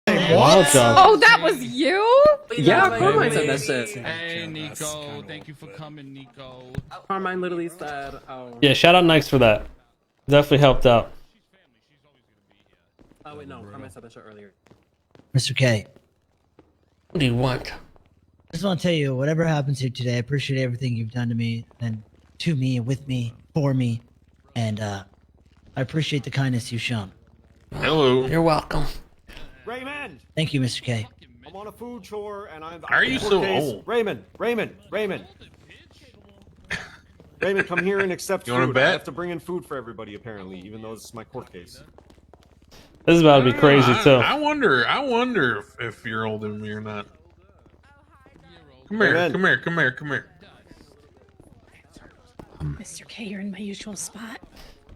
Wild job. Oh, that was you? Yeah, Carmine said that shit. Hey, Nico. Thank you for coming, Nico. Carmine literally said, oh. Yeah, shout out Nikes for that. Definitely helped out. Oh, wait, no. Carmine said that shit earlier. Mr. K, What do you want? I just want to tell you, whatever happens here today, I appreciate everything you've done to me and with me, for me, and I appreciate the kindness you've shown. Hello. You're welcome. Raymond! Thank you, Mr. K. I'm on a food chore and I'm. Why are you so old? Raymond! Raymond! Raymond, come here and accept You wanna food. bet? I have to bring in food for everybody, apparently, even though this is my court case. This is about to be crazy too. I wonder if you're older than me or not. Come here, Amen. come here. Mr. K, you're in my usual spot.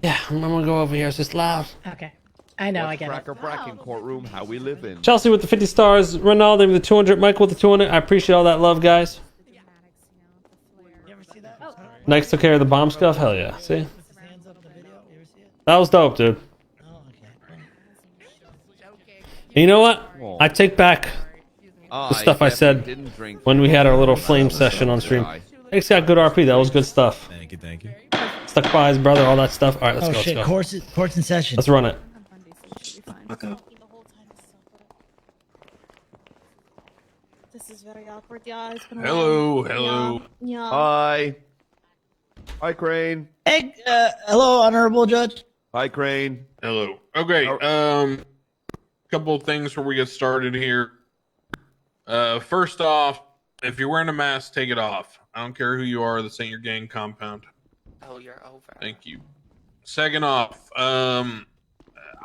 Yeah, I'm gonna go over here. It's just loud. Okay. I know, I get it. Cracker Bracken courtroom, how we live in. Chelsea with the 50 stars. Ronaldo with the 200. Michael with the 200. I appreciate all that love, guys. You ever see that? Nikes took care of the bomb scuff. Hell yeah. See? His hands up in the video. You ever see it? That was dope, dude. Oh, okay. And you know what? I take back Oh, the stuff I said didn't drink when we had our little flame session on stream. Nick's got good RP. That was good stuff. Thank you. Stuck by his brother, all that stuff. All right, let's Oh go. shit! Let's go. Court's in session. Let's run it. This is very awkward, yeah. It's been a Hello, while. hello. Yeah. Hi. Hi, Crane. Hey, hello, honorable judge. Hi, Crane. Hello. Okay, couple of things before we get started here. First off, if you're wearing a mask, take it off. I don't care who you are, this ain't your gang compound. Oh, you're over. Thank you. Second off, I'm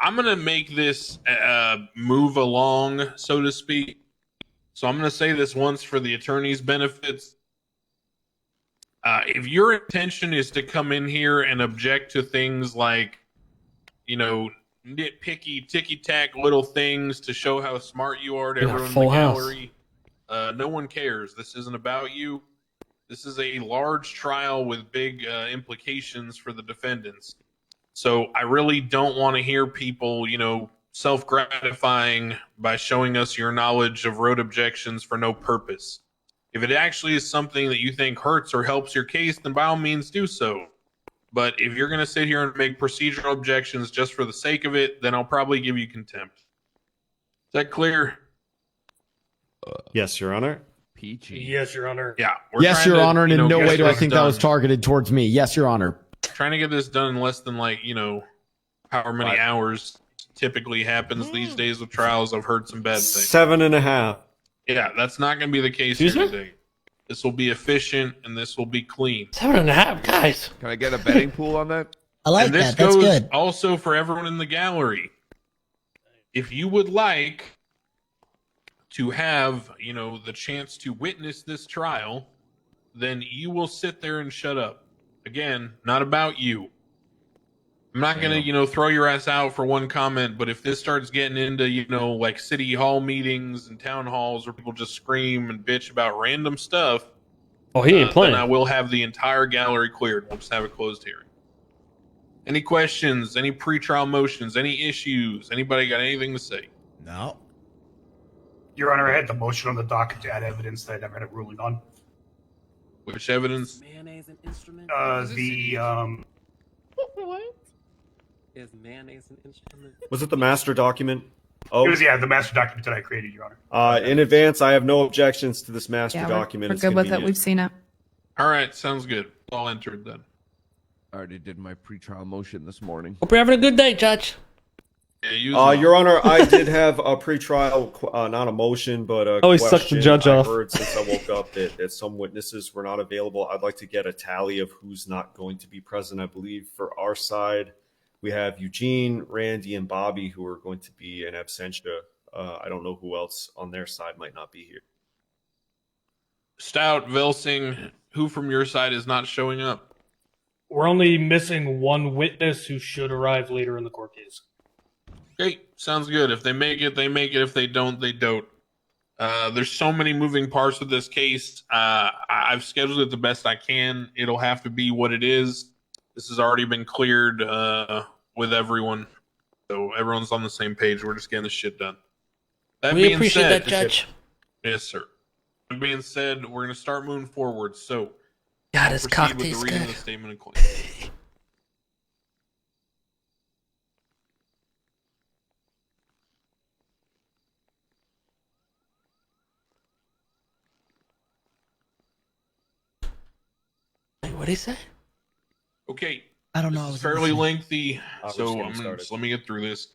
gonna make this move along, so to speak. So I'm gonna say this once for the attorney's benefits. If your intention is to come in here and object to things like, you know, nitpicky, ticky-tack little things to show how smart you are to Yeah, everyone in full the house. gallery, no one cares. This isn't about you. This is a large trial with big implications for the defendants. So I really don't want to hear people, you know, self-gratifying by showing us your knowledge of road objections for no purpose. If it actually is something that you think hurts or helps your case, then by all means do so. But if you're going to sit here and make procedural objections just for the sake of it, then I'll probably give you contempt. Is that clear? Yes, Your Honor. Peachy. Yes, Your Honor. Yeah. we're Yes, trying Your to, Honor, and you know, in no get way do I this think that was done. targeted towards me. Yes, Your Honor. Trying to get this done in less than, like, you know, however many Right. hours typically happens these days with trials. I've heard some bad things. 7.5. Yeah, that's not going to be the case Excuse here me? today. This will be efficient and this will be clean. 7.5, guys. Can I get a betting pool on that? I like And this that. That's goes good. also for everyone in the gallery. If you would like to have, you know, the chance to witness this trial, then you will sit there and shut up. Again, not about you. I'm not going to, you know, throw your ass out for one comment, but if this starts getting into, you know, like city hall meetings and town halls where people just scream and bitch about random stuff, Oh, he ain't playing. then I will have the entire gallery cleared. We'll just have a closed hearing. Any questions? Any pretrial motions? Any issues? Anybody got anything to say? No. Your Honor, I had the motion on the docket to add evidence that I never had a ruling on. Which evidence? Mayonnaise an instrument? What? Is mayonnaise an instrument? Was it the master document? Oh, It was, the master document that I created, Your Honor. in advance, I have no objections to this master document. We're It's good with it. convenient. We've seen it. All right, sounds good. All entered then. I already did my pretrial motion this morning. Hope you're having a good day, Judge. Yeah, use them. Your Honor, I did have a pretrial, not a motion, but a Oh, he sucked the question. judge I off. heard since I woke up that some witnesses were not available. I'd like to get a tally of who's not going to be present. I believe for our side, we have Eugene, Randy, and Bobby who are going to be in absentia. I don't know who else on their side might not be here. Stout, Velsing, who from your side is not showing up? We're only missing one witness who should arrive later in the court case. Okay, sounds good. If they make it, they make it. If they don't, they don't. There's so many moving parts with this case. I've scheduled it the best I can. It'll have to be what it is. This has already been cleared with everyone. So everyone's on the same page. We're just getting this shit done. That We being appreciate said, that, Judge. Yes, sir. That being said, we're going to start moving forward. So, God, his proceed cock with the tastes reading good. of the statement of claim. Wait, what'd he say? Okay, I don't know. this is fairly lengthy, we're so just getting started. let me get through this.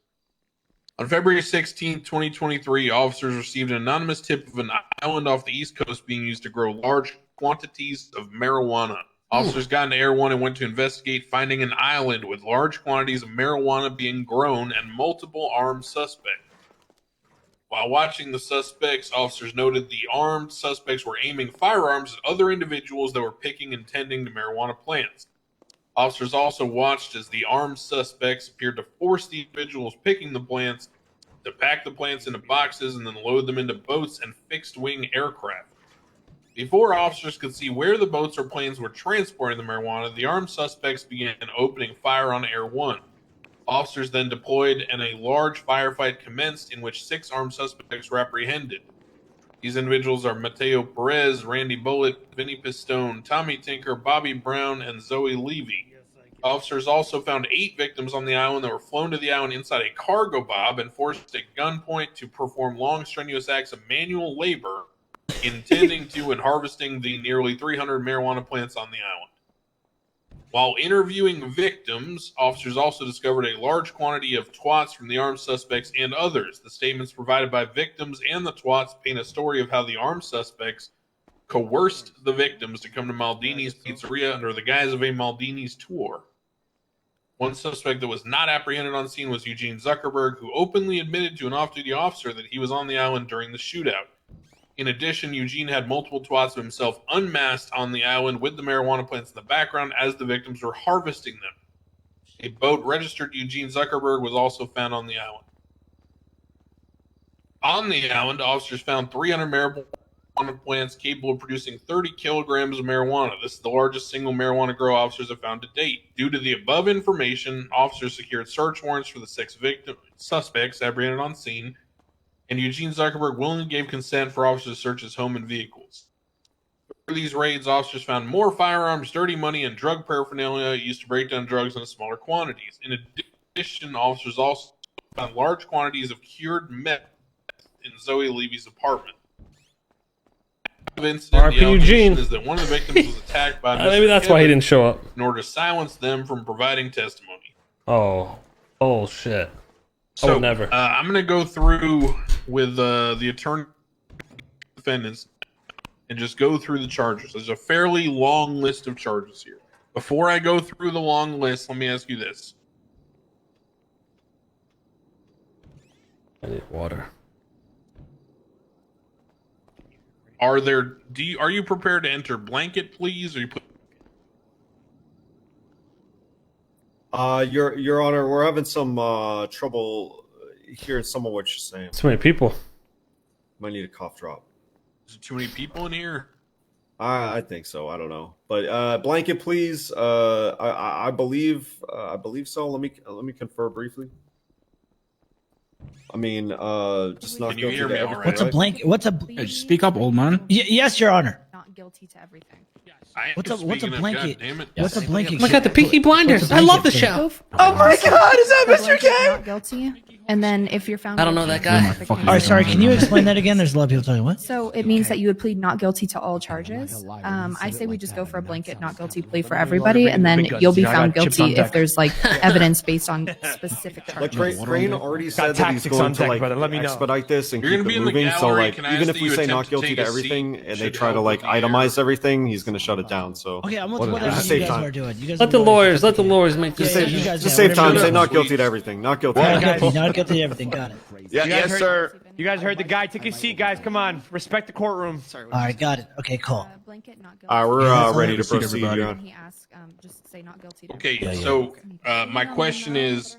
On February 16th, 2023, officers received an anonymous tip of an island off the East Coast being used to grow large quantities of marijuana. Officers got into Air 1 and went to investigate, finding an island with large quantities of marijuana being grown and multiple armed suspects. While watching the suspects, officers noted the armed suspects were aiming firearms at other individuals that were picking and tending to marijuana plants. Officers also watched as the armed suspects appeared to force the individuals picking the plants to pack the plants into boxes and then load them into boats and fixed-wing aircraft. Before officers could see where the boats or planes were transporting the marijuana, the armed suspects began opening fire on Air 1. Officers then deployed and a large firefight commenced in which 6 armed suspects were apprehended. These individuals are Mateo Perez, Randy Bullitt, Vinny Pistone, Tommy Tinker, Bobby Brown, and Zoe Levy. Officers also found 8 victims on the island that were flown to the island inside a cargo bob and forced at gunpoint to perform long, strenuous acts of manual labor intending to and harvesting the nearly 300 marijuana plants on the island. While interviewing victims, officers also discovered a large quantity of twats from the armed suspects and others. The statements provided by victims and the twats paint a story of how the armed suspects coerced the victims to come to Maldini's Pizzeria under the guise of a Maldini's tour. One suspect that was not apprehended on scene was Eugene Zuckerberg, who openly admitted to an off-duty officer that he was on the island during the shootout. In addition, Eugene had multiple twats of himself unmasked on the island with the marijuana plants in the background as the victims were harvesting them. A boat registered to Eugene Zuckerberg was also found on the island. On the island, officers found 300 marijuana plants capable of producing 30 kilograms of marijuana. This is the largest single marijuana grow officers have found to date. Due to the above information, officers secured search warrants for the 6 suspects apprehended on scene, and Eugene Zuckerberg willingly gave consent for officers to search his home and vehicles. Through these raids, officers found more firearms, dirty money, and drug paraphernalia used to break down drugs in smaller quantities. In addition, officers also found large quantities of cured meth in Zoe Levy's apartment. The incident, the allegation is that one of the victims was attacked by Maybe that's why he didn't show up. in order to silence them from providing testimony. Oh shit. So, never. I'm going to go through with the attorney defendants and just go through the charges. There's a fairly long list of charges here. Before I go through the long list, let me ask you this. I need water. Are you prepared to enter blanket pleas, or you put? Your Honor, we're having some trouble hearing some of what you're saying. Too many people. Might need a cough drop. Is there too many people in here? I think so. I don't know, but blanket, please. I believe so. Let me confer briefly. I mean, just not Can you guilty hear to me all everything, right? What's a right? blanket? What's a? Speak up, old man. Yes, Your Honor. Not guilty to everything. What's a Speaking of, blanket? God damn it. What's a blanket? Oh my god, the Peaky Blinders. What's a I love the blanket show. Oh my God, is that Mr. K? Not guilty. And then if you're found I don't know guilty, that guy. it's Fucking All right, sorry. Can you explain that again? There's a lot of people talking. What? So it means that you would plead not guilty to all charges. I say we just go for a blanket not guilty plea for everybody, and then you'll be found guilty if there's like evidence based on specific Like charges. Crane already said that he's tactics going on to deck, like brother. Let me know. expedite this and You're keep gonna be it in the moving. So gallery. like, Can I even ask if that we you say attempt not to guilty take to a everything seat? and they Should try to help like with the, itemize everything, he's going to shut it down. So Okay, I'm with Whatever. whatever Just you save guys time. are doing. You guys Let the lawyers make Yeah, decisions. you guys just yeah, save time. whatever Say you not Please. guilty to everything. Not guilty. Not To guilty. everything. Not guilty to everything. Got it. Yeah, yes, sir. You guys heard the guy. Take a seat, guys. Come on. Respect the courtroom. Sorry. All right, got it. Okay, cool. Blanket not guilty. All right, we're Yeah, that's ready all to right. Proceed, proceed, everybody. Your And Honor. he asks, just say not guilty. To Okay, everything. so my question is,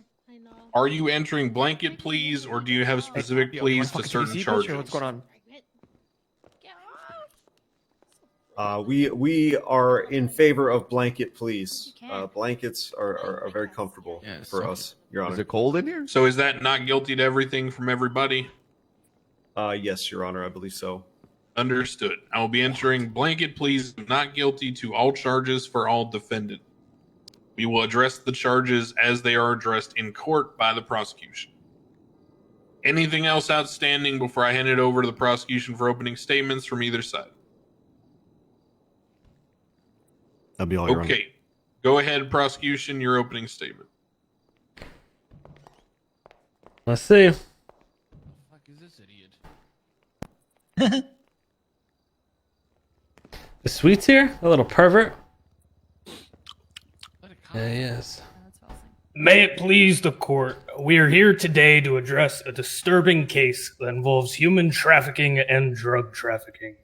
are you entering blanket pleas, or do you have specific pleas to certain charges? What's going on? We are in favor of blanket, please. Blankets are very comfortable Yeah, for so- us, Your Is Honor. it cold in here? So is that not guilty to everything from everybody? Yes, Your Honor, I believe so. Understood. I will be entering blanket pleas of not guilty to all charges for all defendant. We will address the charges as they are addressed in court by the prosecution. Anything else outstanding before I hand it over to the prosecution for opening statements from either side? That'll be all, Your Honor. Okay. Go ahead, prosecution, your opening statement. Let's see. What the fuck is this idiot? The sweets here? A little pervert. Yeah, he is. May it please the court, we are here today to address a disturbing case that involves human trafficking and drug trafficking.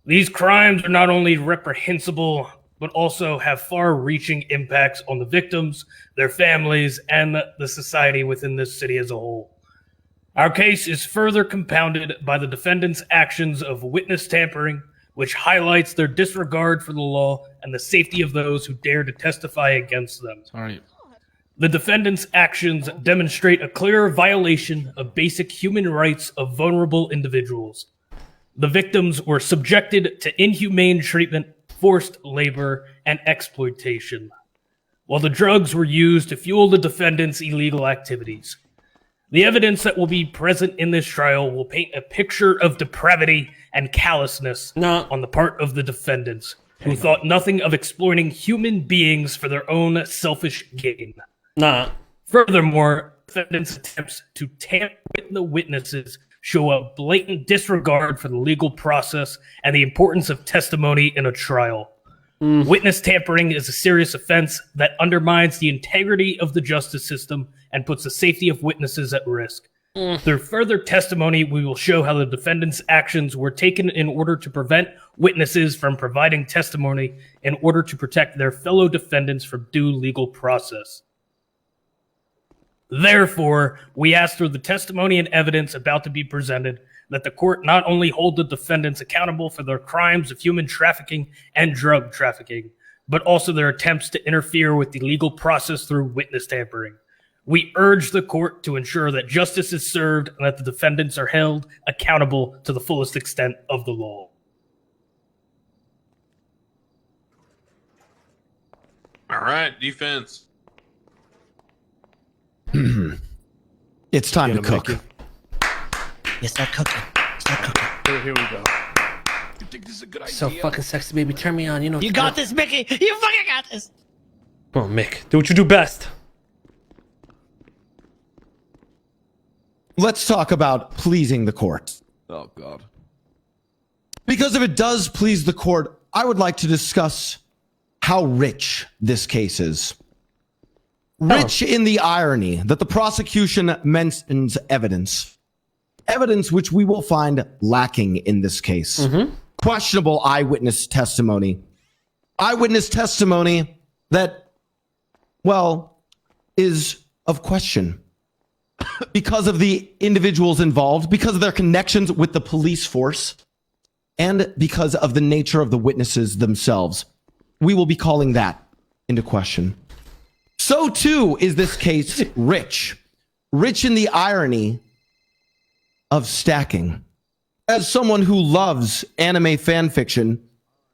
These crimes are not only reprehensible, but also have far-reaching impacts on the victims, their families, and the society within this city as a whole. Our case is further compounded by the defendant's actions of witness tampering, which highlights their disregard for the law and the safety of those who dare to testify against them. Sorry. The defendant's actions demonstrate a clear violation of basic human rights of vulnerable individuals. The victims were subjected to inhumane treatment, forced labor, and exploitation, while the drugs were used to fuel the defendant's illegal activities. The evidence that will be present in this trial will paint a picture of depravity and callousness on the part of the defendants, who thought nothing of exploiting human beings for their own selfish gain. Furthermore, defendants' attempts to tamper with the witnesses show a blatant disregard for the legal process and the importance of testimony in a trial. Witness tampering is a serious offense that undermines the integrity of the justice system and puts the safety of witnesses at risk. Through further testimony, we will show how the defendant's actions were taken in order to prevent witnesses from providing testimony in order to protect their fellow defendants from due legal process. Therefore, we ask through the testimony and evidence about to be presented that the court not only hold the defendants accountable for their crimes of human trafficking and drug trafficking, but also their attempts to interfere with the legal process through witness tampering. We urge the court to ensure that justice is served and that the defendants are held accountable to the fullest extent of the law. All right, defense. It's time to cook. Yes, start cooking. Start cooking. Here we go. You think this is a good idea? So fucking sexy, baby. Turn me on. You know. You got this, Mickey. You fucking got this. Come on, Mick. Do what you do best. Let's talk about pleasing the court. Oh, God. Because if it does please the court, I would like to discuss how rich this case is. Rich in the irony that the prosecution mentions evidence. Evidence which we will find lacking in this case. Questionable eyewitness testimony. Eyewitness testimony that, well, is of question. Because of the individuals involved, because of their connections with the police force, and because of the nature of the witnesses themselves. We will be calling that into question. So too is this case rich. Rich in the irony of stacking. As someone who loves anime fan fiction,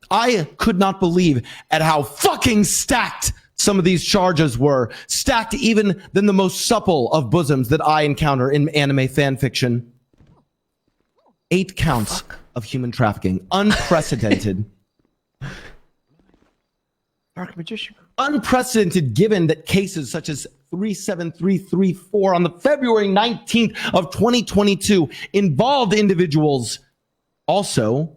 I could not believe at how fucking stacked some of these charges were. Stacked even than the most supple of bosoms that I encounter in anime fan fiction. 8 counts of human trafficking. Unprecedented. Dark Magician. Unprecedented given that cases such as 37334 on the February 19th of 2022 involved individuals also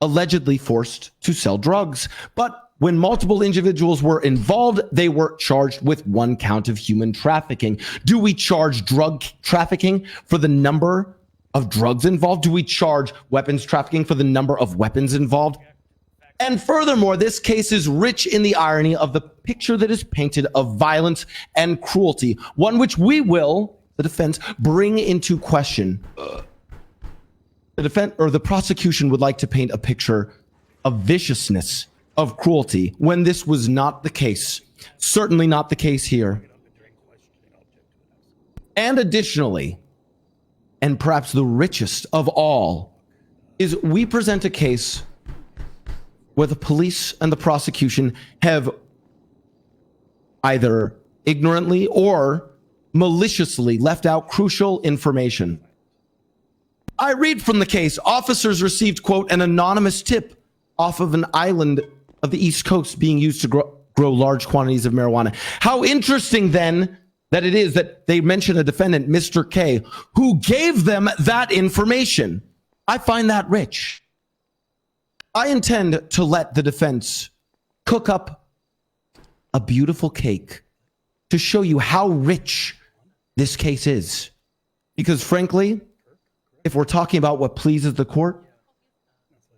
allegedly forced to sell drugs. But when multiple individuals were involved, they were charged with 1 count of human trafficking. Do we charge drug trafficking for the number of drugs involved? Do we charge weapons trafficking for the number of weapons involved? And furthermore, this case is rich in the irony of the picture that is painted of violence and cruelty, one which we will, the defense, bring into question. The prosecution would like to paint a picture of viciousness, of cruelty, when this was not the case. Certainly not the case here. And additionally, and perhaps the richest of all, is we present a case where the police and the prosecution have either ignorantly or maliciously left out crucial information. I read from the case, officers received, quote, an anonymous tip off of an island of the East Coast being used to grow large quantities of marijuana. How interesting then that it is that they mention a defendant, Mr. K, who gave them that information. I find that rich. I intend to let the defense cook up a beautiful cake to show you how rich this case is. Because frankly, if we're talking about what pleases the court,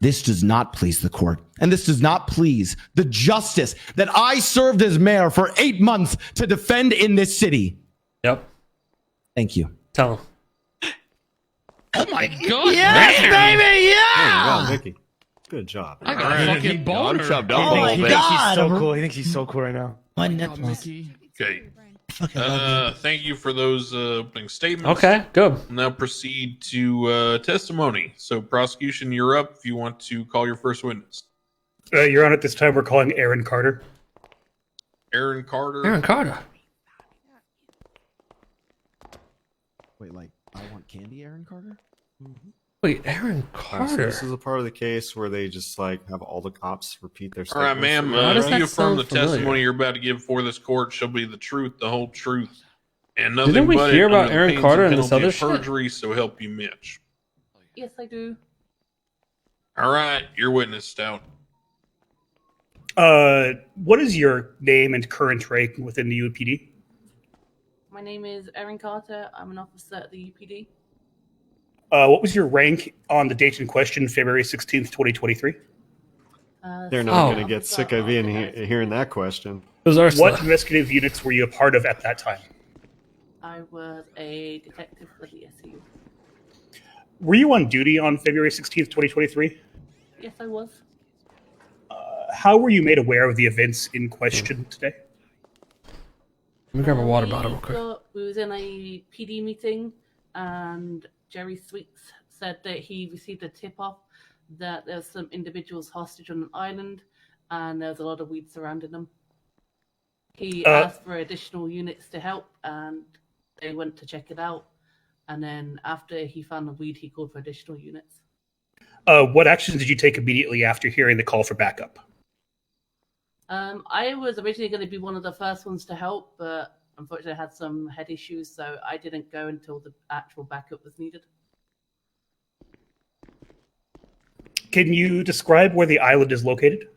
this does not please the court. And this does not please the justice that I served as mayor for 8 months to defend in this city. Yep. Thank you. Tell him. Oh my god! Yes, baby, There you yeah! go, Mickey. Good job. I got a fucking boner. Oh my god! So cool. He thinks he's so cool right now. My Oh, nipples. Mickey. Okay. Fucking love Thank you for those opening statements. Okay, good. We'll now proceed to testimony. So, prosecution, you're up if you want to call your first witness. Your Honor, at this time, we're calling Aaron Carter. Aaron Carter. Aaron Carter. Wait, like, I want candy, Aaron Carter? Wait, Aaron So Carter. this is a part of the case where they just like have all the cops repeat their All right, statements. ma'am. Why does If that you affirm sound the familiar? testimony you're about to give before this court shall be the truth, the whole truth, and Didn't nothing we but hear it about under the Aaron pains Carter and and this penalty other of shit? perjury, so help you, Mitch. Yes, I do. All right, your witness, Stout. What is your name and current rank within the UPD? My name is Erin Carter. I'm an officer at the UPD. What was your rank on the date in question, February 16th, 2023? They're not Oh. going to get sick of hearing that question. Those are What investigative units were you a part of at that time? I was a detective for the SU. Were you on duty on February 16th, 2023? Yes, I was. How were you made aware of the events in question today? Let me grab a water bottle real quick. We was in a PD meeting, and Jerry Sweets said that he received a tip-off that there's some individuals hostage on an island, and there's a lot of weed surrounding them. He asked for additional units to help, and they went to check it out. And then after he found the weed, he called for additional units. What actions did you take immediately after hearing the call for backup? I was originally going to be one of the first ones to help, but unfortunately I had some head issues, so I didn't go until the actual backup was needed. Can you describe where the island is located?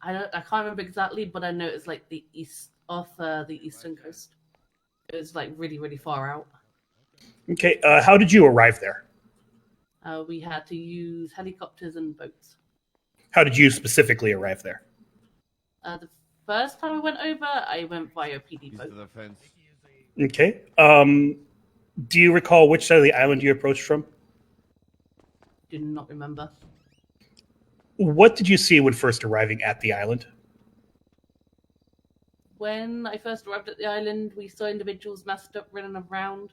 I can't remember exactly, but I know it's like the east off the eastern coast. It was like really, really far out. Okay, how did you arrive there? We had to use helicopters and boats. How did you specifically arrive there? The first time I went over, I went via PD boat. Okay. Do you recall which side of the island you approached from? Do not remember. What did you see when first arriving at the island? When I first arrived at the island, we saw individuals masked up running around,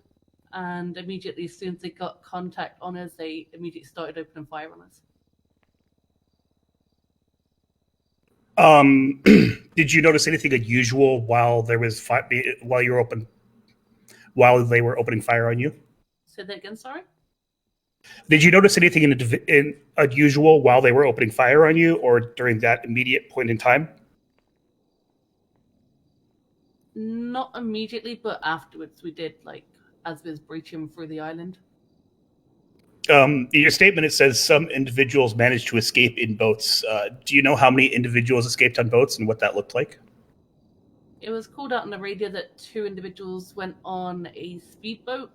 and immediately, as soon as they got contact on us, they immediately started opening fire on us. Did you notice anything unusual while there was while they were opening fire on you? Say that again, sorry? Did you notice anything in unusual while they were opening fire on you, or during that immediate point in time? Not immediately, but afterwards we did, like, as we was breaching through the island. In your statement, it says some individuals managed to escape in boats. Do you know how many individuals escaped on boats and what that looked like? It was called out on the radio that 2 individuals went on a speedboat.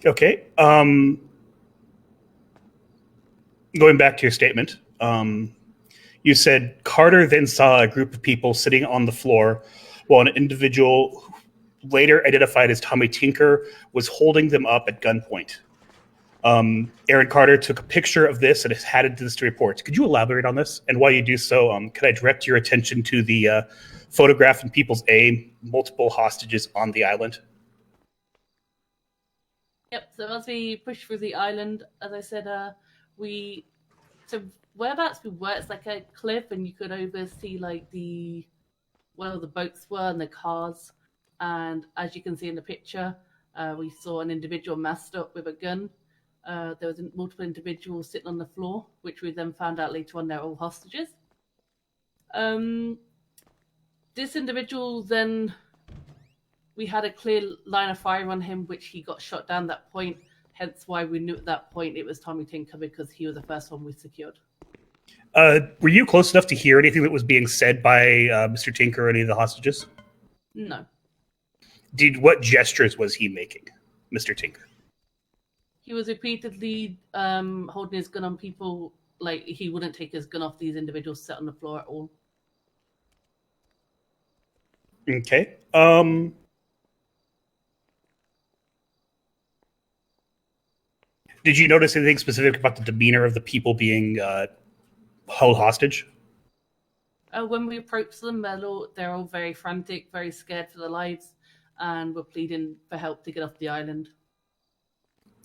Okay. Going back to your statement, you said Carter then saw a group of people sitting on the floor while an individual later identified as Tommy Tinker was holding them up at gunpoint. Aaron Carter took a picture of this and has added this to reports. Could you elaborate on this? And while you do so, could I direct your attention to the photograph in People's A, multiple hostages on the island? Yep, so as we push through the island, as I said, so whereabouts we were, it's like a cliff, and you could oversee like where the boats were and the cars. And as you can see in the picture, we saw an individual masked up with a gun. There was multiple individuals sitting on the floor, which we then found out later on they're all hostages. This individual then, we had a clear line of fire on him, which he got shot down at that point. Hence why we knew at that point it was Tommy Tinker, because he was the first one we secured. Were you close enough to hear anything that was being said by Mr. Tinker or any of the hostages? No. What gestures was he making, Mr. Tinker? He was repeatedly holding his gun on people, like he wouldn't take his gun off these individuals sat on the floor at all. Okay. Did you notice anything specific about the demeanor of the people being held hostage? When we approached them, they're all very frantic, very scared for their lives, and were pleading for help to get off the island.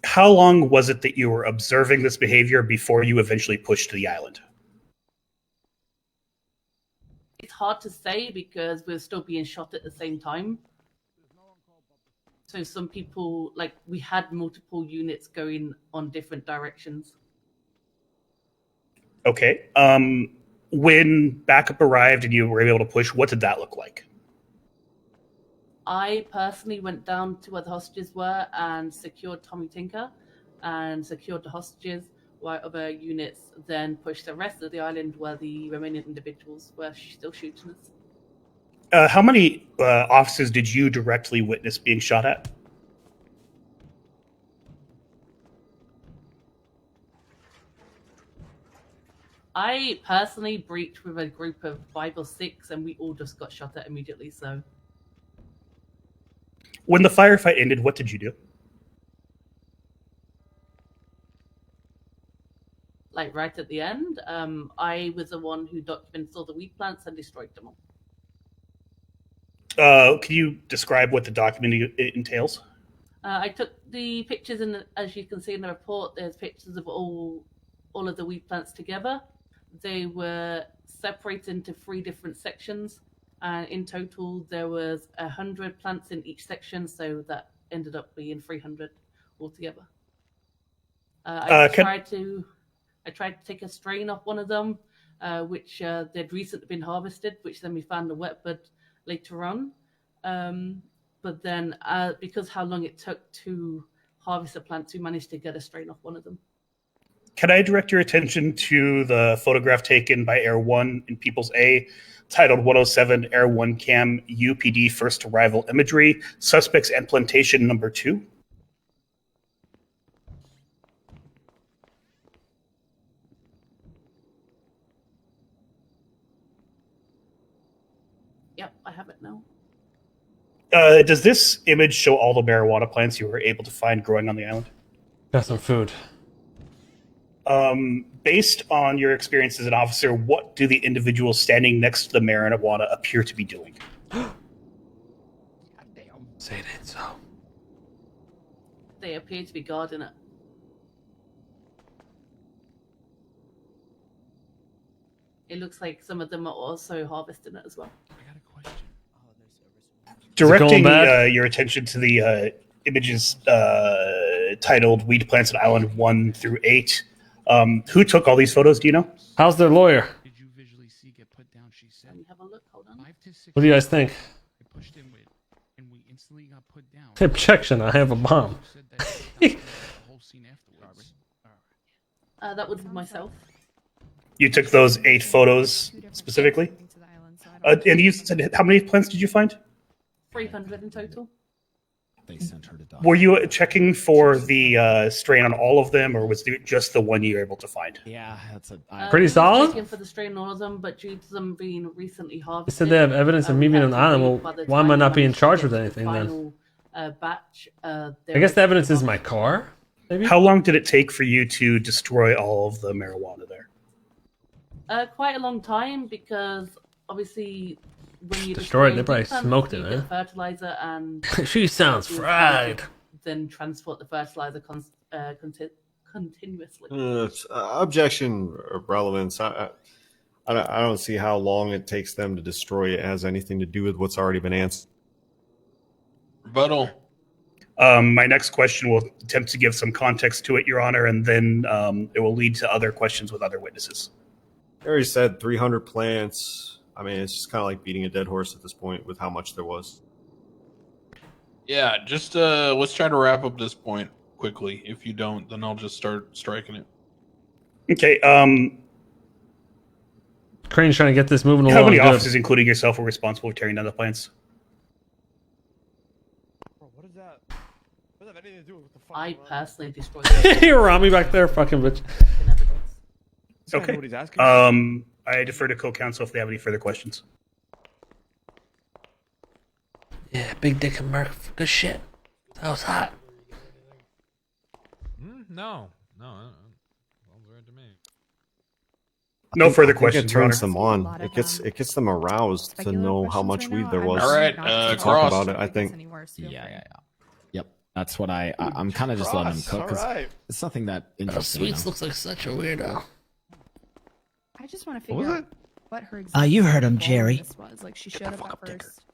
How long was it that you were observing this behavior before you eventually pushed to the island? It's hard to say because we're still being shot at the same time. So some people, like, we had multiple units going on different directions. Okay. When backup arrived and you were able to push, what did that look like? I personally went down to where the hostages were and secured Tommy Tinker and secured the hostages, while other units then pushed the rest of the island where the remaining individuals were still shooting us. How many officers did you directly witness being shot at? I personally breached with a group of 5 or 6, and we all just got shot at immediately. So, when the firefight ended, what did you do? like right at the end, I was the one who documented all the wheat plants and destroyed them all. Can you describe what the document entails? I took the pictures, and as you can see in the report, there's pictures of all of the wheat plants together. They were separated into 3 different sections, and in total there was 100 plants in each section, so that ended up being 300 altogether. I tried to take a strain off one of them, which they'd recently been harvested, which then we found a wet bud later on. But then, because how long it took to harvest the plants, we managed to get a strain off one of them. Can I direct your attention to the photograph taken by Air 1 in People's A, titled 107 Air 1 Cam UPD First Arrival Imagery, Suspects and Plantation Number 2? Yep, I have it now. Does this image show all the marijuana plants you were able to find growing on the island? Got some food. Based on your experience as an officer, what do the individuals standing next to the marijuana appear to be doing? Say it ain't so. They appear to be guarding it. It looks like some of them are also harvesting it as well. Directing your attention to the images titled Weed Plants on Island 1 through 8. Who took all these photos, do you know? How's their lawyer? Did you visually see get put down? She said. Let me have a look, hold on. 5 to 6 What do you guys think? I pushed in with, and we instantly got put down. Objection, I have a bomb. Said that the whole scene afterwards. That would be myself. You took those 8 photos specifically? And you said, how many plants did you find? 300 in total. They sent her to die. Were you checking for the strain on all of them, or was it just the one you were able to find? Yeah, that's a Pretty solid? Checking for the strain on all of them, but due to them being recently They harvested, said they have evidence of me being on the island. Well, why am I not being charged with anything then? Batch, I guess the evidence is my car. Maybe? How long did it take for you to destroy all of the marijuana there? Quite a long time, because obviously when you Destroyed it, destroy they probably the plant, smoked it, you eh? get fertilizer and She sounds fried. then transport the fertilizer continuously. Objection of relevance. I don't see how long it takes them to destroy it has anything to do with what's already been answered. Rebuttal. My next question will attempt to give some context to it, Your Honor, and then it will lead to other questions with other witnesses. I already said 300 plants. I mean, it's just kind of like beating a dead horse at this point with how much there was. Yeah, just let's try to wrap up this point quickly. If you don't, then I'll just start striking it. Okay. Crane's trying to get this moving along. How many good. officers, including yourself, were responsible for tearing down the plants? I personally destroyed the You're Rami back there, fucking bitch. Okay. I defer to co-counsel if they have any further questions. Yeah, big dick and Merc. Good shit. That was hot. No. Sounds right to me. No further I think questions, It Your turns Honor. them on. It gets them aroused to know how much weed there was. All right, To Cross. talk about it. I think. Yeah. Yep. That's what I'm kind of just letting him cook because it's nothing that interesting. Sweets looks like such a weirdo. I just want to figure out what her you heard him, involvement Jerry. this was. Like, she showed up at first,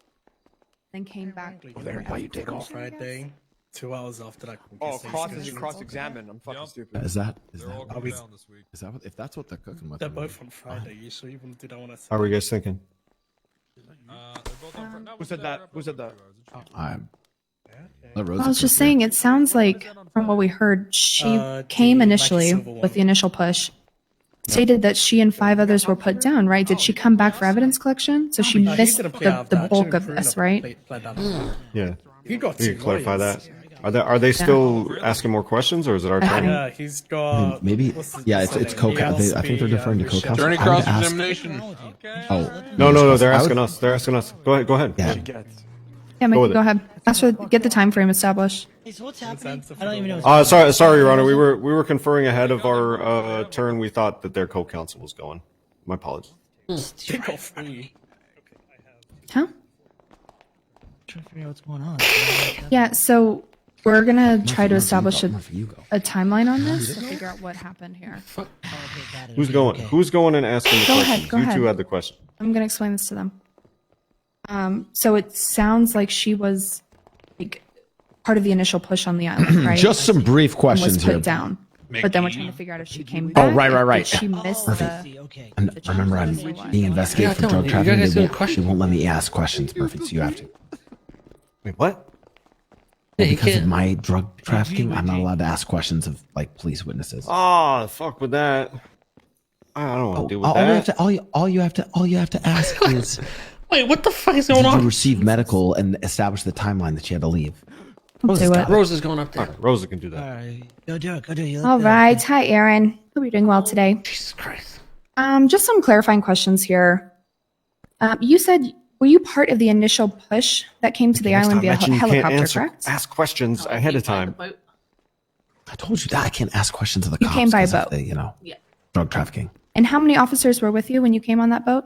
then came back. Why you take off Friday? 2 hours after that. Oh, cross-examine. I'm fucking stupid. Is that All what, going down this week. is that what, if that's what they're cooking with? They're I mean, both on Friday. You sure you want to do that one? How are you guys thinking? They're both on Friday. No, Who said that? Who said that? I'm. I was just saying, it sounds like from what we heard, she came initially with the initial push, stated that she and 5 others were put down, right? Did she come back for evidence collection? So she missed the bulk of this, right? Yeah. He got You two can clarify lawyers. that. Are they still asking more questions, or is it our turn? Yeah, he's got. Maybe. Yeah, it's co. I think they're deferring to co-counsel. Attorney I would ask- cross-examination. Oh No. They're I would- asking us. They're asking us. Go ahead. Yeah. Yeah, Go Mickey, with go it. ahead. Get the time frame established. Hey, so what's happening? I don't even know. Sorry, Your Honor. We were conferring ahead of our turn. We thought that their co-counsel was going. My apologies. Take off me. Huh? Trying to figure out what's going on. Yeah, so we're gonna try to establish Murphy, you go. a timeline on this to figure out what happened here. Who's going? Who's going and asking the Go questions? ahead, go You ahead. two had the question. I'm gonna explain this to them. So it sounds like she was like part of the initial push on the island, right? Just some brief And questions was put here. down. But then we're trying to figure out if she came Oh, back. right. Did she missed the. Okay. And remember, I'm being investigated for drug trafficking. They won't let me ask questions, Murphy. So you have to. Wait, what? Yeah, you Because of can't. my drug trafficking, I'm not allowed to ask questions of like police witnesses. Oh, fuck with that. I don't want to deal with all you that. have to all you have to ask is, Wait, what the fuck is going did you on? receive medical and establish the timeline that you had to leave? I'll do it. Rose is going up there. Rosa can do that. All right. Go do it. You look All good. right. Hi, Aaron. Hope you're doing well today. Jesus Christ. Just some clarifying questions here. You said, were you part of the initial push that came to the Next island time, via mention you can't helicopter, correct? ask questions ahead of time. I told you that I can't ask questions of the You cops. came by 'cause of boat. the, Yeah. drug trafficking. And how many officers were with you when you came on that boat?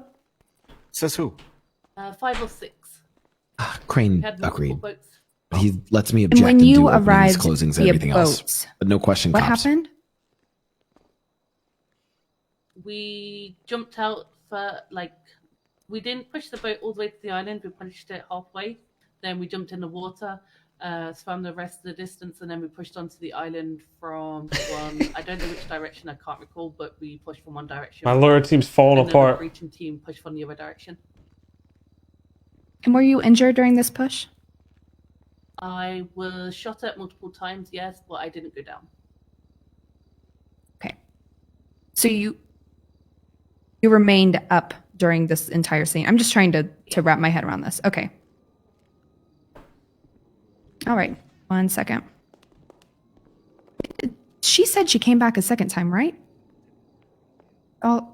Says who? 5 or 6. Crane We had multiple agreed. boats. He lets me And object when and you do openings, arrived closings, and via everything else. boats, But no question, what cops. happened? We jumped out for we didn't push the boat all the way to the island. We pushed it halfway. Then we jumped in the water, swam the rest of the distance, and then we pushed onto the island from one. I don't know which direction. I can't recall, but we pushed from one direction. My lawyer team's falling and then the apart. breaching team pushed from the other direction. And were you injured during this push? I was shot at multiple times, yes, but I didn't go down. Okay. So you remained up during this entire scene. I'm just trying to wrap my head around this. Okay. All right. 1 second. She said she came back a second time, right? Oh,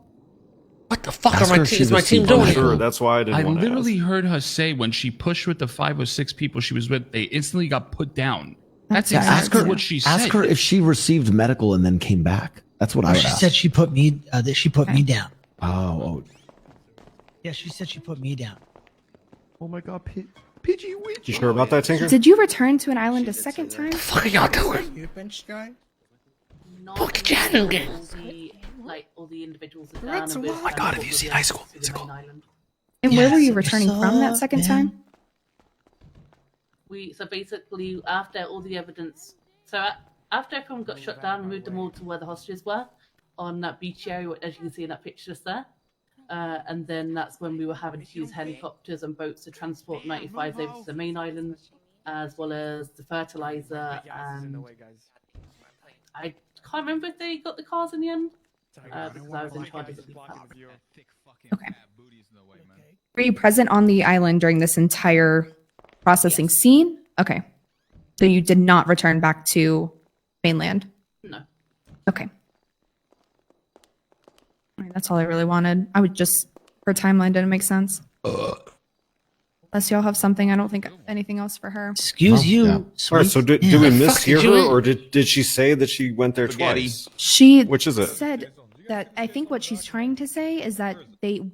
What the fuck Ask are her if she is my team received doing? medical. Sure, that's why I didn't I want to literally ask. heard her say when she pushed with the 5 or 6 people she was with, they instantly got put down. That's Yeah, ask her what she Ask said. her if she received medical and then came back. That's what I would She ask. said she put me. That she put me down. Oh, Yeah, she said she put me down. Oh my god, PG Witch. You sure about that, Tinker? Did you return to an island a second time? What are y'all doing? You bench guy? Not Fuck the channel all game. the, like all the individuals are That's down. a lot. My god, have you seen High School Musical? And where were Yes, you returning I from that saw second him. time? So basically after all the evidence, after everyone got shut down, we moved them all to where the hostages were on that beach area, as you can see in that picture just there. And then that's when we were having to use helicopters and boats to transport 95s over to the main island, as well as the fertilizer. And I can't remember if they got the cars in the end, because I was in charge of the plan. Okay. Were you present on the island during this entire processing scene? Okay. So you did not return back to mainland? No. Okay. All right, that's all I really wanted. I would just, her timeline didn't make sense. Unless y'all have something, I don't think anything else for her. Excuse you. yeah. All right, so did we mishear did you her, eat? or did she say that she went there Spaghetti. twice? She Which is it? said that I think what she's trying to say is that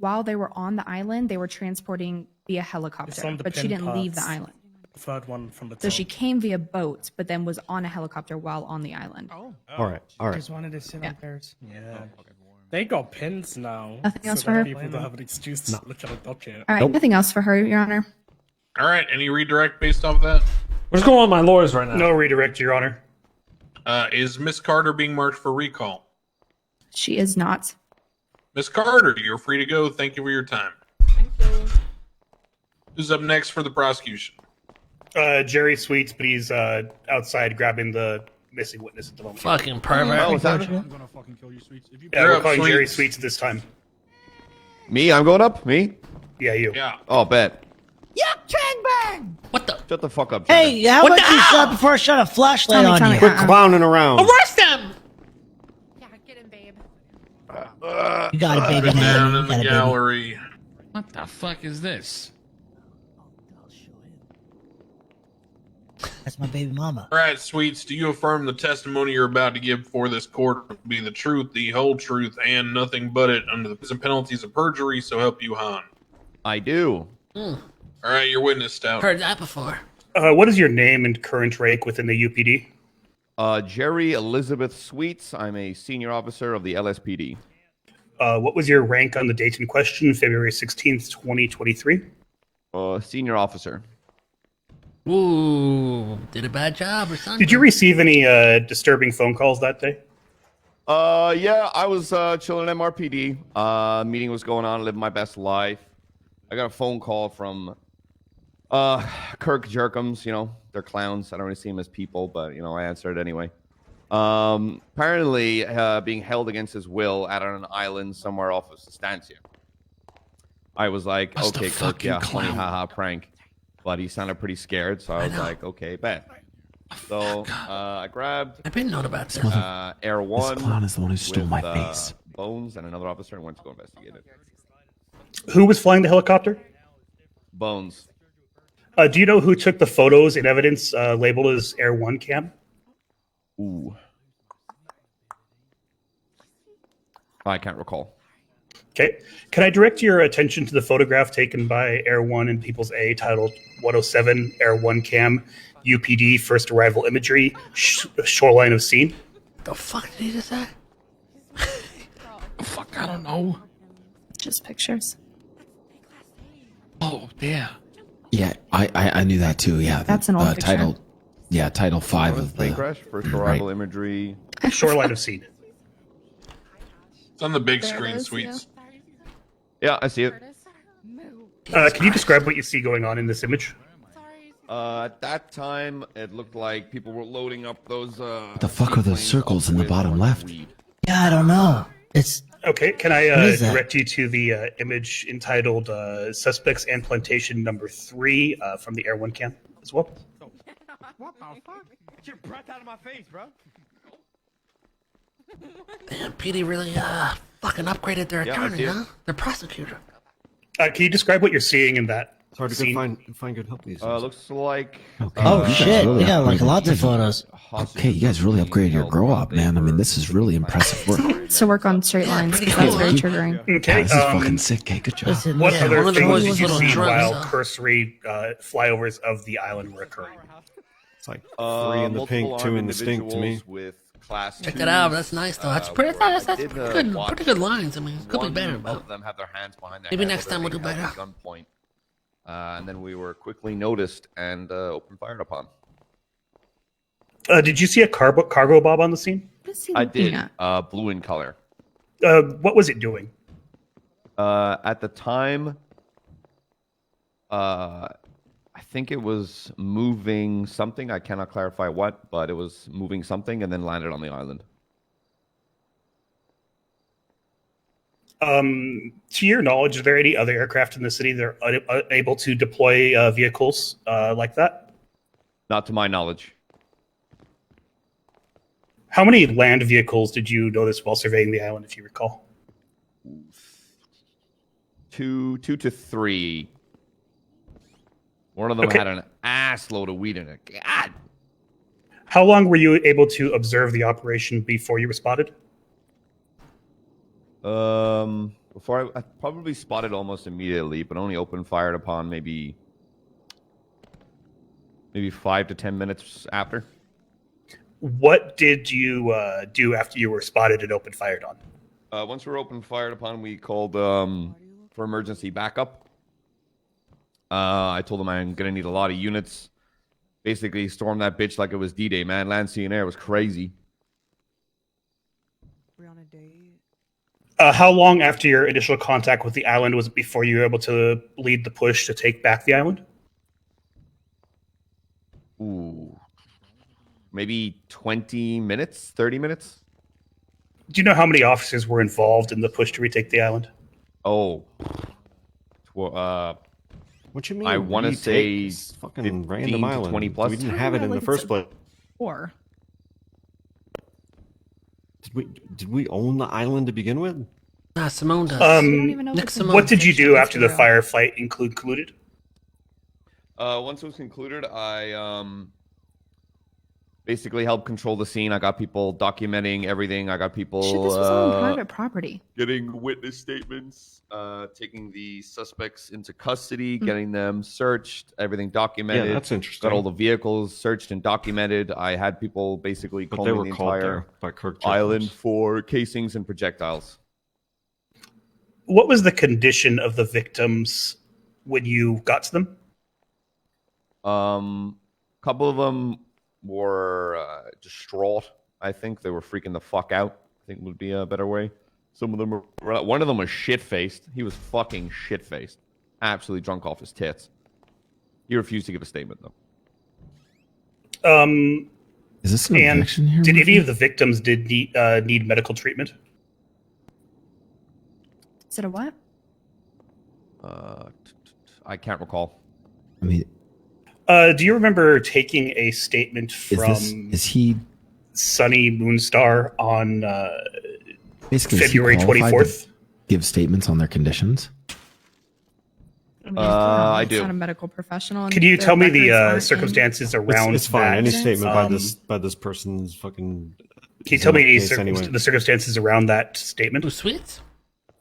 while they were on the island, they were transporting via It's helicopter, on the but she pin didn't leave the parts. island. Third one from the top. So she came via boat, but then was on a helicopter while on the island. Oh. All right, all right. Just wanted to sit Yeah. on theirs. Yeah. They got pins now. Nothing else so for that her? people don't have an excuse to look at a document. All right, nothing else for her, Your Honor. All right, any redirect based off that? What's going on with my lawyers right now? No redirect, Your Honor. Is Miss Carter being marked for recall? She is not. Miss Carter, you're free to go. Thank you for your time. Thank you. Who's up next for the prosecution? Jerry Sweets, but he's outside grabbing the missing witness at the moment. Fucking pervert. Oh, is that you? I'm gonna fucking kill you, Sweets. If you Yeah, You're we're up, calling Jerry Sweets. Sweets this time. Me? I'm going up? Me? Yeah, you. Yeah. Oh, bet. What the? Shut the fuck up, Hey, how about you stop before I shut a flashlight Tommy, on Tommy, you? Quit clowning around. Arrest them! You got it, baby. Down Man. You in got the it, baby. gallery. What the fuck is this? That's my baby mama. All right, Sweets, do you affirm the testimony you're about to give before this court will be the truth, the whole truth, and nothing but it under the prison penalties of perjury, so help you, Han? I do. All right, your witness, Stout. Heard that before. What is your name and current rank within the UPD? Jerry Elizabeth Sweets. I'm a senior officer of the LSPD. What was your rank on the date in question, February 16th, 2023? Senior officer. Ooh, did a bad job or something. Did you receive any disturbing phone calls that day? Yeah, I was chilling at MRPD. Meeting was going on, living my best life. I got a phone call from Kirk Jerkums. You know, they're clowns. I don't really see them as people, but you know, I answered anyway. Apparently, being held against his will out on an island somewhere off of Sustancia. I was like, That's the okay, Kirk, fucking yeah, funny, clown. haha, prank. But he sounded pretty scared, so I was know. like, okay, bet. So I grabbed I've been known about this. Air One. This clown is the one who stole with, my face. Bones and another officer and went to go investigate it. Who was flying the helicopter? Bones. Do you know who took the photos and evidence labeled as Air One Cam? Ooh. I can't recall. Okay. Can I direct your attention to the photograph taken by Air One and People's A titled 107 Air One Cam UPD First Arrival Imagery Shoreline of Scene? The fuck did he just say? Fuck, I don't know. Just pictures. Oh, yeah. Yeah, I knew that too. Yeah, That's an old picture. title. Yeah, title 5 of Plane the. crash, first arrival imagery. Shoreline of Scene. It's on the big There it screen, is, Sweets. Yeah, I see it. Can you describe what you see going on in this image? At that time, it looked like people were loading up those. What the fuck are those circles in the bottom left? Yeah, I don't know. It's Okay, can I What is that? direct you to the image entitled Suspects and Plantation Number 3 from the Air One Cam as well? What the fuck? Get your breath out of my face, bro. Damn, PD really fucking upgraded their Yeah, I attorney, see it. huh? Their prosecutor. Can you describe what you're seeing in that It's hard to find good help these days. Looks like. Okay, Oh, you guys shit. really Yeah, like upgraded- lots of photos. Okay, you guys really upgraded your grow up, man. I mean, this is really impressive work. To work on straight lines, because that's very triggering. Okay. Yeah, this is fucking sick. Okay, good job. Listen, What yeah, other one of the things boys did was you little see drugs, while huh? cursory flyovers of the island were occurring? It's like 3 in the pink, multiple 2 in armed the stink to me. individuals With class Check 2s, it out. That's nice though. That's pretty. where That's I did, watch pretty good lines. I mean, it could be one better, of but them have their hands behind their maybe head next while time we'll they're do being held better. at gunpoint. And then we were quickly noticed and open fired upon. Did you see a cargo bob on the scene? What is he I looking did. at? Blue in color. What was it doing? At the time, I think it was moving something. I cannot clarify what, but it was moving something and then landed on the island. To your knowledge, are there any other aircraft in the city that are able to deploy vehicles like that? Not to my knowledge. How many land vehicles did you notice while surveying the island, if you recall? 2 to 3. One of them Okay. had an ass load of weed in it. God. How long were you able to observe the operation before you were spotted? Before I probably spotted almost immediately, but only open fired upon maybe 5 to 10 minutes after. What did you do after you were spotted and open fired on? Once we were open fired upon, we called for emergency backup. I told them I'm gonna need a lot of units. Basically, storm that bitch like it was D-Day, man. Land, sea, and air was crazy. How long after your initial contact with the island was it before you were able to lead the push to take back the island? Ooh, maybe 20 minutes, 30 minutes. Do you know how many officers were involved in the push to retake the island? Oh, What you mean? I want to say It's fucking 15 random to island. 20 plus. We didn't have it in the first place. Or Did we own the island to begin with? Nah, Simone does. don't even know Nick if it's Simone. What did you do after the material. firefight concluded? Once it was concluded, I basically helped control the scene. I got people documenting everything. I got people Shit, this was all on private property. getting witness statements, taking the suspects into custody, getting them searched, everything documented. Yeah, that's interesting. Got all the vehicles searched and documented. I had people basically But they combing were the called entire there by Kirk island Jacobs. for casings and projectiles. What was the condition of the victims when you got to them? Couple of them were distraught. I think they were freaking the fuck out. I think would be a better way. Some of them were. One of them was shit faced. He was fucking shit faced, absolutely drunk off his tits. He refused to give a statement though. Is this an And objection here? did any Ruby? of the victims need medical treatment? Is it a what? I can't recall. I mean, Do you remember taking a statement from is he Sunny Moonstar on basically is he February qualified 24th? to give statements on their conditions? I mean, I it's do. not a medical professional. and Can you their tell me records the aren't in- circumstances around It's fine. that? Any statement by Um, this person is fucking. Can you tell me case anyway. the circumstances around that statement? Who sweet?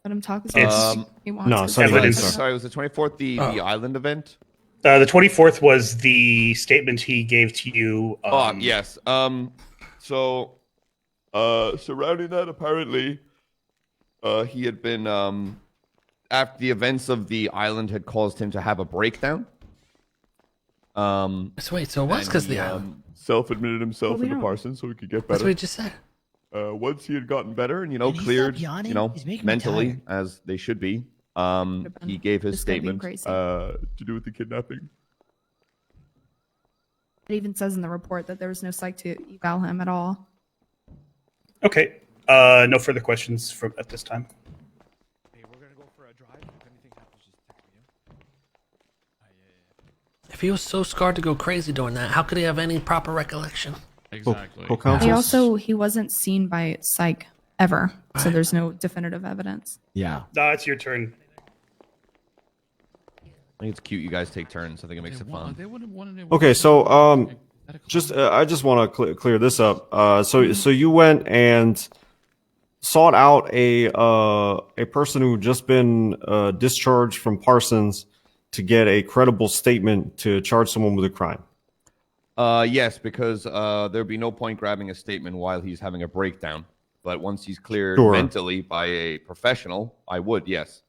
Let him talk. It's- he wants no, to Sunny say. Evidence. Moonstar. Sorry, it was the 24th, the island event. The 24th was the statement he gave to you. Yes. So, surrounding that, apparently, he had been after the events of the island had caused him to have a breakdown. So wait, so it was because the island. Self-admitted himself Well, we into don't- Parsons so he could get That's better. what he just said. Once he had gotten better and Can he cleared, stop yawning? He's making me mentally tired. as they should be, been he gave his this guy being statement crazy. to do with the kidnapping. It even says in the report that there was no psych to eval him at all. Okay. No further questions at this time. Hey, we're gonna go for a drive. If anything happens, just text me. If he was so scarred to go crazy doing that, how could he have any proper recollection? Exactly. He wasn't seen by psych ever, so there's no definitive evidence. Yeah. It's your turn. I think it's cute you guys take turns. I think it makes it fun. Okay, so just I just want to clear this up. So you went and sought out a person who just been discharged from Parsons to get a credible statement to charge someone with a crime. Yes, because there'd be no point grabbing a statement while he's having a breakdown. But once he's cleared mentally by a professional, I would, yes.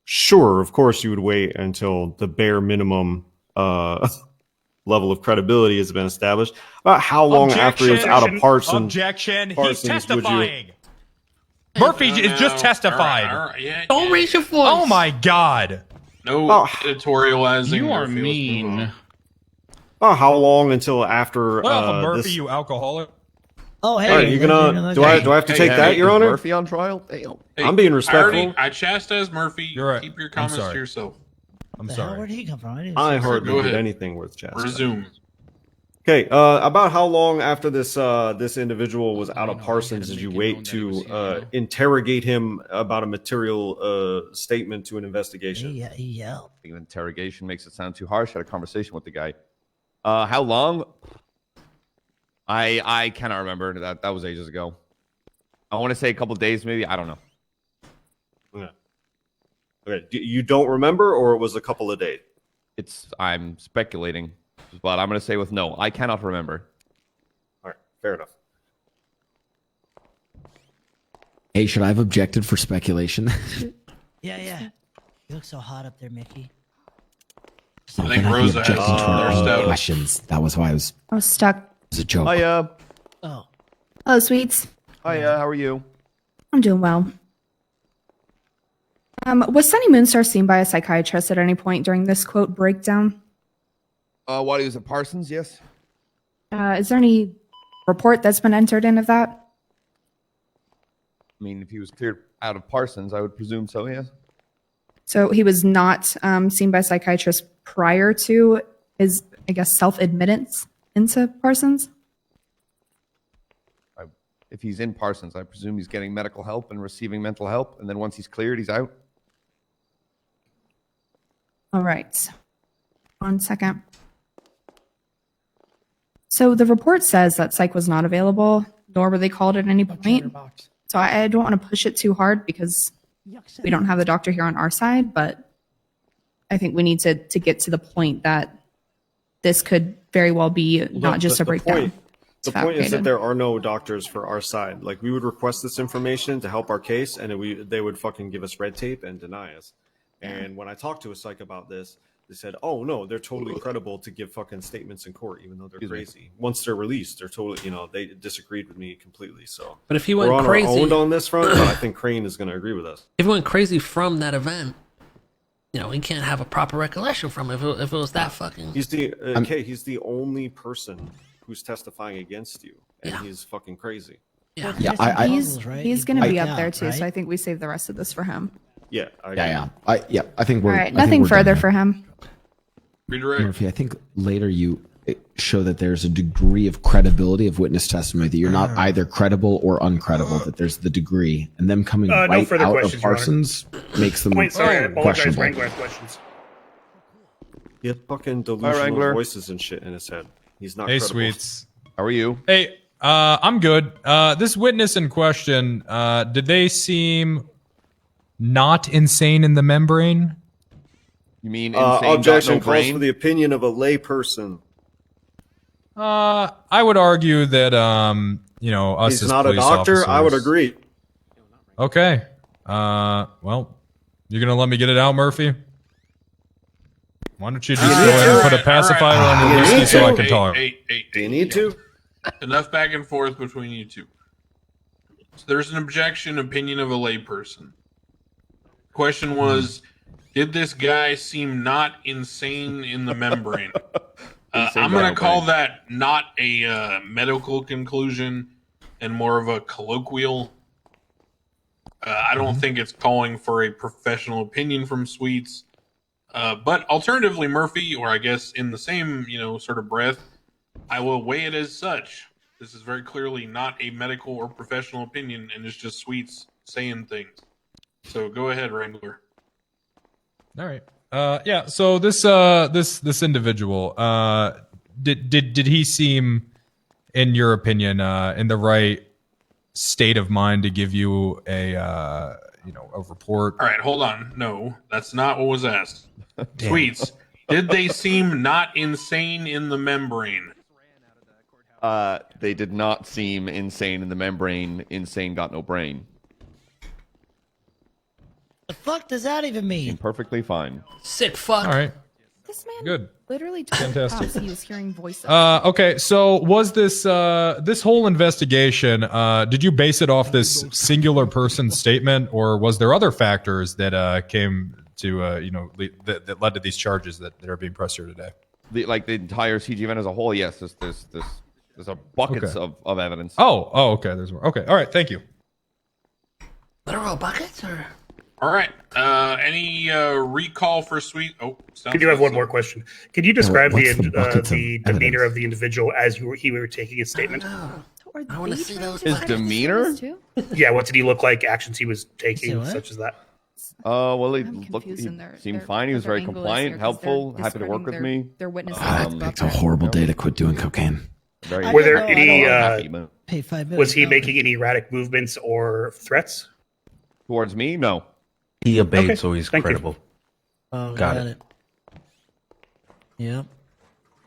Sure, of course you would wait until the bare minimum level of credibility has been established. About how long after he was out of Parsons? Objection! He's testifying. Murphy is just testified. Don't raise your voice. Oh my god! No editorializing. You are Murphy, mean. How long until after? Well, Murphy, this... you alcoholic. Oh, hey. Are you gonna? Do I have to take that, Your Honor? Murphy on trial? Damn. Hey, I'm being respectful. I chastised Murphy. You're right. Keep your comments to yourself. I'm Where sorry. did he come from? I Go hardly did ahead. anything worth chastising. Resume. Okay, about how long after this this individual was out of Parsons did you wait to interrogate him about a material statement to an investigation? Yeah. I think interrogation makes it sound too harsh. I had a conversation with the guy. How long? I cannot remember. That was ages ago. I want to say a couple days, maybe. I don't know. Okay. You don't remember, or it was a couple of days? I'm speculating, but I'm going to say with no. I cannot remember. All right, fair enough. Hey, should I have objected for speculation? Yeah. You look so hot up there, Mickey. I think Rosa has some questions. That was why I was. I was stuck. It was a joke. Hiya. Oh. Hello, sweets. Hiya. How are you? I'm doing well. Was Sunny Moonstar seen by a psychiatrist at any point during this quote breakdown? While he was at Parsons, yes. Is there any report that's been entered in of that? I mean, if he was cleared out of Parsons, I would presume so, yes. So he was not seen by a psychiatrist prior to his, I guess, self-admittance into Parsons? If he's in Parsons, I presume he's getting medical help and receiving mental help, and then once he's cleared, he's out. All right. 1 second. So the report says that psych was not available, nor were they called at any point. So I don't want to push it too hard because we don't have the doctor here on our side, but I think we need to get to the point that this could very well be not just a breakdown. The point is that there are no doctors for our side. Like, we would request this information to help our case, and they would fucking give us red tape and deny us. And when I talked to a psych about this, they said, "Oh no, they're totally credible to give fucking statements in court, even though they're crazy. Once they're released, they're totally, they disagreed with me completely." So, but if he went we're on crazy, our own on this front, but I think Crane is going to agree with us. If he went crazy from that event, he can't have a proper recollection from it if it was that fucking. He's the only person who's testifying against you, and he's fucking crazy. Yeah, he's going to be up there too, so I think we save the rest of this for him. Yeah, I think we're all right. Nothing further for him. Redirect. Murphy, I think later you show that there's a degree of credibility of witness testimony, that you're not either credible or uncredible, that there's the degree, and them coming no right further out questions, of Parsons makes them Sorry, I apologize. questionable. Wrangler has questions. He had fucking delusional voices and shit in his head. He's not. Hey, credible. sweets. How are you? Hey, I'm good. This witness in question, did they seem not insane in the membrane? You mean insane? Objection no calls brain? for the opinion of a lay person. I would argue that us He's as not a police doctor. officers, I would agree. Okay. Well, you're gonna let me get it out, Murphy? Why don't you just go ahead and put a pacifier on your whiskey so I can talk? Do you need to? Enough back and forth between you two. So there's an objection, opinion of a layperson. Question was, did this guy seem not insane in the membrane? I'm going to call that not a medical conclusion and more of a colloquial. I don't think it's calling for a professional opinion from Sweets. But alternatively, Murphy, or I guess in the same, sort of breath, I will weigh it as such. This is very clearly not a medical or professional opinion, and it's just Sweets saying things. So go ahead, Wrangler. All right. Yeah. So this individual, did he seem, in your opinion, in the right state of mind to give you a report? All right, hold on. No, that's not what was asked. Sweets, did they seem not insane in the membrane? They did not seem insane in the membrane. Insane got no brain. The fuck does that even mean? Seemed perfectly fine. Sick fuck. All right. This man Good. literally told Fantastic. cops he was hearing voices. Okay, so was this this whole investigation? Did you base it off this singular person's statement, or was there other factors that came to that led to these charges that are being pressed here today? The entire CG event as a whole, yes. There's a buckets of evidence. Oh, okay. There's more. Okay, all right. Thank you. Literal buckets, or? All right. Any recall for Sweet? Oh, I do have one more question. Could you describe What's the buckets the of demeanor evidence? of the individual as he were taking his statement? I want to see those. His demeanor? Yeah, what did he look like? Actions he was Say taking, what? such as that. Well, he I'm looked. He confused in their- seemed their- fine. He was their very angle is compliant, here 'cause helpful, they're happy to work with discrediting me. their witnesses. It's a horrible day to quit doing cocaine. Very. Were there I any? happy, man. Pay $5 million. Was he making any erratic movements or threats? Towards me? No. He obeyed, Okay, so he's thank you. credible. Oh, Got got it. it. Yep.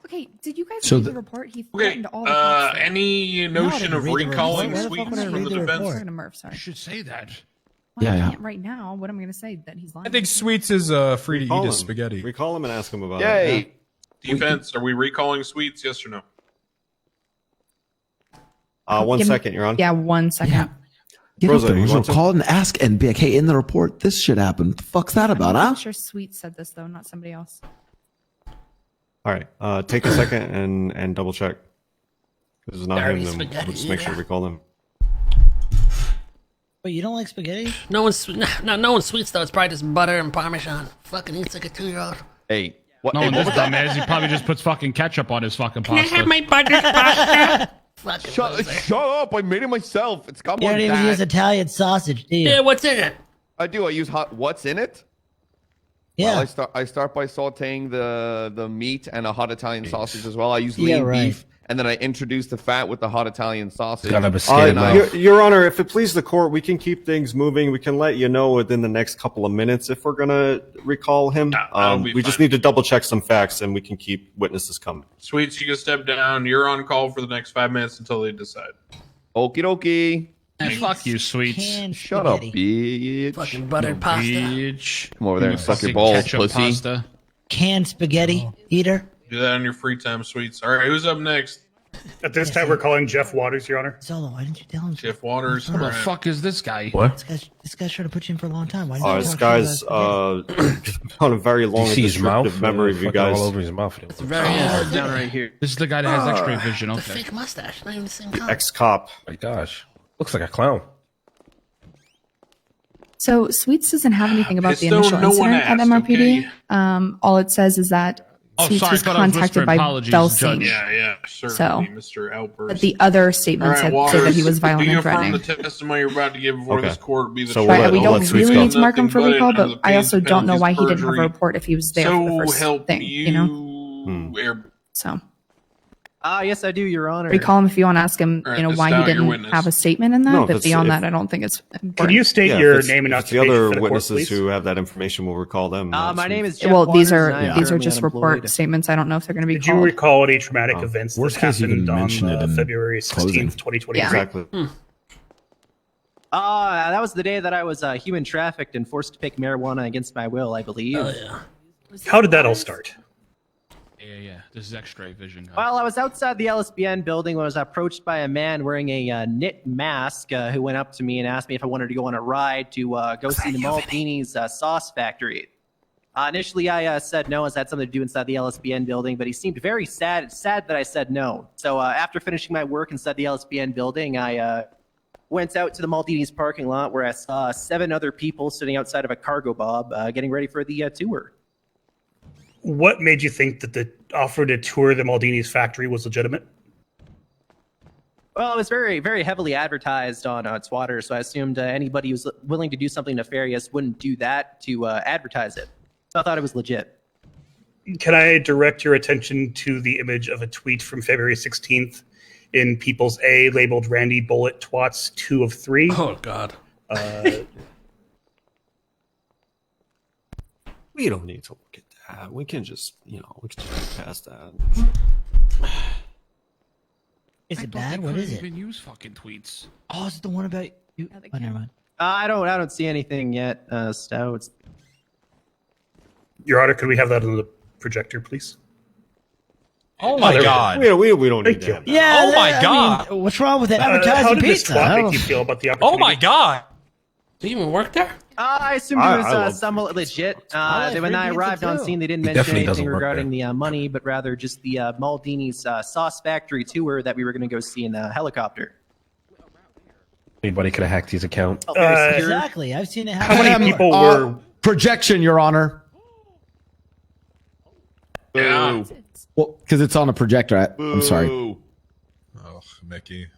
Okay, did you guys So read the- the report? He Okay. threatened all the cops. Any No, I notion didn't of read the recalling report. Why the fuck Sweets would I from read the the defense? report? Talking to Murph, sorry. should say that. Well, Yeah, I yeah. can't right now. What am I going to say? That he's lying. I think Sweets is free to eat his spaghetti. Recall him and ask him about it. Yay! Defense, are we recalling Sweets? Yes or no? One Give me- second, you're on. Yeah, 1 second. Get Rosa, up there, you Rosa, want to? call and ask and be like, hey, in the report, this shit happened. What the fuck's that about, huh? I'm sure Sweet said this though, not somebody else. All right, take a second and double check. This is not Sorry, him. Then spaghetti, let's make sure yeah. we call him. Wait, you don't like spaghetti? No one's sweets though. It's probably just butter and Parmesan. Fucking eats like a 2-year-old. Hey, what? No, hey, and what this was that? dumbass, he probably just puts fucking ketchup on his fucking Can I pasta. have my buttered pasta? Fucking loser. Shut up! I made it myself. It's got You more don't even than use that. Italian sausage, do you? Yeah, what's in it? I do. I use hot. What's in it? Yeah. Well, I start by sautéing the meat and a hot Italian sausage as well. I use Yeah, lean right. beef, and then I introduce the fat with the hot Italian sausage. Gotta be scared now. Your Honor, if it pleases the court, we can keep things moving. We can let you know within the next couple of minutes if we're gonna recall him. that'll be We just fine. need to double check some facts, and we can keep witnesses coming. Sweets, you can step down. You're on call for the next 5 minutes until they decide. Okie dokie. Hey, fuck you, sweets. Canned Shut up, spaghetti. bitch. Fucking buttered pasta. Bitch. Come over there and Give me suck your fucking balls, ketchup pussy. Pasta. Canned spaghetti eater. Do that on your free time, Sweets. All right, who's up next? At this time, we're calling Jeff Waters, Your Honor. Zolo, why didn't you tell him? Jeff Waters. Who the All right. fuck is this guy? What? This guy's trying to put you in for a long time. Why didn't you This talk guy's to him about on a very long You and see his mouth? descriptive memory of you guys. all over his mouth. It's very down right here. This is the guy that has X-ray vision. It's a Okay. fake mustache. Not even the same color. Ex-cop. My gosh, looks like a clown. So Sweets doesn't have anything about the Pistone, initial no one incident at asked, MRPD. okay? All it says is that Oh, Sweets sorry, I was thought I was contacted whispering. by Apologies, Belsing. Judge. Yeah, certainly, Mr. Outburst. But the other statements All right, say Waters, that he was violent do you and affirm threatening. the testimony you're about to give before Okay. this court be the So truth? we'll Right, we let don't Sweets really go. need to mark him for Nothing recall, under the but I also pains don't know penalties why he didn't have a perjury. report if he was there for the So first help thing, you know? Air- So Yes, I do, Your Honor. recall him if you want to ask him, All right, you know, list why he out your didn't witness. have a statement in that. No, if but it's- beyond if- that, I don't think it's important. Can you state Yeah, your if it's- name and if it's the occupation other for the court, witnesses please? who have that information, we'll recall them. My name is Jeff Well, these Waters, are and I am these are currently just report unemployed. statements. I don't know if they're going to be Did you called. recall any traumatic events Worst that case, you happened can on mention it in February closing. 16th, 2023? Yeah. Exactly. That was the day that I was human trafficked and forced to pick marijuana against my will, I believe. Oh yeah. How did that all start? Yeah. This is X-ray vision. Guys. Well, I was outside the LSBN building when I was approached by a man wearing a knit mask who went up to me and asked me if I wanted to go on a ride to go see the Maltini's sauce factory. Initially, I said no, as I had something to do inside the LSBN building, but he seemed very sad that I said no. So after finishing my work inside the LSBN building, I went out to the Maltini's parking lot where I saw 7 other people sitting outside of a cargo bob getting ready for the tour. What made you think that the offer to tour the Maldini's factory was legitimate? Well, it was very, very heavily advertised on Twitter, so I assumed anybody who's willing to do something nefarious wouldn't do that to advertise it. I thought it was legit. Can I direct your attention to the image of a tweet from February 16th in People's A labeled Randy Bullet Twats 2 of 3? Oh, God. We don't need to look at that. We can just, we can just get past that. Is it bad? What is it? Even use fucking tweets. Oh, is it the one about you? Oh, never mind. I don't see anything yet, Stout. Your Honor, could we have that on the projector, please? Oh my God! We don't need that. Yeah. Oh my I God! mean, what's wrong with that advertising How did this pizza? twat make you feel about the opportunity? Oh my God! Do you even work there? I assumed it was somewhat legit. When I arrived on scene, they didn't mention anything regarding the money, but rather just the Maldini's sauce factory tour that we were going to go see in the helicopter. Anybody could have hacked his account. Exactly. I've seen it happen. How many people were... Projection, Your Honor. Yeah. Well, because it's on a projector. I'm sorry. Oh, Mickey.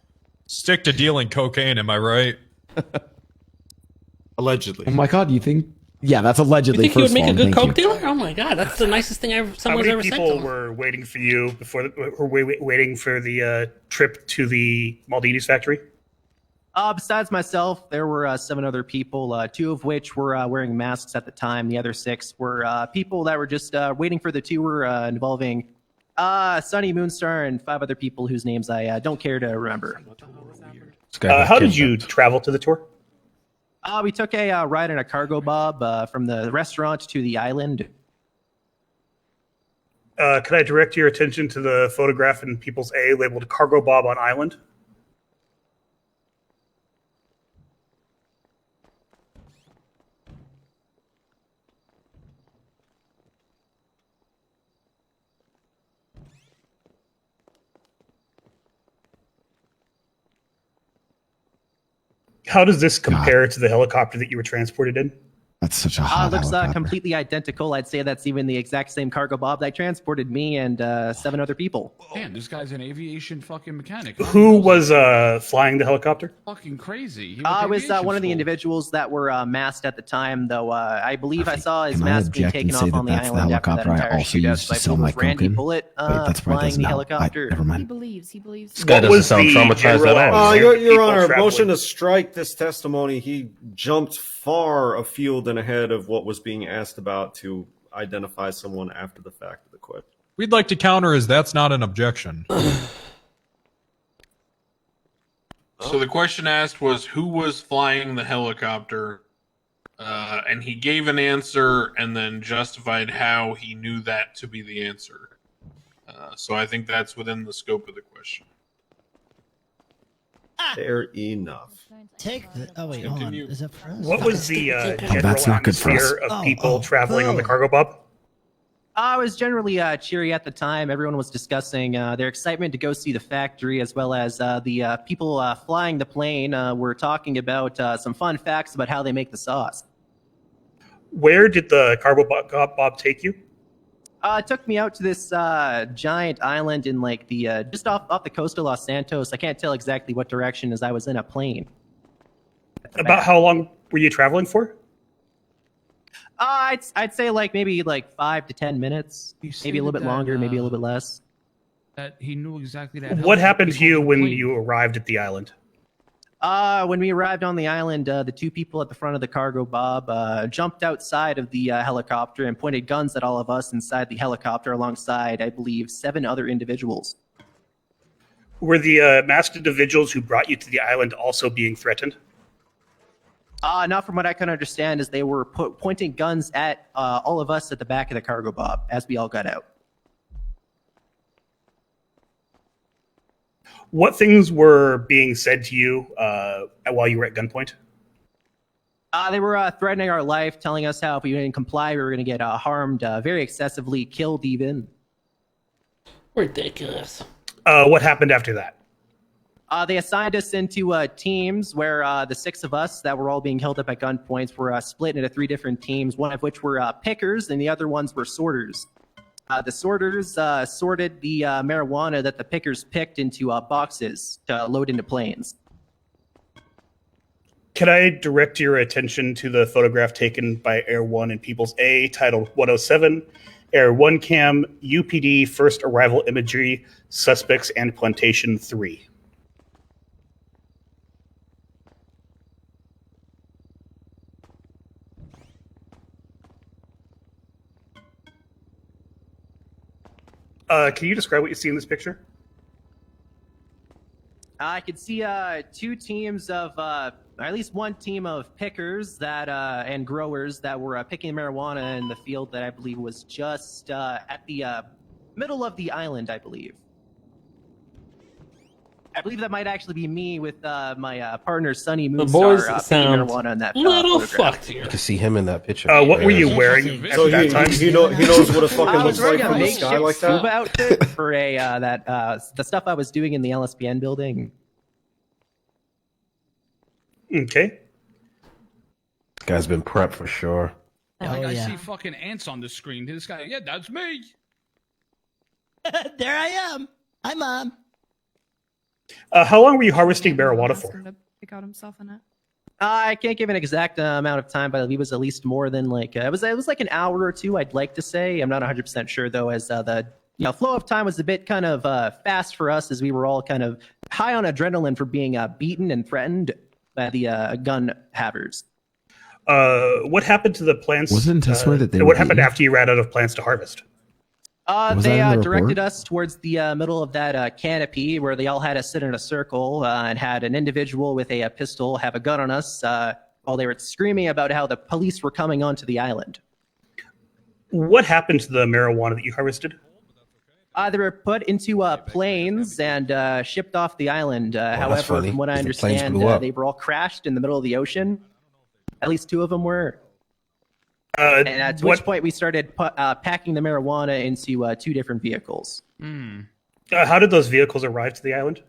Stick to dealing cocaine, am I right? Allegedly. Oh my God, you think? Yeah, that's allegedly. You think he would first make of a all, good thank coke you. dealer? Oh my God, that's the nicest thing someone's ever said to people me. were waiting for you waiting for the trip to the Maldini's factory? Besides myself, there were 7 other people, 2 of which were wearing masks at the time. The other 6 were people that were just waiting for the tour involving Sunny Moonstar and 5 other people whose names I don't care to remember. How did you travel to the tour? We took a ride in a cargo bob from the restaurant to the island. Could I direct your attention to the photograph in People's A labeled Cargo Bob on Island? How does this compare to the helicopter that you were transported in? That's such a hot Looks helicopter. completely identical. I'd say that's even the exact same cargo bob that transported me and 7 other people. Damn, this guy's an aviation fucking mechanic. Who was flying the helicopter? Fucking crazy. He It was aviation one of the school. individuals that were masked at the time, though. I believe I saw his Can I mask being object taken and off say on that the that's the island after that helicopter I entire also shootout. used So to I sell believe my it was Randy coke in? Bullet Wait, that's probably flying doesn't the help. helicopter. Never He mind. believes. He believes. This guy doesn't sound traumatized at all. Your Honor, motion to strike this testimony. He jumped far afield and ahead of what was being asked about to identify someone after the fact of the quit. We'd like to counter as that's not an objection. So the question asked was who was flying the helicopter, and he gave an answer and then justified how he knew that to be the answer. So I think that's within the scope of the question. Fair enough. Take the. Oh wait, hold on. Is that for us? What was the general that's not good for us. atmosphere of people traveling on the cargo bob? I was generally cheery at the time. Everyone was discussing their excitement to go see the factory, as well as the people flying the plane were talking about some fun facts about how they make the sauce. Where did the cargo bob take you? It took me out to this giant island in like the just off the coast of Los Santos. I can't tell exactly what direction, as I was in a plane. About how long were you traveling for? I'd say like maybe like 5 to 10 minutes, maybe a little bit longer, maybe a little bit less. That he knew exactly that. What happened to you when you arrived at the island? When we arrived on the island, the 2 people at the front of the cargo bob jumped outside of the helicopter and pointed guns at all of us inside the helicopter, alongside, I believe, 7 other individuals. Were the masked individuals who brought you to the island also being threatened? Not from what I can understand, is they were pointing guns at all of us at the back of the cargo bob as we all got out. What things were being said to you while you were at gunpoint? They were threatening our life, telling us how if we didn't comply, we were going to get harmed, very excessively, killed even. Ridiculous. What happened after that? They assigned us into teams where the 6 of us that were all being held up at gunpoints were split into 3 different teams, one of which were pickers and the other ones were sorters. The sorters sorted the marijuana that the pickers picked into boxes to load into planes. Can I direct your attention to the photograph taken by Air 1 and People's A titled 107, Air 1 Cam, UPD First Arrival Imagery, Suspects and Plantation 3? Can you describe what you see in this picture? I could see two teams of, or at least one team of pickers that and growers that were picking marijuana in the field that I believe was just at the middle of the island, I believe. I believe that might actually be me with my partner, Sonny Moonstar, boys picking sound marijuana in that little photograph. fucked here. You can see him in that picture. What were you wearing at So that time? he knows what it fucking I was looks like wearing a from the makeshift sky like scuba that. outfit for a the stuff I was doing in the LSPN building. Okay. This guy's been prepped for sure. Like, Oh, I yeah. see fucking ants on the screen. This guy, yeah, that's me. There I am. Hi, Mom. How long were you harvesting marijuana Ask for? him to pick out himself in it. I can't give an exact amount of time, but I believe it was at least more than like it was like an hour or two. I'd like to say. I'm not 100% sure though, as the flow of time was a bit kind of fast for us, as we were all kind of high on adrenaline for being beaten and threatened by the gun havers. What happened to the plants? Wasn't it testimony that they what were happened eaten? after you ran out of plants to harvest? Was They that in the directed report? us towards the middle of that canopy where they all had to sit in a circle and had an individual with a pistol have a gun on us while they were screaming about how the police were coming onto the island. What happened to the marijuana that you harvested? They were put into planes and shipped off the island. that's However, funny, from what I 'cause the planes understand, blew up. they were all crashed in the middle of the ocean. At least two of them were. And at which point we started packing the marijuana into two different vehicles. How did those vehicles arrive to the island?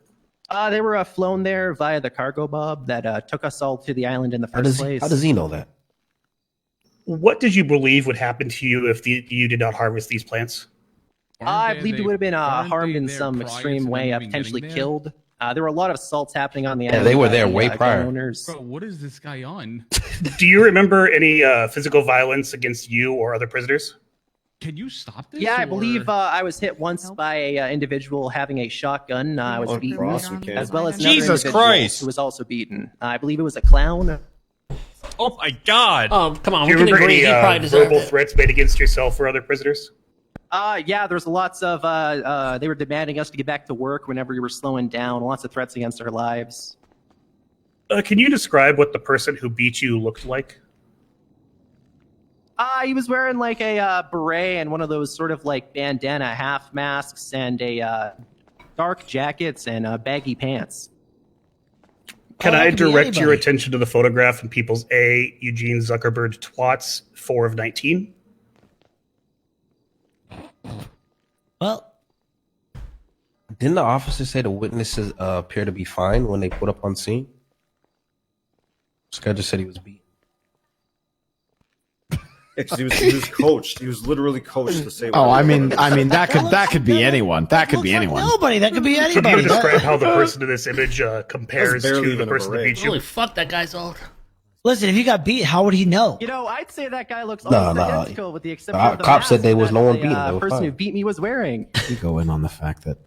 They were flown there via the cargo bob that took us all to the island in the How first place. does he know that? What did you believe would happen to you if you did not harvest these plants? I believed it would have been harmed in some extreme way, potentially killed. There were a lot of assaults happening on the island. they were by there the, way gun prior. owners. Bro, what is this guy on? Do you remember any physical violence against you or other prisoners? Can you stop this? Yeah, I or- believe I was hit once by a individual having a shotgun. I was beaten, as well as another Jesus individual Christ. who was also beaten. I believe it was a clown. Oh my God! Oh, come on. Do We you can remember agree. any He probably deserved verbal it. threats made against yourself or other prisoners? Yeah, there's lots of they were demanding us to get back to work whenever we were slowing down. Lots of threats against our lives. Can you describe what the person who beat you looked like? He was wearing like a beret and one of those sort of like bandana half masks and a dark jackets and baggy pants. Can that I could be direct your anybody. attention to the photograph in People's A, Eugene Zuckerberg Twats, 4 of 19? Well, Didn't the officer say the witnesses appear to be fine when they put up on scene? This guy just said he was beat. Because he was coached. He was literally coached to say. Oh, I mean, that could be anyone. That could be anyone. nobody. That could be Can anybody. you describe how the person in this image compares That's barely to the even a person that beret. beat you? Holy fuck, that guy's old. Listen, if he got beat, how would he know? You know, I'd say that guy looks No, almost no. identical with the exception The of the cops said mask there was that no one the, beating him. They were person who fine. beat me was wearing. You go in on the fact that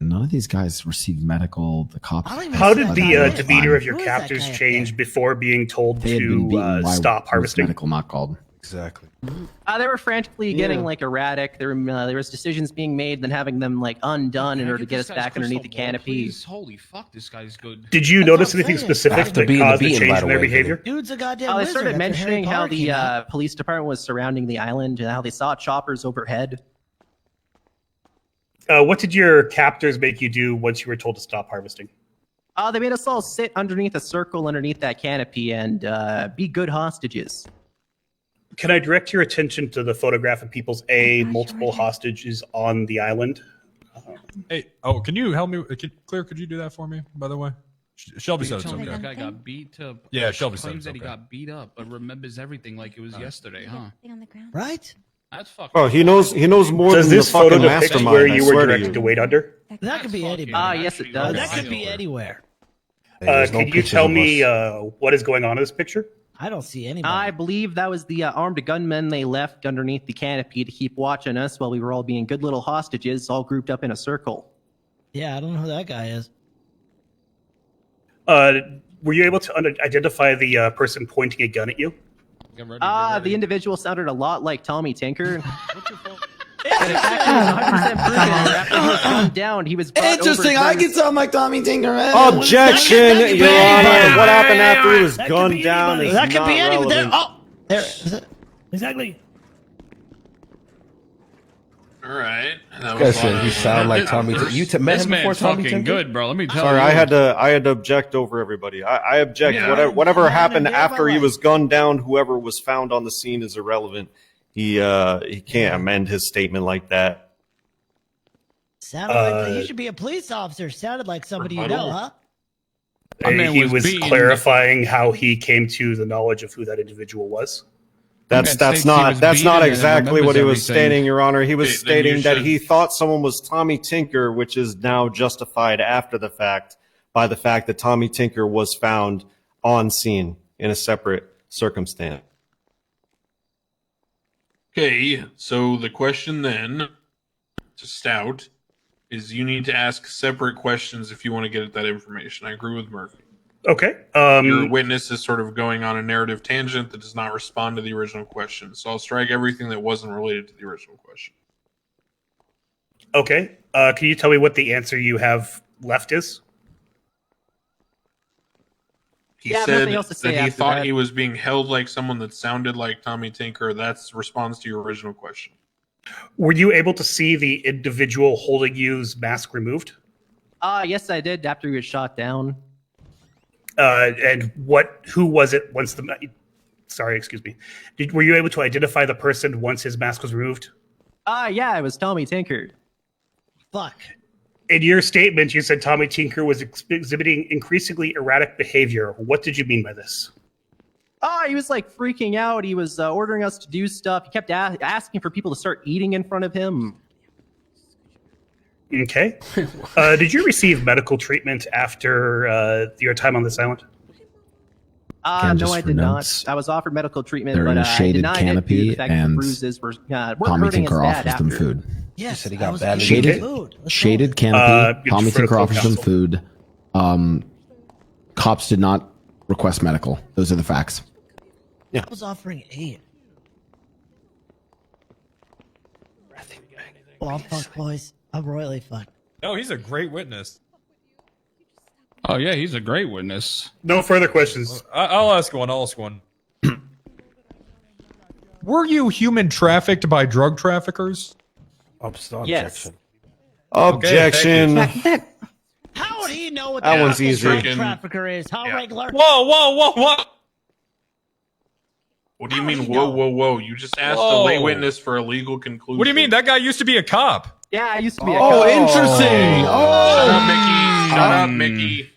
none of these guys received medical. The cops. How did the Fine. demeanor of your Who is that captors guy up change before being told They had been to beaten. Why stop was harvesting? medical not called? Exactly. They were frantically getting Yeah. like erratic. There was decisions being made, then having them like undone in order to get us back underneath the canopy. Please? Holy fuck, this guy's good. Did you That's notice what I'm anything saying. specific After that being caused the beaten, change by in the their way, behavior? Dude's a goddamn They wizard. started after Harry mentioning how Potter the came out. police department was surrounding the island and how they saw choppers overhead. What did your captors make you do once you were told to stop harvesting? They made us all sit underneath a circle underneath that canopy and be good hostages. Can I direct your attention to the photograph of People's A, multiple hostages on the island? Hey, can you help me? Claire, could you do that for me, by the way? Shelby said it's Tell me okay. that guy got beat to. Yeah, Shelby said claims it's that he okay. got beat up, but remembers everything like it was yesterday, huh? Right? That's fucking. Oh, he knows more Does than this the fucking photo depict mastermind. where I you were swear to directed you. to wait under? That could be anybody. Yes, it does. That could be anywhere. There's no Can you pictures tell of me us. what is going on in this picture? I don't see anybody. I believe that was the armed gunmen they left underneath the canopy to keep watching us while we were all being good little hostages, all grouped up in a circle. Yeah, I don't know who that guy is. Were you able to identify the person pointing a gun at you? The individual sounded a lot like Tommy Tinker. And in fact, he was 100% proven after he was gunned down. He was brought Interesting. over I can sound like Tommy Tinker. Objection, Your Honor. What happened after he was gunned down is That could not be anyone. relevant. There is it. Exactly. All right. That Guy was said you sound like Tommy. You met This him before man's Tommy fucking Tinker? good, bro. Let me tell Sorry, you. I had to object over everybody. I object. Yeah. Whatever happened after he was gunned down, whoever was found on the scene is irrelevant. He can't amend his statement like that. Sounded like he should be a police officer. Sounded like somebody you know, huh? My man He was was beaten. clarifying how he came to the knowledge of who that individual was. That's states he not was that's not beaten and exactly what he was remembers everything. stating, Your Honor. He was Then you stating that should- he thought someone was Tommy Tinker, which is now justified after the fact by the fact that Tommy Tinker was found on scene in a separate circumstance. Okay, so the question then to Stout is you need to ask separate questions if you want to get at that information. I agree with Murphy. Okay. Your witness is sort of going on a narrative tangent that does not respond to the original question. So I'll strike everything that wasn't related to the original question. Okay. Can you tell me what the answer you have left is? He Yeah, said nothing else to say that he after thought that. he was being held like someone that sounded like Tommy Tinker. That's response to your original question. Were you able to see the individual holding you's mask removed? Yes, I did after he was shot down. And who was it once the... Sorry, excuse me. Were you able to identify the person once his mask was removed? Yeah, it was Tommy Tinker. Fuck. In your statement, you said Tommy Tinker was exhibiting increasingly erratic behavior. What did you mean by this? He was like freaking out. He was ordering us to do stuff. He kept asking for people to start eating in front of him. Okay. Did you receive medical treatment after your time on this island? Again, No, just I for did notes, not. I was offered medical treatment, they're but in a I shaded denied it due to canopy, the fact that the and bruises were weren't Tommy hurting as Tinker bad offers them after. food. Yes, He said he I got was badly getting Shaded, food. Let's go. shaded canopy. Good Tommy for the Tinker offers them counsel. food. Cops did not request medical. Those are the facts. I was offering aid. Well, I'm fucked, boys. I'm royally fucked. No, he's a great witness. Oh yeah, he's a great witness. No further questions. I'll ask one. Were you human trafficked by drug traffickers? Yes. Objection. How would he know what That the one's fucking easy. drug trafficker is? How regular? Whoa! What do you mean, whoa? You just asked a lay witness for a legal conclusion. What do you mean? That guy used to be a cop. Yeah, I used to be a Oh, cop. interesting. Shut up, Mickey. Shut up, Mickey.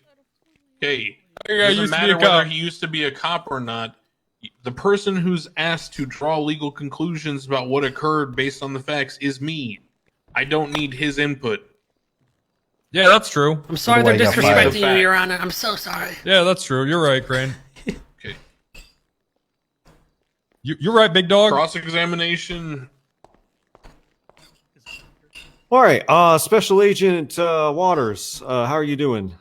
Okay. That It guy doesn't used to be matter a whether cop. he used to be a cop or not. The person who's asked to draw legal conclusions about what occurred based on the facts is me. I don't need his input. Yeah, that's true. I'm sorry By they're the way, I got disrespecting you, Your Honor. I'm so sorry. Yeah, that's true. You're right, Crane. Okay. You're right, big dog. Cross-examination. All right, Special Agent Waters, how are you doing?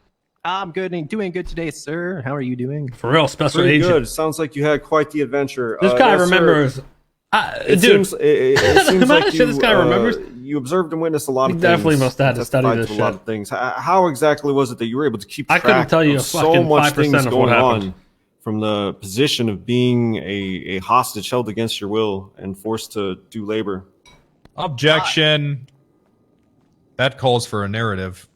I'm good and doing good today, sir. How are you doing? For real, special Pretty agent. good. Sounds like you had quite the adventure. This guy yes, sir. remembers. It Dude, seems, it seems like shit you, this guy remembers. You observed and witnessed a lot He of definitely things. must have had to study testified this to a lot shit. of things. How exactly was it that you were able to keep I track couldn't tell you of a so fucking much 5% things of what going happened. on from the position of being a hostage held against your will and forced to do labor? Objection. That calls for a narrative.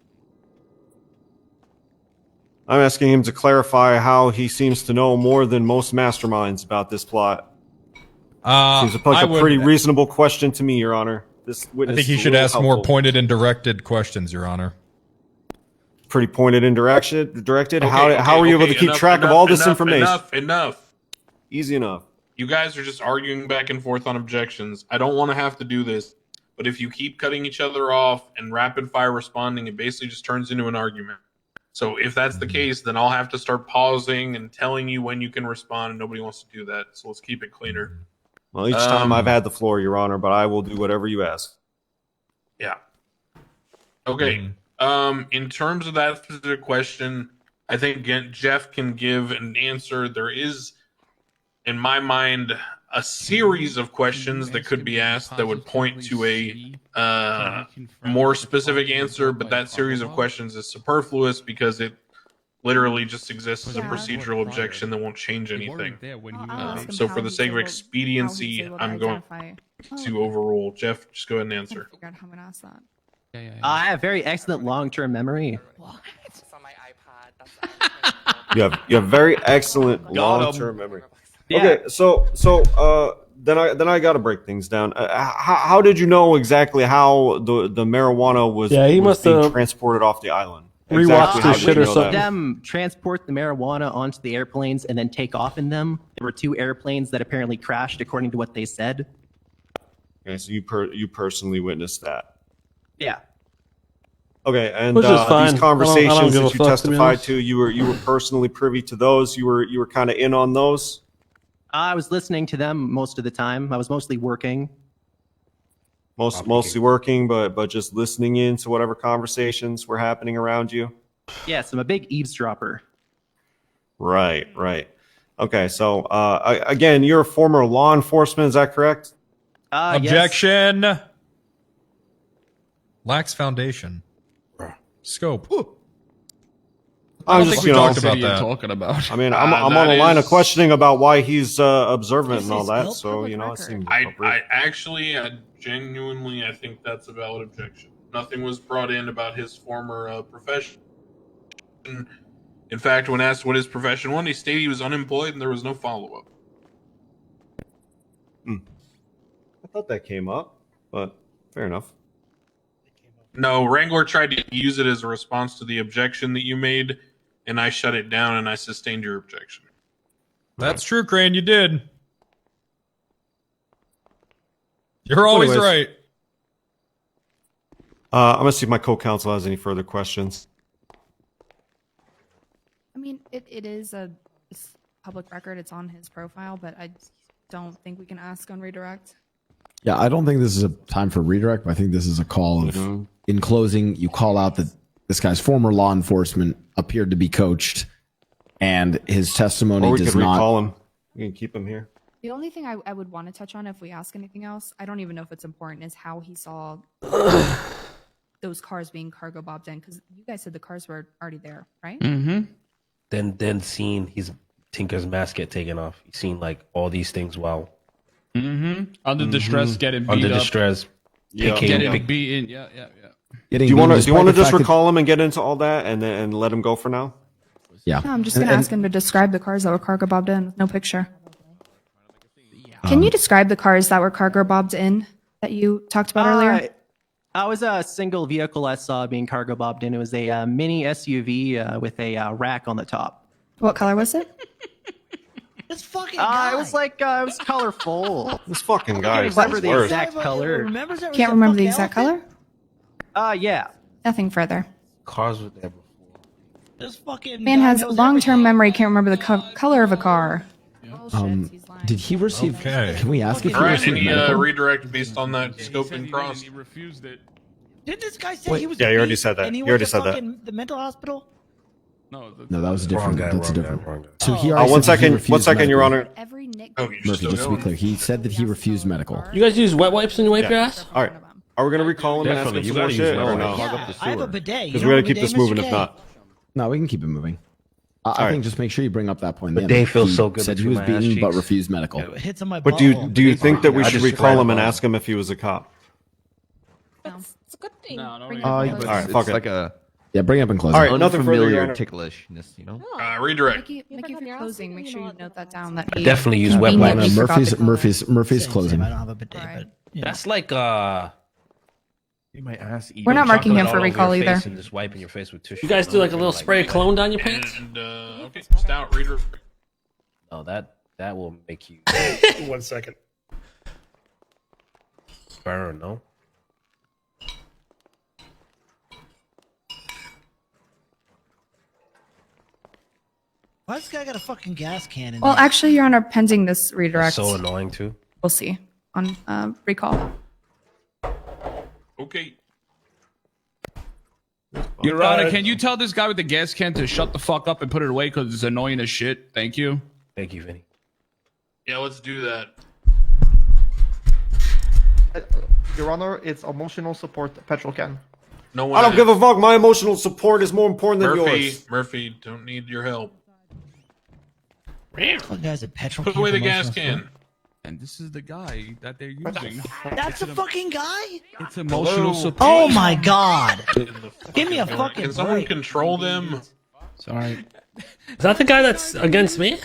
I'm asking him to clarify how he seems to know more than most masterminds about this plot. Seems like a pretty reasonable question to me, Your Honor. This I witness think he is a should little ask more helpful. pointed and directed questions, Your Honor. Pretty pointed and directed. Okay, how are you able to keep enough, track of enough, all this enough, information? Enough. Easy enough. You guys are just arguing back and forth on objections. I don't want to have to do this, but if you keep cutting each other off and rapid fire responding, it basically just turns into an argument. So if that's the case, then I'll have to start pausing and telling you when you can respond, and nobody wants to do that. So let's keep it cleaner. Well, each time I've had the floor, Your Honor, but I will do whatever you ask. Yeah. Okay. In terms of that specific question, I think Jeff can give an answer. There is, in my mind, a series of questions that could be asked that would point to a more specific answer, but that series of questions is superfluous because it literally just exists as a procedural objection that won't change anything. So for the sake of expediency, I'm going to overrule. Jeff, just go ahead and answer. Figure out how I'm gonna ask that. I have very excellent long-term memory. You have very excellent long-term memory. Okay, so then I got to break things down. How did you know exactly how the marijuana was? He was must being have transported off the island. rewatched his shit or something. Them transport the marijuana onto the airplanes and then take off in them. There were 2 airplanes that apparently crashed, according to what they said. Okay, so you personally witnessed that. Yeah. Okay, and Which is fine. these conversations I don't give a that you fuck, to be testified honest. to, you were personally privy to those. You were kind of in on those. I was listening to them most of the time. I was mostly working. Mostly working, but just listening in to whatever conversations were happening around you. Yes, I'm a big eavesdropper. Right. Okay, so again, you're a former law enforcement. Is that correct? Yes. Objection. Lacks foundation. Scope. I'm don't just, think we talked about What are you that. talking about? I mean, I'm on a line of questioning about why he's observant and all that. So it seems appropriate. I genuinely, I think that's a valid objection. Nothing was brought in about his former profession. In fact, when asked what his profession was, he stated he was unemployed and there was no follow-up. I thought that came up, but fair enough. No, Wrangler tried to use it as a response to the objection that you made, and I shut it down and I sustained your objection. That's true, Crane. You did. You're always Anyways. right. I'm gonna see if my co-counsel has any further questions. I mean, it is it's public record. It's on his profile, but I don't think we can ask on redirect. Yeah, I don't think this is a time for redirect, but I think this is a call of, in closing, you call out that this guy's former law enforcement appeared to be coached, and his testimony Or we does could not. recall him. We can keep him here. The only thing I would want to touch on if we ask anything else, I don't even know if it's important, is how he saw those cars being cargo bobbed in, because you guys said the cars were already there, right? Mm-hmm. Then seeing his Tinker's mask get taken off, he's seen like all these things while Under distress, getting beat under up. distress. Getting beaten. Yeah. Do you want to just recall him and get into all that and let him go for now? Yeah. No, I'm just going to ask him to describe the cars that were cargo bobbed in with no picture. Can you describe the cars that were cargo bobbed in that you talked about earlier? I was a single vehicle I saw being cargo bobbed in. It was a mini SUV with a rack on the top. What color was it? This fucking guy. It was like it was colorful. This fucking guy I is can't remember the the worst. exact color. Can't remember the exact color? Yeah. Nothing further. Cars were there before. This fucking Man guy has knows long-term memory, can't remember the color of a car. Did he receive? Okay. Can we ask if he All right, received any medical? redirect based on that scope and cross? He refused it. Did this guy say Wait, he was? yeah, you already beat said that. and he You was already at said that. fucking the mental hospital. No, No, that was a different. Wrong guy, That's a wrong different. guy, wrong guy. So he One already said that he second, refused Your medical. Honor. Every Nick Oh, you're Murphy, still just to be going? clear, he said that he refused medical. You guys use wet wipes when you wipe your ass? All right. Are we gonna recall him and ask him Definitely, some you more gotta shit use or wet no? wipes. Yeah, I have a bidet. Because You we know gotta a keep this bidet, moving. Mr. If K? not, No, we can keep it moving. I think just make sure you bring up that point. But in. they feel He so good Said he between was my ass beaten but cheeks. refused medical. It hits on my but butthole. do you think that we I should just recall him and grabbed ask him if he was a cop? It's a good thing. No, no, Bring no. it All close. right, fuck it. like a Yeah, bring it up and close. All it. right, nothing further, Your Honor. ticklishness, you know. Redirect. Mickey, if you're closing, make sure you note that down. That he Definitely use wet conveniently wipes. forgot the color. Murphy's Same, closing. I don't have a bidet, Right. but you know. That's like My ass. We're not marking him chocolate for all over recall your either. face and just wiping your face with tissue. You guys do like a little spray of cologne down your pants? And, okay, stout redirect. Oh, that will make you 1 second. burn. No. Why this guy got a fucking gas can in Well, there? actually, Your Honor, pending this redirect, So annoying too. we'll see on recall. Okay. Your Honor, can you tell this guy with the gas can to shut the fuck up and put it away because it's annoying as shit? Thank you. Thank you, Vinny. Yeah, let's do that. Your Honor, it's emotional support petrol can. No one. I don't give a fuck. My emotional support is more important than yours. Murphy, don't need your help. Fucking guy's a petrol Put can away the for gas emotional can. support. And this is the guy that they're using. That's the fucking guy? It's emotional support. Oh my god. Give me a fucking Can someone break. control them? Sorry. Is that the guy that's against me?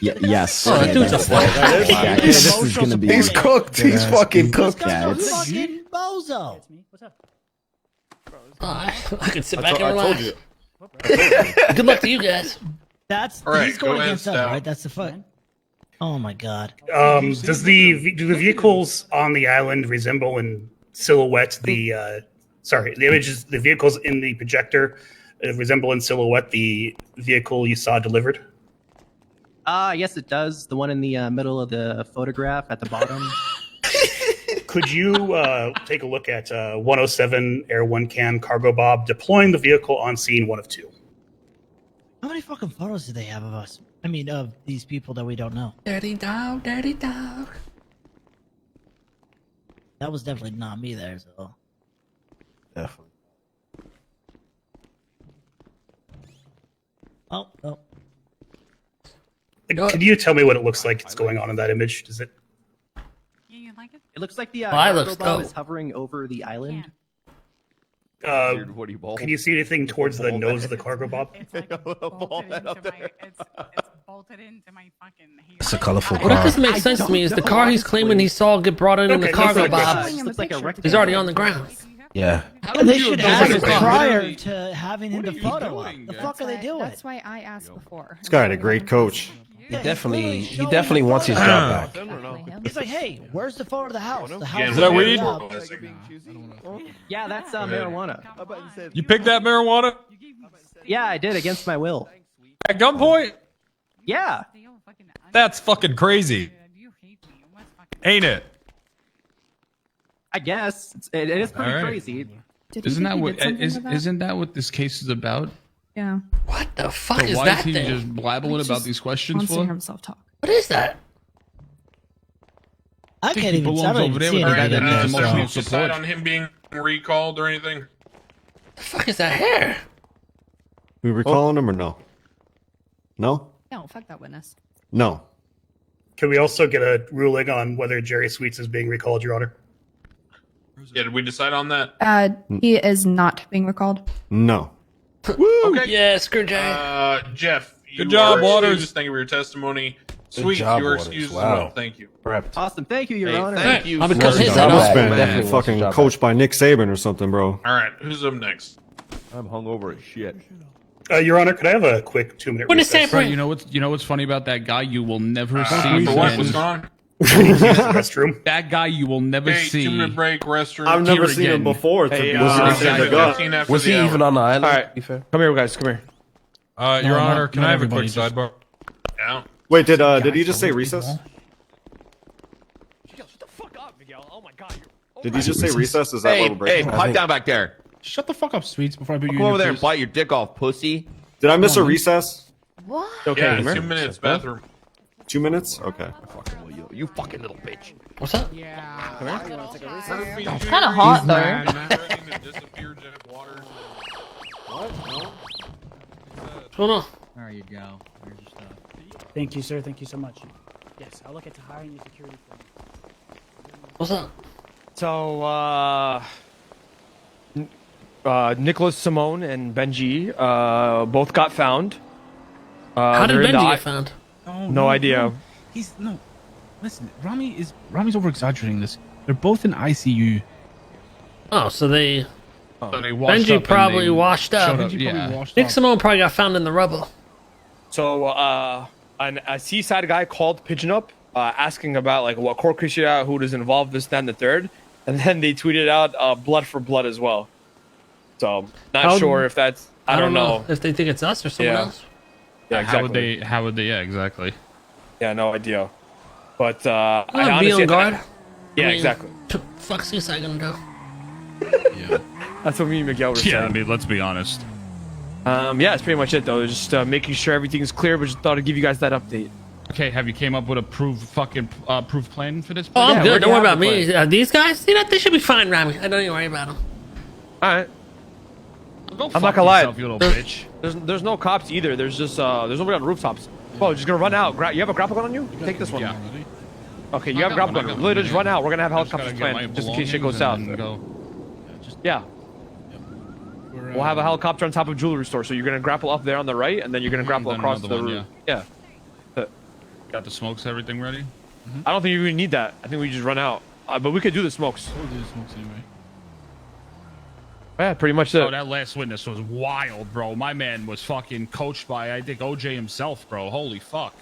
Yes. Oh, that dude's a fuck. Yeah, this is gonna be. He's cooked. He's fucking cooked. Yeah, it's, Fucking bozo. Oh, I can sit I back and told relax. you. Good luck to you guys. That's All right, he's going go ahead, against us, Stout. right? That's the fuck. Oh my god. Do the vehicles on the island resemble in silhouette the images, the vehicles in the projector resemble in silhouette the vehicle you saw delivered? Yes, it does. The one in the middle of the photograph at the bottom. Could you take a look at 107 Air 1 Cam Cargo Bob deploying the vehicle on scene 1 of 2? How many fucking photos do they have of us? I mean, of these people that we don't know. Dirty dog, dirty dog. That was definitely not me there, so. Definitely. Oh, oh. Can you tell me what it looks like it's going on in that image? Does it? It looks like the I cargo looks bomb dope. is hovering over the island. Weird Woody ball. Can you see anything towards the nose of the cargo bob? It's a colorful Well, that car. doesn't make sense to me. Is the car he's claiming he saw get brought in the Okay, cargo that's bob? Looks like a He's already on the ground. Yeah. They should ask doing? prior to having him to you photo up. doing, The guys? fuck are they doing? That's why I asked before. This guy had a great coach. He definitely wants his job back. He's like, hey, where's the photo of the house? The house Again, is that already weed? up. Yeah, that's marijuana. You picked that marijuana Yeah, I did against my will. at gunpoint? Yeah. That's fucking crazy. Ain't it? I guess it is pretty All right. crazy. Did he Isn't think that he what did something with that? isn't that what this case is about? Yeah. What the fuck So is why that is he thing? just blabbling He's about just these questions wants to for? hear himself talk. What is that? I think can't he even belongs I don't over even there see with the guy anything that in needs there, emotional so. Decide support. on him being recalled or anything? The fuck is that hair? We recalling him or no? No? No, fuck that witness. No. Can we also get a ruling on whether Jerry Sweets is being recalled, Your Honor? Yeah, did we decide on that? He is not being recalled. No. Okay. Yeah, screw Jay. Jeff, you Good job, are Waters. excused. Thank you for your testimony. Sweet, job, you are Waters. excused as Wow. well. Thank you. Prepped. Awesome. Thank you, Your Hey, Honor. thank you. I'll become for his your head I must off. job, been man. fucking coached by Nick Saban or something, bro. All right, who's up next? I'm hungover as shit. Your Honor, could I have a quick 2-minute Witness recess? tampering. Right, you know what's funny about that guy? You will never see For what? again. What's going on? I need to use the restroom. That guy you will never Hey, see. 2-minute break, restroom. I've never Here seen him again. before. To Hey, be was he honest. exactly I got- 15 after Was he the hour. even on the island? All right. To be fair? Come here, guys. Come here. Your Honor, not- can not I have a quick everybody, just- sidebar? Yeah. Wait, did he just say recess? Did he just say recess? Is that Hey, why we're breaking? pipe down back there. Shut the fuck up, Sweets, before I put you Come in over your there and face. bite your dick off, pussy. Did I miss a recess? Okay, Yeah, come here. 2 minutes, bathroom. 2 minutes? Okay. You fucking little bitch. What's up? It's kinda hot, though. What's going on? There you go. Here's your stuff. Thank you, sir. Thank you so much. Yes, I'll look at hiring you security for you. What's up? So, Nicholas Simone and Benji both got found. How did they're in Benji the get found? No idea. He's no. Listen, Rami's over exaggerating this. They're both in ICU. Oh, so they. So they washed up Benji and probably they washed up. showed up, yeah. Nick Simone probably got found in the rubble. So, a seaside guy called Pigeon Up, asking about like what court case you're at, who was involved, this, that, and the third, and then they tweeted out blood for blood as well. So, not How- sure if that's. I don't know. if they think it's us or someone Yeah. else. Yeah, exactly. How would they? Yeah, exactly. Yeah, no idea. But I'm I gonna be honestly, on guard. Yeah, I mean, exactly. Fuck's this I gonna do? That's what me and Miguel were saying. Yeah, I mean, let's be honest. Yeah, that's pretty much it though. Just making sure everything's clear. But just thought I'd give you guys that update. Okay, have you came up with a proof plan for this? Oh, I'm Yeah, good. where Don't do worry you about have me. These guys, they should be fine, Rami. I don't even worry about them. All right. Go I'm fuck not gonna lie. yourself, you little bitch. There's no cops either. There's just there's nobody on the rooftops. Bro, just gonna run out. You have a grapple gun on you? Take this one. Yeah. Okay, you have a grapple gun. Literally, just run out. We're gonna have helicopters gotta get my planned just in case shit goes south. belongings and go. Yeah. We'll have a helicopter on top of jewelry store. So you're gonna grapple up there on the right, and then you're gonna grapple then across the another one, roof. Yeah. Got the smokes, everything ready? I don't think you even need that. I think we just run out. But we could do the smokes. We'll do the smokes anyway. Yeah, pretty much it. Oh, that last witness was wild, bro. My man was fucking coached by, I think, OJ himself, bro. Holy fuck.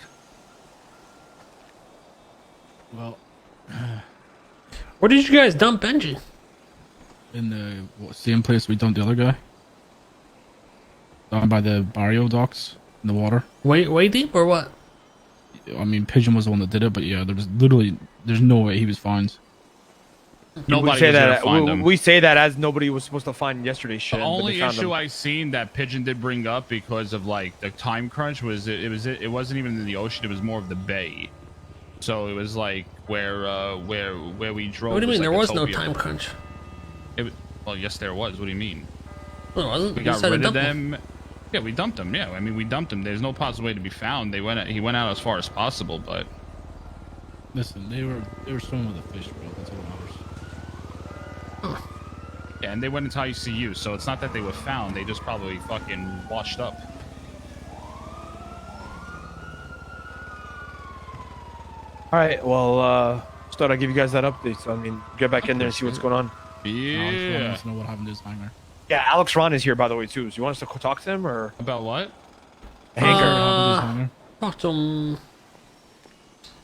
Well, Where did you guys dump Benji? in the same place we dumped the other guy. Down by the barrio docks in the water. Way deep or what? I mean, Pigeon was the one that did it, but yeah, there's no way he was found. Nobody we say was gonna that. find him. We say that as nobody was supposed to find yesterday's shit. The but they only found issue him. I seen that Pigeon did bring up because of like the time crunch was it wasn't even in the ocean. It was more of the bay. So it was like where we drove. What do you mean? like There a was no topia. time crunch. Well, yes, there was. What do you mean? No, it wasn't. We You got said rid to of dump them. Yeah, we dumped them. Yeah, I mean, we dumped them. There's no possible way to be found. He went out as far as possible, but Listen, they were swimming with a fish, bro. That's all that matters. yeah, and they went into ICU, so it's not that they were found. They just probably fucking washed up. All right. Well, just thought I'd give you guys that update. So I mean, get back in there and see what's going on. Yeah. Let's know what happened to his hangar. Yeah, Alex Ron is here by the way too. So you want us to talk to him or about what? Hangar. Talk to him.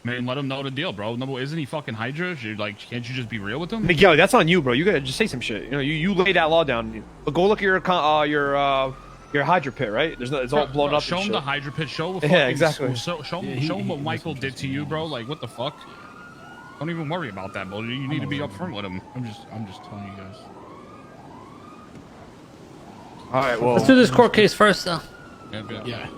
Man, let him know the deal, bro. No, isn't he fucking Hydra? Can't you just be real with him? Miguel, that's on you, bro. You gotta just say some shit. You know, you lay that law down. But go look at your Hydra pit, right? It's all blown up. Show and him the shit. Hydra pit. Show Yeah, exactly. Show him what Michael did to you, bro. Like, what the fuck? Don't even worry about that, bro. You need to be upfront with him. I'm just telling you guys. All right, well, Let's do this court case first, though. Yeah.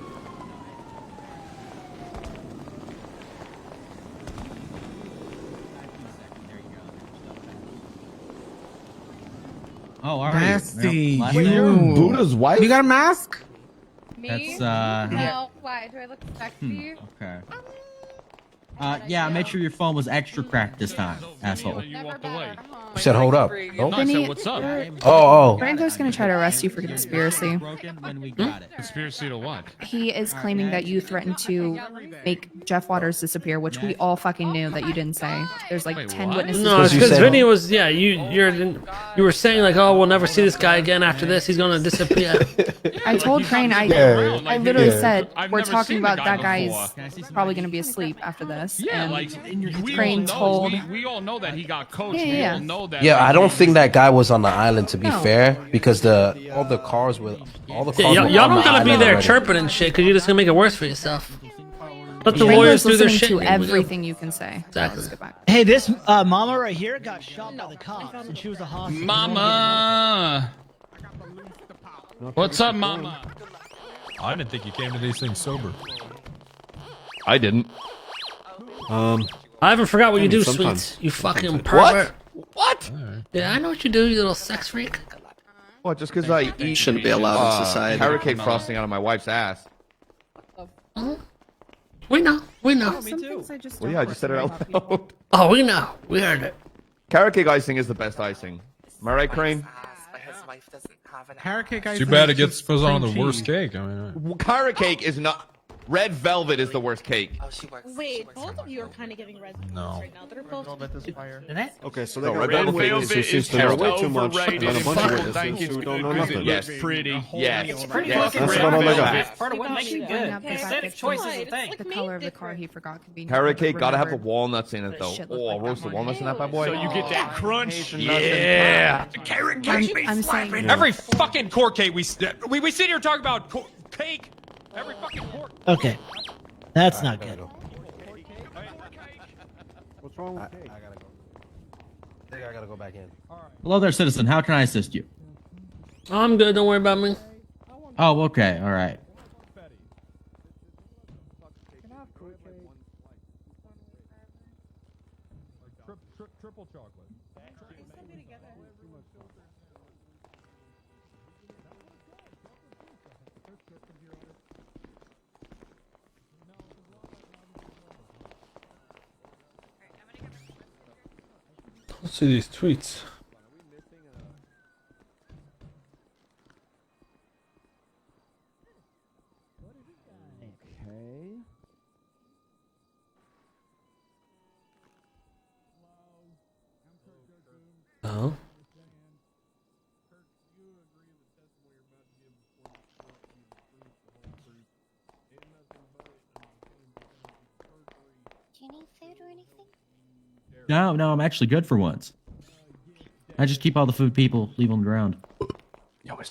Oh, all right. Nasty. Well, You Buddha's wife? You got a mask? Me? That's No. Why? Do I look sexy? Okay. Yeah, make sure your phone was extra cracked this time, asshole. You walked away. You said, hold up. No, I Vinny, said, what's up? Franco's gonna try to arrest you for conspiracy. Conspiracy to what? He is claiming that you threatened to make Jeff Waters disappear, which we all fucking knew that you didn't say. There's like 10 witnesses. No, it's because Vinny was, yeah, you were saying like, oh, we'll never see this guy again after this. He's gonna disappear. I told Crane, I literally said, we're talking about that guy's probably gonna be asleep after this. Yeah, and like we Crane all know, told. we all know that he got coached. Yeah, We yeah. all know that. Yeah, like, I don't think that guy was on the island, to be No. fair, because all the cars were all the cars. Yeah, were y'all on don't the gotta be island there already. chirping and shit, because you're just gonna make it worse for yourself. Let the Franco's lawyers do their listening shit. to everything you can say. Exactly. Let's get back. Hey, this mama right here got shot by the cops, and she was a hostage. Mama. What's up, Mama? I didn't think you came to these things sober. I didn't. I haven't forgot what you do, sometimes. Sweets. You fucking pervert. What? Yeah, I know what you do, you little sex freak. What? Just because I eat Shouldn't be allowed in society. carrot cake frosting out of my wife's ass. We know. Well, yeah, I just said it out loud. Oh, we know. We heard it. Carrot cake icing is the best icing. Am I right, Crane? Carrot cake Too bad it gets put on the worst cake. I mean, Carrot cake is not. Red velvet is the worst cake. Wait, both of you are kind of giving red No. right now. They're both. Okay, so they No, got red red velvet witnesses who is seems to know way terrible. too much, and then a bunch of Thank witnesses you. who don't know nothing. Yes, pretty. Yes. It's pretty Yes. That's about all I got. Part of what makes you good. Aesthetic choice is a thing. The color of the car he forgot could be. Carrot cake gotta have the remembered. walnuts in it though. shit looked Oh, like that roasted morning. walnuts in that bad boy. So you get that crunch. Yeah. I'm saying every fucking court case we sit here talking about cake. Okay, that's not good. What's wrong with Kate? I gotta go. I think I gotta go back in. Hello there, citizen. How can I assist you? I'm good. Don't worry about me. Oh, okay. All right. Triple chocolate. Let's see these tweets. Oh. Do you need food or anything? No, I'm actually good for once. I just keep all the food people leave on the ground.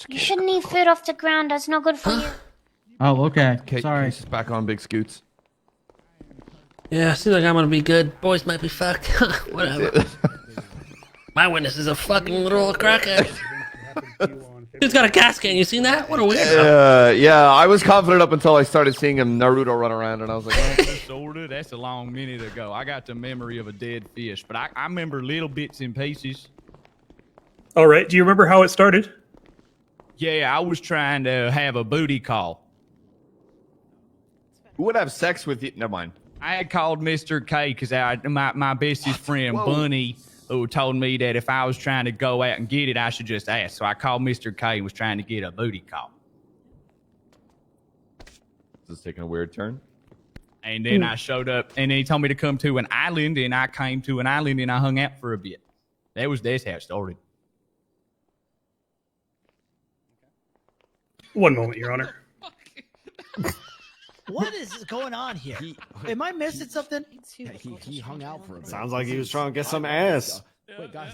You shouldn't eat food off the ground. That's not good for you. Oh, okay. Kate, Sorry. Case is back on Big Scoots. Yeah, seems like I'm gonna be good. Boys might be fucked. Whatever. My witness is a fucking little crackhead. He's got a gas can. You seen that? What a weirdo. Yeah, I was confident up until I started seeing him Naruto run around, and I was like, Sorta. That's a long minute ago. I got the memory of a dead fish, but I remember little bits and pieces. All right. Do you remember how it started? Yeah, I was trying to have a booty call. Who would have sex with you? Never mind. I had called Mr. K because my bestest friend, Whoa. Bunny, who told me that if I was trying to go out and get it, I should just ask. So I called Mr. K and was trying to get a booty call. This is taking a weird turn. And then I showed up, and then he told me to come to an island, and I came to an island, and I hung out for a bit. That's how it started. One moment, Your Honor. What is going on here? Am I missing something? He hung out for a bit. Sounds like he was trying to get some ass. Wait, guys.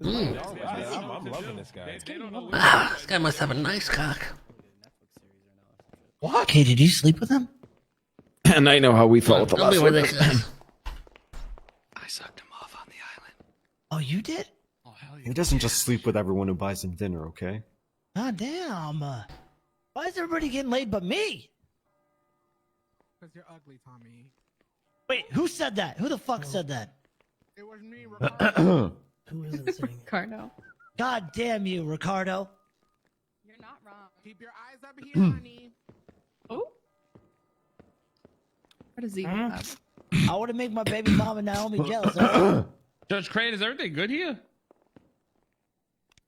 I'm loving this guy. Wow, this guy must have a nice cock. What? Okay, did you sleep with him? And I know how we felt with the Don't be last one. ridiculous. Oh, you did? He doesn't just sleep with everyone who buys him dinner, okay? God damn. Why is everybody getting laid but me? Because you're ugly, Tommy. Wait, who said that? Who the fuck said that? It was me, Who is it saying? Ricardo. God damn you, Ricardo. You're not wrong. Keep your eyes up here, honey. Oh. What is he? I want to make my baby mama Naomi jealous. Huh? Judge Crane, is everything good here?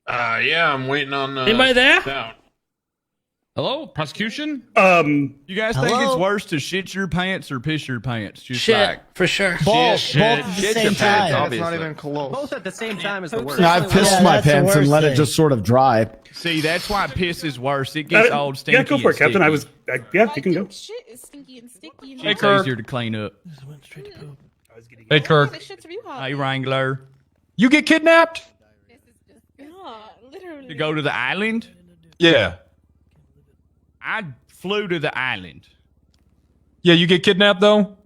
Yeah, I'm waiting on. Anybody there? Out. Hello, prosecution? You guys think Hello? it's worse to shit your pants or piss your pants? Just Shit, like, for sure. Both at the Shit same your pants, time. obviously. Not even close. Both at the same time is the worst. Yeah, I've pissed Yeah, my that's the pants and worst let it thing. just sort of dry. see, that's why piss is worse. It gets old, stinky. Yeah, go for it, and Captain. sticky. Yeah, you can go. Shit is stinky and sticky. And It's Kirk. easier to clean up. Hey, Kirk. This shit's real hot. Hey, Wrangler. You get kidnapped? Yeah, literally. To go to the island? Yeah. I flew to the island. Yeah, you get kidnapped though?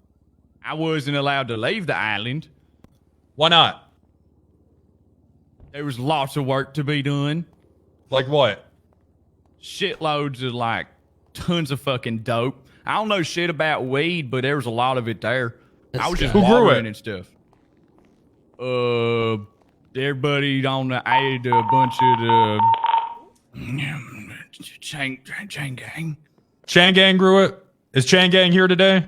I wasn't allowed to leave the island. Why not? There was lots of work to be done. Like what? Shitloads of like tons of fucking dope. I don't know shit about weed, but there was a lot of it there. I was just Who grew watering it? and stuff. Everybody on the ate a bunch of the Chang gang. Changang grew it? Is Changang here today?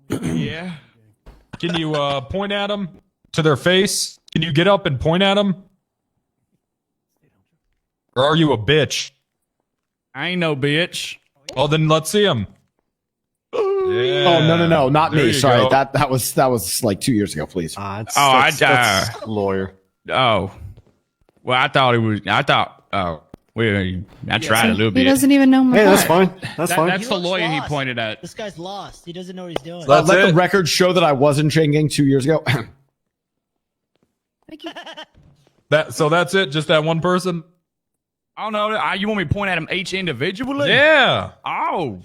Yeah. Can you point at them to their face? Can you get up and point at them? Or are you a bitch? I ain't no bitch. Oh, then let's see them. Yeah. Oh no, not There me. you Sorry, go. that was like 2 years ago. Please. That's lawyer. Oh. Well, I thought it was. I tried a little He bit. doesn't even know my Hey, that's part. fine. That's fine. That's the looks lawyer he lost. pointed at. This guy's lost. He doesn't know what he's doing. That's Let it? the record show that I was in Changang 2 years ago. Thank you. So that's it? Just that one person? I don't know. You want me to point at them each individually? Yeah. Oh.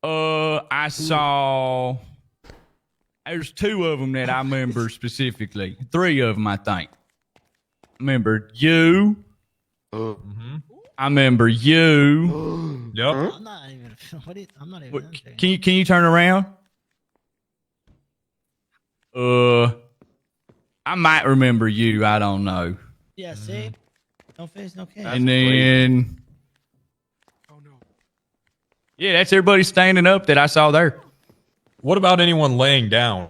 I saw. There's 2 of them that I remember specifically. 3 of them, I think. I remember you. I remember you. Yep. I'm not even. I'm not even. Can you turn around? I might remember you. I don't know. Yeah. See. No face, no case. And then. Yeah, that's everybody standing up that I saw there. What about anyone laying down?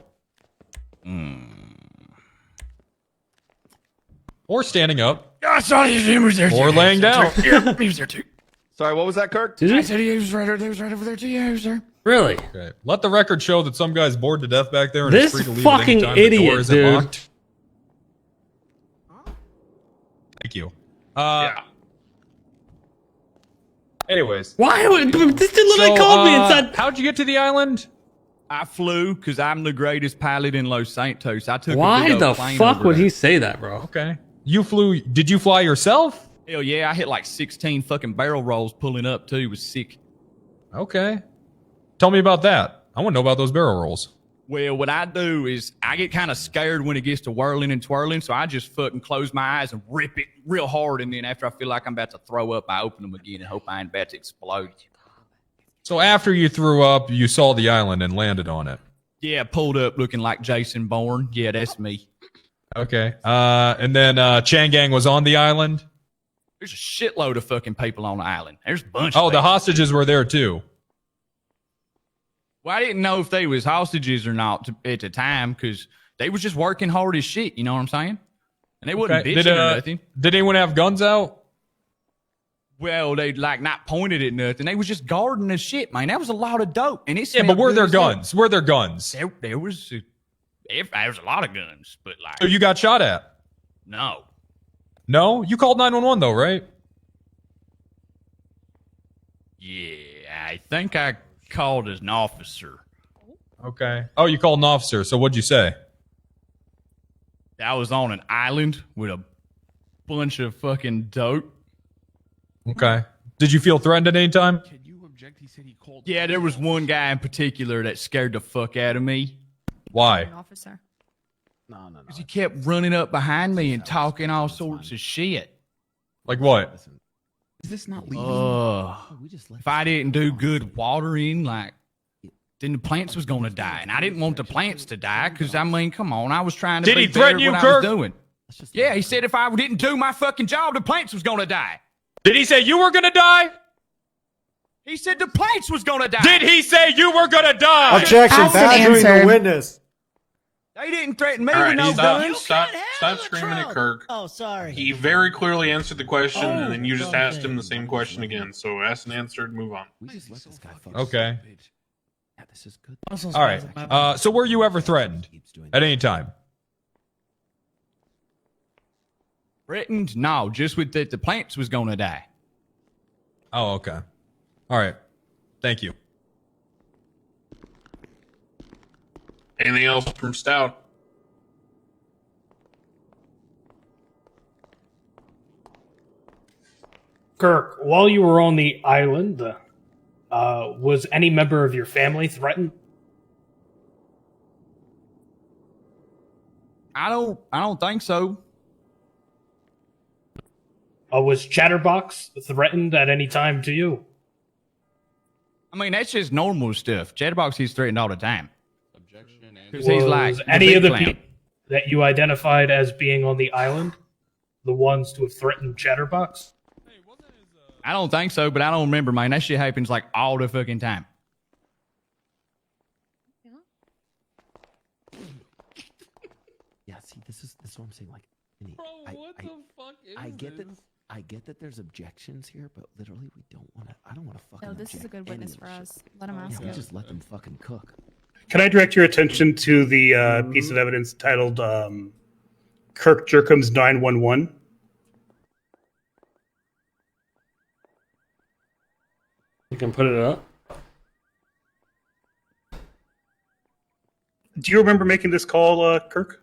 Or standing up. I saw he was there. Or laying down. Yeah, he was there too. Sorry, what was that, Kirk? I said he was right over there too. Yeah, he was there. Really? Okay. Let the record show that some guy's bored to death back there and This is free to leave fucking at any time. The door idiot, isn't dude. locked. Thank you. Anyways. Why would this dude literally called me and said, how'd you get to the island? I flew because I'm the greatest pilot in Los Santos. I took why a big the old plane fuck over would there. he say that, bro? Okay. You flew. Did you fly yourself? Hell yeah, I hit like 16 fucking barrel rolls pulling up too. It was sick. Okay. Tell me about that. I want to know about those barrel rolls. Well, what I do is I get kind of scared when it gets to whirling and twirling, so I just fucking close my eyes and rip it real hard, and then after I feel like I'm about to throw up, I open them again and hope I ain't about to explode. So after you threw up, you saw the island and landed on it. Yeah, pulled up looking like Jason Bourne. Yeah, that's me. Okay. And then Changang was on the island. There's a shitload of fucking people on the island. There's a bunch. Oh, of the people. hostages were there too. Well, I didn't know if they was hostages or not at the time because they was just working hard as shit. You know what I'm saying? And they wasn't Okay. bitching or nothing. Did anyone have guns out? Well, they like not pointed at nothing. They was just guarding the shit, man. That was a lot of dope. And it Yeah, but smelled were good there as hell. guns? Were there guns? There was a lot of guns, but like So you got shot at? no. No? You called 911 though, right? Yeah, I think I called as an officer. Okay. Oh, you called an officer. So what'd you say? I was on an island with a bunch of fucking dope. Okay. Did you feel threatened at any time? Yeah, there was one guy in particular that scared the fuck out of me. Why? Officer. No. Because he kept running up behind me and talking all sorts of shit. Like what? Is this not legal? If I didn't do good watering, like, then the plants was gonna die, and I didn't want the plants to die. Because I mean, come on, I was trying to. Did be he threaten better you, what Kirk? I was doing. Yeah, he said if I didn't do my fucking job, the plants was gonna die. Did he say you were gonna die? He said the plants was gonna die. Did he say you were gonna die? Objection, Ask an badgering answer. the witness. They didn't threaten me All with right, no stop, guns. stop screaming at Kirk. Oh, sorry. He very clearly answered the question, and then you just Oh, asked okay. him the same question again. So asked and answered, move on. We just let this guy fuck. Okay. Yeah, this is good. All right. So were you ever threatened at any time? Threatened? No, just with that the plants was gonna die. Oh, okay. All right. Thank you. Anything else from Stout? Kirk, while you were on the island, was any member of your family threatened? I don't think so. Was Chatterbox threatened at any time to you? I mean, that's just normal stuff. Chatterbox he's threatened all the time. Because Was he's like any of the clown. people that you identified as being on the island the ones to have threatened Chatterbox? I don't think so, but I don't remember, man. That shit happens like all the fucking time. Yeah, see, this is what I'm saying. Like, I get that. I get that there's objections here, but literally, we don't want to. I don't want to fucking. No, this is a good witness for us. Let him ask We it. just let them fucking cook. Can I direct your attention to the piece of evidence titled Kirk Jerkham's 911? You can put it up. Do you remember making this call, Kirk?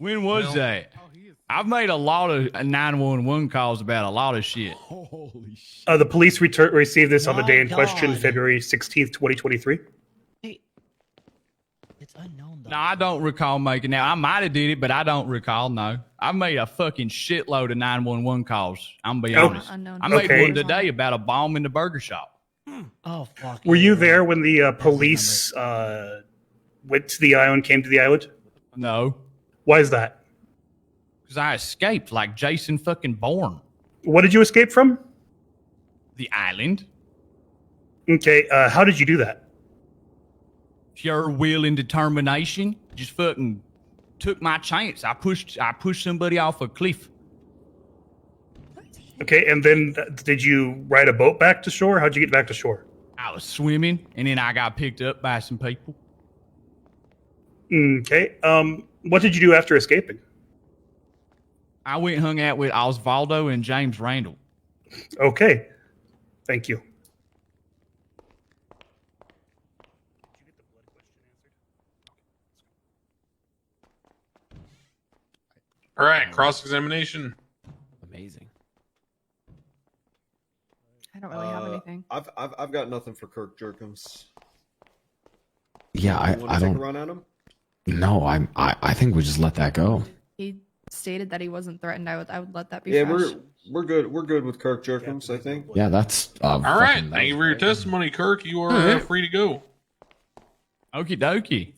When was that? I've made a lot of 911 calls about a lot of shit. Holy shit. The police received this on the day in My question, God. February 16th, 2023. It's unknown though. No, I don't recall making that. I might have did it, but I don't recall. No, I've made a fucking shitload of 911 calls. I'm gonna be honest. Unknown. I made Okay. one today about a bomb in the burger shop. Oh fuck. Were you there when the police went to the island, came to the island? No, Why is that? because I escaped like Jason fucking Bourne. What did you escape from? The island. Okay, how did you do that? Pure will and determination. Just fucking took my chance. I pushed somebody off a cliff. Okay, and then did you ride a boat back to shore? How'd you get back to shore? I was swimming, and then I got picked up by some people. Okay, what did you do after escaping? I went and hung out with Osvaldo and James Randall. Okay, thank you. All right, cross-examination. Amazing. I don't really have anything. I've got nothing for Kirk Jerkins. Yeah, You wanna I take don't. a run at him? No, I think we just let that go. He stated that he wasn't threatened. I would let that be Yeah, fresh. we're good. We're good with Kirk Jerkins, I think. Yeah, that's. All right, thank you for your testimony, Kirk. You are Alright. free to go. Okie dokie.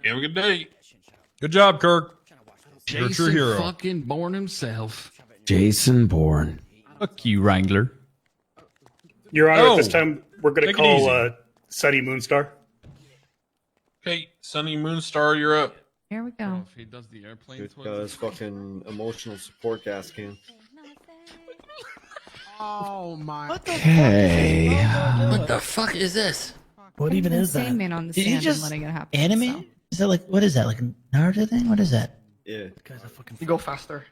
You have a good day. Good job, Kirk. You're a Jason true hero. fucking Bourne himself. Jason Bourne. Fuck you, Wrangler. Your Honor, at this Oh, time, we're going to take it call easy. Sunny Moonstar. Okay, Sunny Moonstar, you're up. Here we go. If he does the airplane Good twist. his fucking emotional support gas can. Oh my. Okay. What the fuck is this? What even is that? Insane man on the Did stand you and just letting it happen. anime? so. Is that like what is that? Like a Naruto thing? What is that? Yeah. You go faster.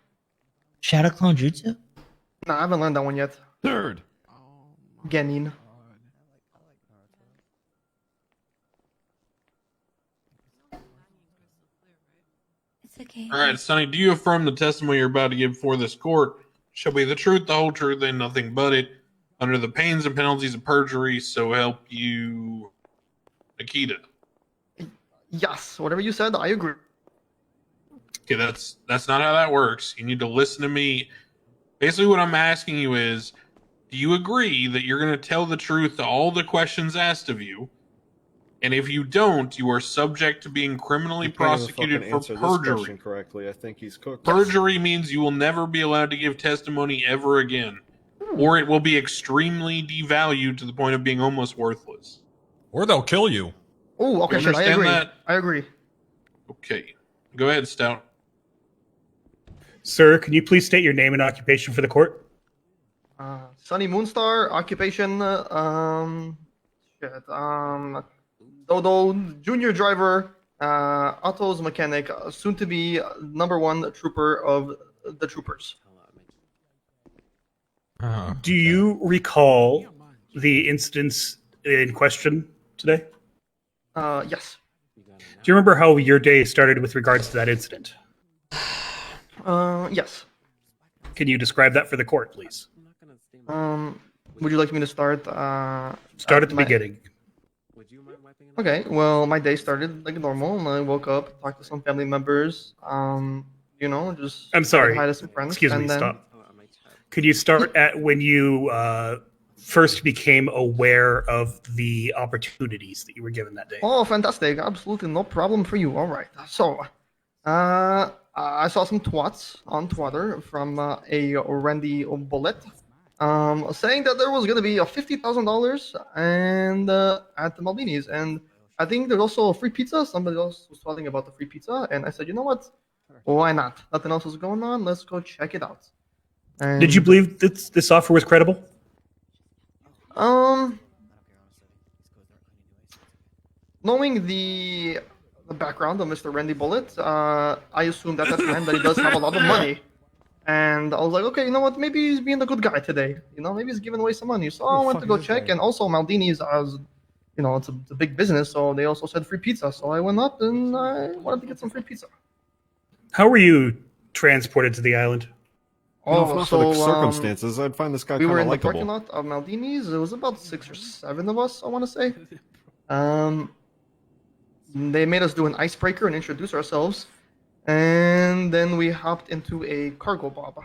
Shadow Clone Jutsu? No, I haven't learned that one yet. Third. Genin. It's okay. All right, Sonny, do you affirm the testimony you're about to give before this court shall be the truth, the whole truth, and nothing but it, under the pains and penalties of perjury, so help you, Nikita? Yes, whatever you said, I agree. Okay, that's not how that works. You need to listen to me. Basically, what I'm asking you is, do you agree that you're going to tell the truth to all the questions asked of you? And if you don't, you are subject to being criminally You can't even prosecuted fucking for answer this perjury. question correctly. I think he's cooked. Perjury means you will never be allowed to give testimony ever again, or it will be extremely devalued to the point of being almost worthless. Or they'll kill you. Oh, okay, You shit, I understand agree. that? I agree. Okay, go ahead, Stout. Sir, can you please state your name and occupation for the court? Sunny Moonstar, occupation, Dodo, junior driver, autos mechanic, soon to be number one trooper of the troopers. Do you recall the incidents in question today? Yes. Do you remember how your day started with regards to that incident? Yes. Can you describe that for the court, please? Would you like me to start? Start at the beginning. Okay, well, my day started like normal. I woke up, talked to some family members, just... I'm sorry. said hi to some friends, Excuse me, and then- stop. Could you start at when you first became aware of the opportunities that you were given that day? Oh, fantastic. Absolutely no problem for you. All right. So, I saw some twats on Twitter from a Randy Bullet saying that there was going to be a $50,000 and at the Maldini's. And I think there's also a free pizza. Somebody else was talking about the free pizza. And I said, you know what? Why not? Nothing else is going on. Let's go check it out. And, Did you believe that this offer was credible? Knowing the background of Mr. Randy Bullet, I assumed at that time that he does have a lot of money. And I was like, okay, you know what? Maybe he's being a good guy today. Maybe he's giving away some money. So I went to go check. And also Maldini's, it's a big business. So they also said free pizza. So I went up and I wanted to get some free pizza. How were you transported to the island? If not for the circumstances, I'd find this guy we kind were of in the parking likable. lot of Maldini's. It was about 6 or 7 of us, I want to say. They made us do an icebreaker and introduce ourselves, and then we hopped into a cargo bob.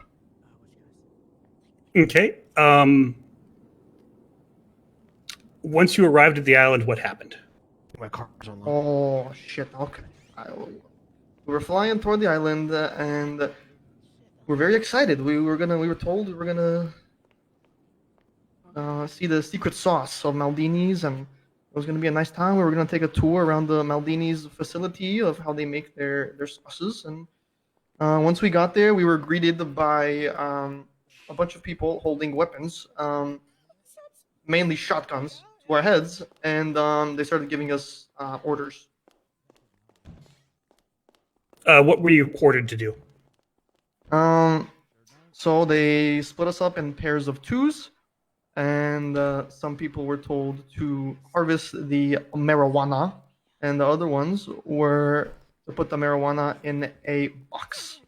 Okay. Once you arrived at the island, what happened? My car's online. Oh shit! Okay, we were flying toward the island, and we're very excited. We were told we were gonna see the secret sauce of Maldini's, and it was gonna be a nice time. We were gonna take a tour around the Maldini's facility of how they make their sauces, and once we got there, we were greeted by a bunch of people holding weapons, mainly shotguns, to our heads, and they started giving us orders. What were you ordered to do? So they split us up in pairs of 2s, and some people were told to harvest the marijuana, and the other ones were to put the marijuana in a box.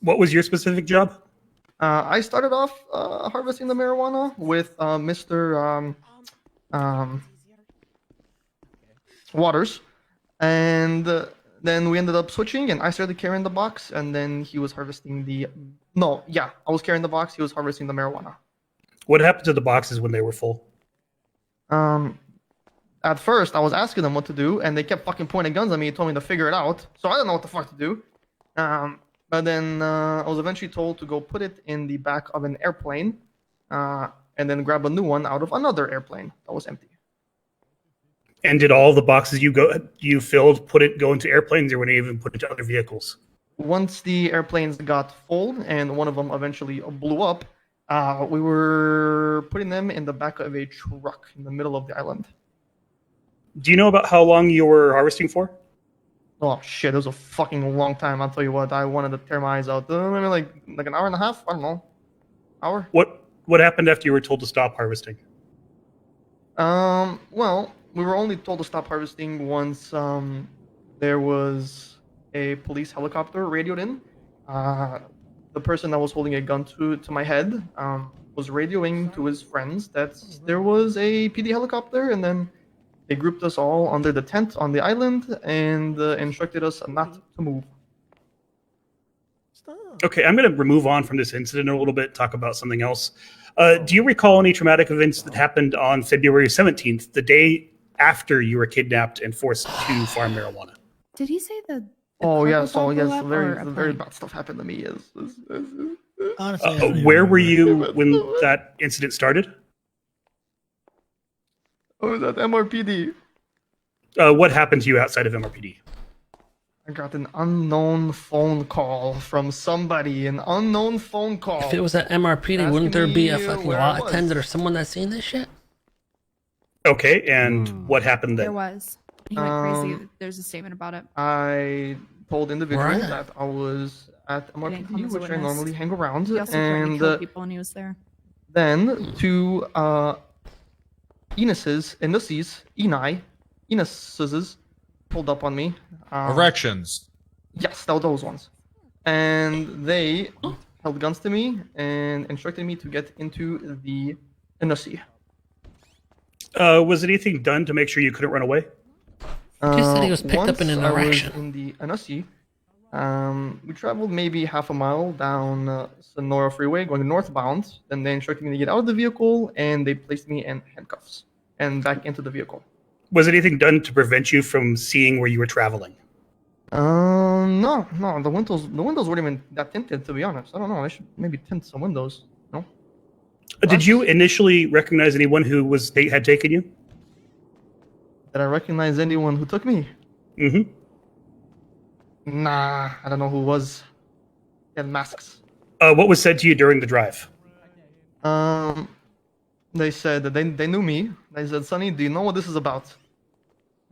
What was your specific job? I started off harvesting the marijuana with Mr. Waters, and then we ended up switching, and I started carrying the box, and then he was harvesting I was carrying the box, he was harvesting the marijuana. What happened to the boxes when they were full? At first, I was asking them what to do, and they kept fucking pointing guns at me and told me to figure it out, so I didn't know what the fuck to do. But then I was eventually told to go put it in the back of an airplane, and then grab a new one out of another airplane that was empty. And did all the boxes you filled go into airplanes, or were they even put into other vehicles? Once the airplanes got full, and one of them eventually blew up, we were putting them in the back of a truck in the middle of the island. Do you know about how long you were harvesting for? Oh shit, it was a fucking long time. I'll tell you what, I wanted to tear my eyes out. Maybe like an hour and a half? I don't know. Hour? What happened after you were told to stop harvesting? Well, we were only told to stop harvesting once there was a police helicopter radioed in. The person that was holding a gun to my head was radioing to his friends that there was a PD helicopter, and then they grouped us all under the tent on the island and instructed us not to move. Okay, I'm going to move on from this incident a little bit, talk about something else. Do you recall any traumatic events that happened on February 17th, the day after you were kidnapped and forced to farm marijuana? Did he say the Oh yes, cargo blew up, or very a very plane? bad stuff happened to me. Honestly, Where were you when that incident started? I was at MRPD. What happened to you outside of MRPD? I got an unknown phone call from somebody. An unknown phone call. If it was at MRPD, wouldn't there be a fucking where I law was. attendant or someone that's seen this shit? Okay, and what happened then? There was. He went crazy. There's a statement about it. I told individuals Where? that I was at He didn't come MRPD, as a which I witness. normally hang around, He also threatened to and kill people when he was there. then two Enuses pulled up on me. Erections. Yes, those ones. And they held guns to me and instructed me to get into the Inusi. Was anything done to make sure you couldn't run away? Just said he was picked up in an once I was erection. in the Inusi, we traveled maybe half a mile down Sonora Freeway going northbound. Then they instructed me to get out of the vehicle, and they placed me in handcuffs and back into the vehicle. Was anything done to prevent you from seeing where you were traveling? No. The windows weren't even that tinted, to be honest. I don't know. I should maybe tint some windows. No. Did you initially recognize anyone who had taken you? Did I recognize anyone who took me? Mm-hmm. Nah, I don't know who was. They had masks. What was said to you during the drive? They said that they knew me. They said, "Sonny, do you know what this is about?"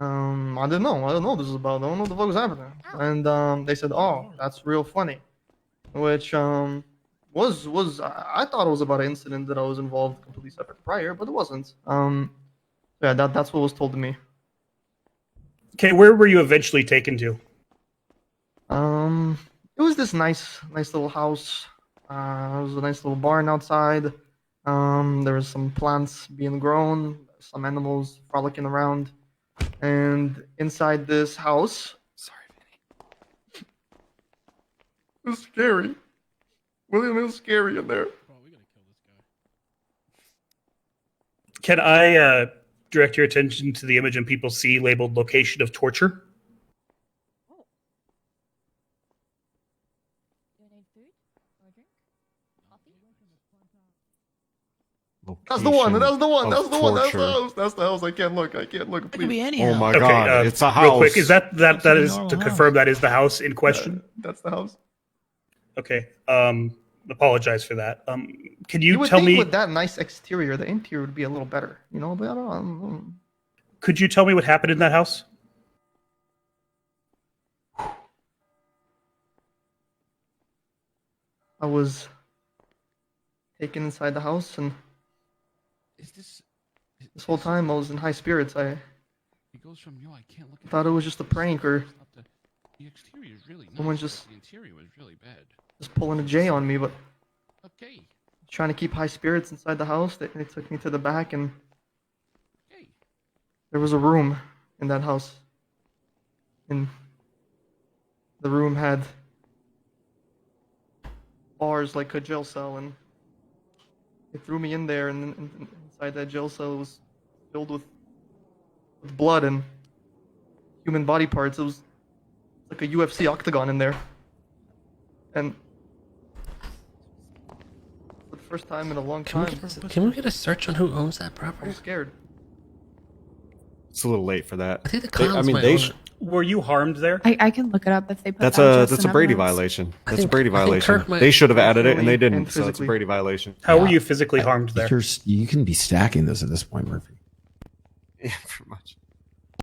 I didn't know. I don't know what this is about. I don't know what the fuck was happening. And they said, "Oh, that's real funny," which was I thought it was about an incident that I was involved completely separate prior, but it wasn't. Yeah, that's what was told to me. Okay, where were you eventually taken to? It was this nice little house. There was a nice little barn outside. There was some plants being grown, some animals frolicking around, and inside this house. Sorry, Vinny. It was scary. William, it was scary in there. Can I direct your attention to the image in People See labeled "Location of Torture"? That's the one. That's the one. That's of the one. That's the torture. house. That's the house. I can't look. I can't look. Please. be any Oh my Okay, god, it's a house. Real quick, is that is normal to house. confirm that is the house in question? That's the house. Okay. Apologize for that. Can You you would tell think me? with that nice exterior, the interior would be a little better, you know. But I don't. Could you tell me what happened in that house? I was taken inside the house, and this whole time I was in high spirits. I It goes from I can't look. thought it was just a prank, or The exterior is really nice. someone just The interior was really bad. pulling a J on me. But Okay. trying to keep high spirits inside the house, they took me to the back, and there was a room in that house, and the room had bars like a jail cell, and they threw me in there, and inside that jail cell was filled with blood and human body parts. It was like a UFC octagon in there, and for the first time in a long Can time, can we get a search on who owns that I property? was scared. It's a little late for that. I think the They- clowns I mean, might they own sh- it. Were you harmed there? I can look it up if they put That's that a just that's a in Brady evidence. violation. That's think- a Brady I think violation. Kirk might- They should have added it, and they Emotionally didn't. and So it's a physically. Brady violation. How were you physically harmed there? You can be stacking this at this point, Murphy. Yeah, pretty much.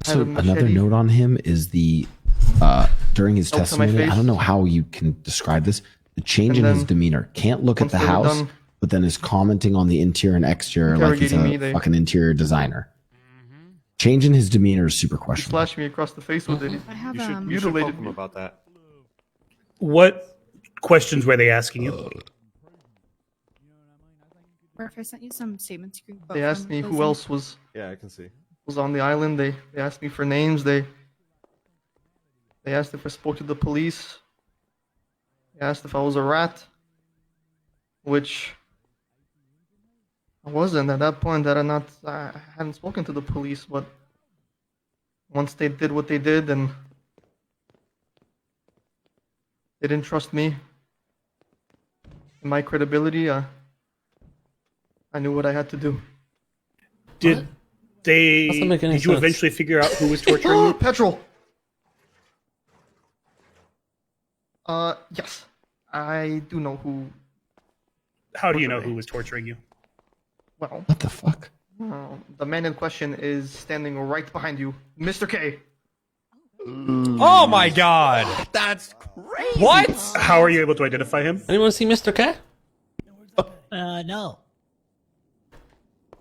I So had a another machete. note on him is the during his Felt to my testimony. I face. don't know how you can describe this. The change And in his then demeanor. Can't look at once the they were house, done but then is commenting on the interior and exterior like he's a interrogating me, they- fucking interior designer. Change in his demeanor is super He questionable. slashed me across the face with it. I have You should mutilated poke him me. about that. What questions were they asking you? Murph, I sent you some statements you can quote They asked from me who closing. else was Yeah, I can see. on the island. They asked me for names. They asked if I spoke to the police. They asked if I was a rat, which I wasn't at that point. I hadn't spoken to the police, but once they did what they did, and they didn't trust me and my credibility, I knew what I had to do. Did they? Doesn't make any Did you sense. eventually figure out who was torturing you? Petrol. Yes, I do know who. How do you know who was torturing you? Well, What the fuck? the man in question is standing right behind you, Mr. K. Oh my god! That's crazy. What? How are you able to identify him? Anyone see Mr. K? No.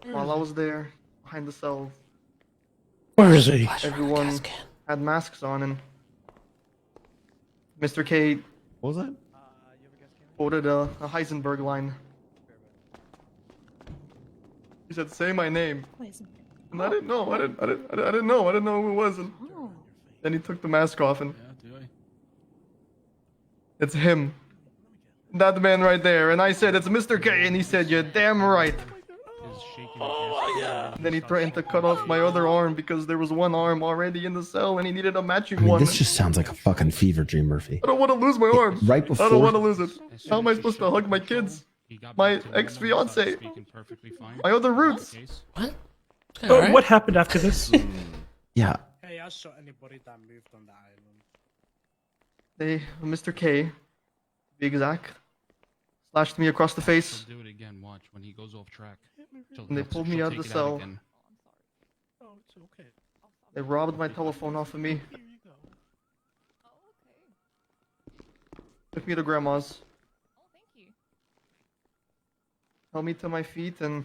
While I was there, behind the cell, Where is he? everyone had masks on, and Mr. K What was that? quoted a Heisenberg line. He said, "Say my name," and I didn't know. I didn't know. I didn't know who it was. And then he took the mask off, and it's him, that man right there. And I said, "It's Mr. K," and he said, "You're damn right." Then he threatened to cut off my other arm because there was one arm already in the cell, and he needed a matching I mean, one. this just sounds like a fucking fever dream, Murphy. I don't want to lose my arm. Right I before- don't want to lose it. How am I supposed to hug my kids? My ex-fiance? My other roots? What? What happened after this? Yeah. Hey, I shot anybody that moved on the island. Mr. K, to be exact, slashed me across the face. Do it again. Watch when he goes off track. And they pulled me out of the cell. Oh, it's okay. They robbed my telephone off of me. Took me to grandma's. Held me to my feet and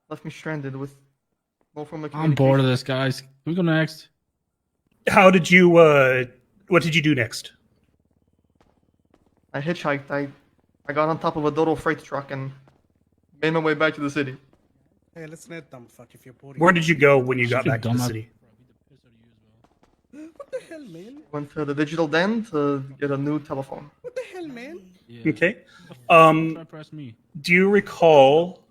left me stranded with no form of I'm bored of this, guys. Can we go next? How did you? What did you do next? I hitchhiked. I got on top of a Dodo freight truck and made my way back to the city. Hey, let's let them fuck if you're boring. Where did you go when you got back to the city? What the hell, man? Went to the digital den to get a new telephone. What the hell, man? Okay. Press me. Do you recall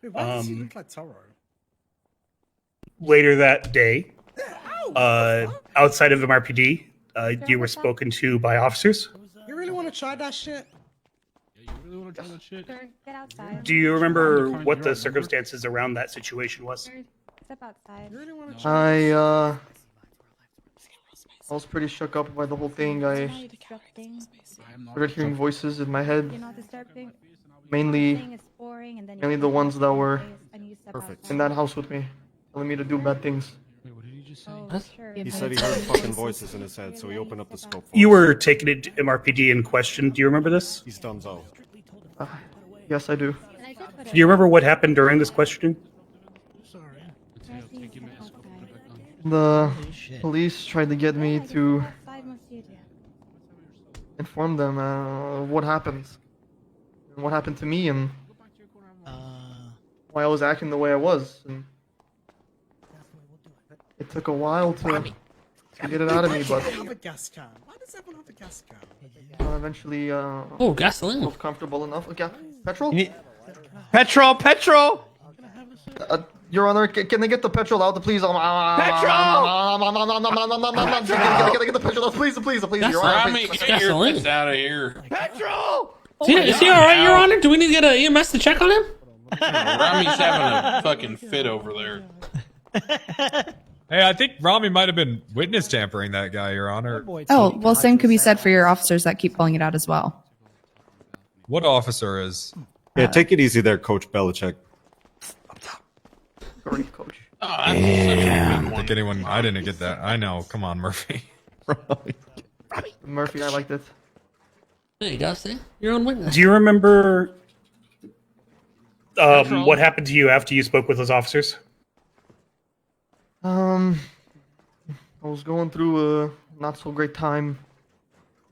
Wait, why does he look like Toro? later that day, outside of MRPD, you were spoken to by officers? You really want to try that shit? Get outside. Do you remember what the circumstances around that situation was? Step outside. You really want to try? I was pretty shook up by the whole thing. I started hearing voices in my head, mainly the ones that were in that house with me, telling me to do bad things. He said he heard fucking voices in his head, so he opened up the scope. You were taken into MRPD in question. Do you remember this? He's dunzo. Yes, I do. Do you remember what happened during this questioning? The police tried to get me to inform them what happened to me, and why I was acting the way I was. And it took a while to get it out of me, but Have a gas can. Why does everyone have a gas can? eventually gasoline. felt comfortable enough. Petrol? Petrol! Your Honor, can they get the petrol out, please? Petrol! Can I get the petrol out, please, Your Honor? Rami, get your piss out of here. Petrol! Is he all right, Your Honor? Do we need to get an EMS to check on him? Rami's having a fucking fit over there. Hey, I think Rami might have been witness tampering that guy, Your Honor. Oh, well, same could be said for your officers that keep pulling it out as well. What officer is? Yeah, take it easy there, Coach Belichick. Sorry, Coach. Oh, Yeah. I don't think anyone. I didn't get that. I know. Come on, Murphy. Murphy, I liked it. There you go, see? You're on witness. Do you remember what happened to you after you spoke with those officers? I was going through a not so great time.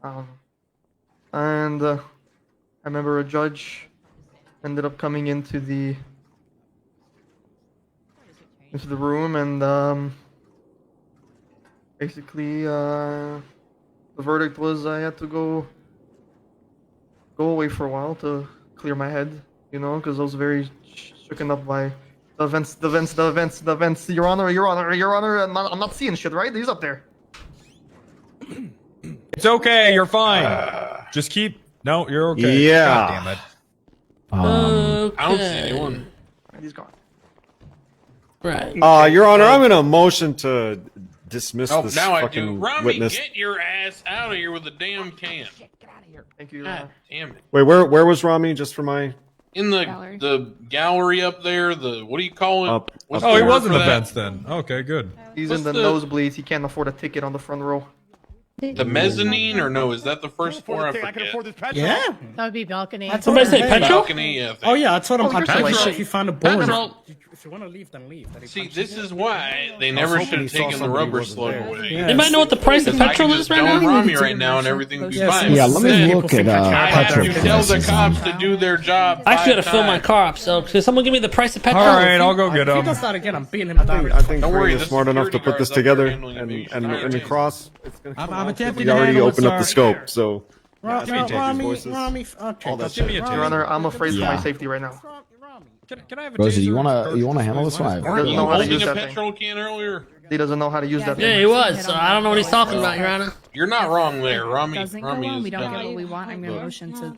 And I remember a judge ended up coming into the room, and basically the verdict was I had to go away for a while to clear my head, because I was very shaken up by the events. Your Honor, I'm not seeing shit, right? He's up there. It's okay. You're fine. Just keep. No, you're okay. Yeah. God damn it. I don't see anyone. He's gone. Right. Your Honor, I'm in a motion to dismiss Oh, this now I do. fucking Rami, witness. get your ass out of here with the damn can. Thank you. God damn it. Wait, where was Rami? Just for my In the gallery up there, what do you call it? What's Oh, the he word was in for the that? fence then. Okay, good. He's What's in the nosebleeds. He can't afford a ticket on the front row. The mezzanine, or no? Is that the first floor? I forget. Yeah. That would be balcony. Somebody say Petrol? Balcony, yeah, Oh yeah, I told him Oh, I'd you're probably Petrol. shit if you find a boring. Petrol. If you want to leave, then leave. See, this is why they never should have taken the rubber slug away. You might know what the price of Because I petrol could is just right dome now. Rami right now and everything would be fine. Yeah, let me Instead, look at I have petrol to tell the prices. cops to do their job. I actually got to 5 fill my times. car up, so can someone give me the price of petrol? All right, I'll go get If he him. does that again, I'm beating him down. I think Don't worry, Green is the smart enough to security put this guards up there together handling and me. across. It's gonna come I'm out. attempting We to already handle it, opened up the sir. scope, so Rami, okay, all that that's shit. it. Your Honor, I'm afraid for my safety right now. Can I have a Rosie, you taser? wanna handle this one? Weren't Doesn't you know how to holding use a that thing. petrol can earlier? He doesn't know how to use that Yeah, thing. he was. So I don't know what he's talking about, Your Honor. You're not wrong there, Rami. Doesn't go Rami on. is We don't done. get what we want. I'm going to motion to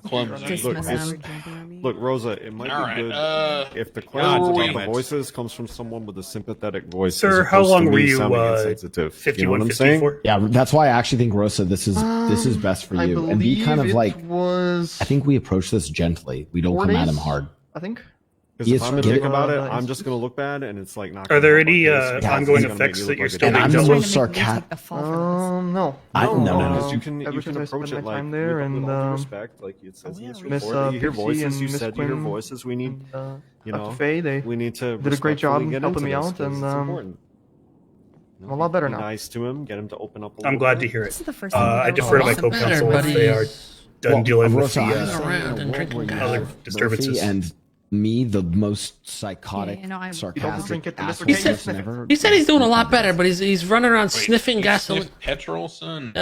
Clumsy. dismiss Look, him. Look, Rosa, it might All be right, good if the where questions were about we? the voices comes from someone with a sympathetic voice. Sir, as how opposed to long me were you, sounding insensitive. You know what I'm saying? 5154? Yeah, that's why I actually think Rosa, this is best for I you, and be kind of believe like. it was I think we approach this gently. We don't 4 come at days, him hard. I think. Because if Yes, I'm a give dick it- about it, nice. I'm just gonna look bad, and it's like not. Are gonna there help any our case. It's ongoing gonna make me effects look that you're like a still And being I'm a dealt little with? sarcastic. No. No. Because you can Ever since I approach spent it my like time there, with and all due respect, like it says in this Miss report, you hear Pixie voices. and You Miss said you hear Quinn voices. We need, and, you Dr. know, Faye, they we need to did a great job respectfully get helping into me this out, 'cause and it's important. I'm a lot better Be now. nice to him. Get him to open up. I'm glad to hear it. This is the first time I've I ever defer to my heard co-counsel better, if they are done Well, dealing with Rosa, the I'm saying around in a and world drinking where you gas. other have disturbances. Murphy and me, the most psychotic, Yeah, you know, I- sarcastic drink it, Mr. asshole He said- that's never. He said he's doing a lot better, but he's running around sniffing You gasoline. sniffed petrol, son.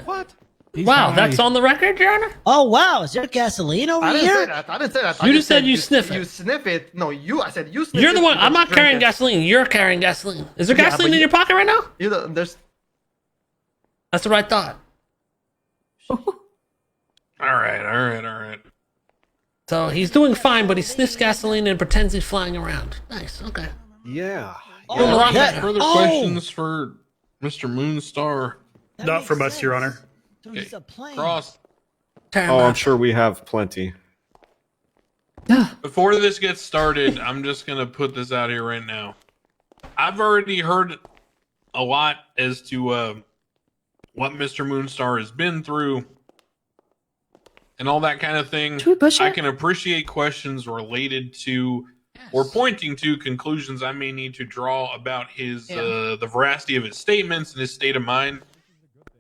What? Wow, that's on the record, Your Honor? Oh wow, is there gasoline over I didn't here? say that. I didn't say that. I You just said you sniff it. You sniff it. No, I said you sniff it. You're the one. you I'm don't not drink carrying it. gasoline. You're carrying gasoline. Is there Yeah, gasoline but in your pocket right now? There's. That's what I thought. All right. So he's doing fine, but he sniffs gasoline and pretends he's flying around. Nice. Okay. Yeah. Doing a lot Any better. further questions for Mr. Moonstar? Not from us, Your Honor. Okay. Cross. Oh, I'm sure we have plenty. Before this gets started, I'm just gonna put this out here right now. I've already heard a lot as to what Mr. Moonstar has been through and all that kind of thing. Should we push I it? can appreciate questions related to or pointing to conclusions I may need to draw about his the veracity of his statements and his state of mind.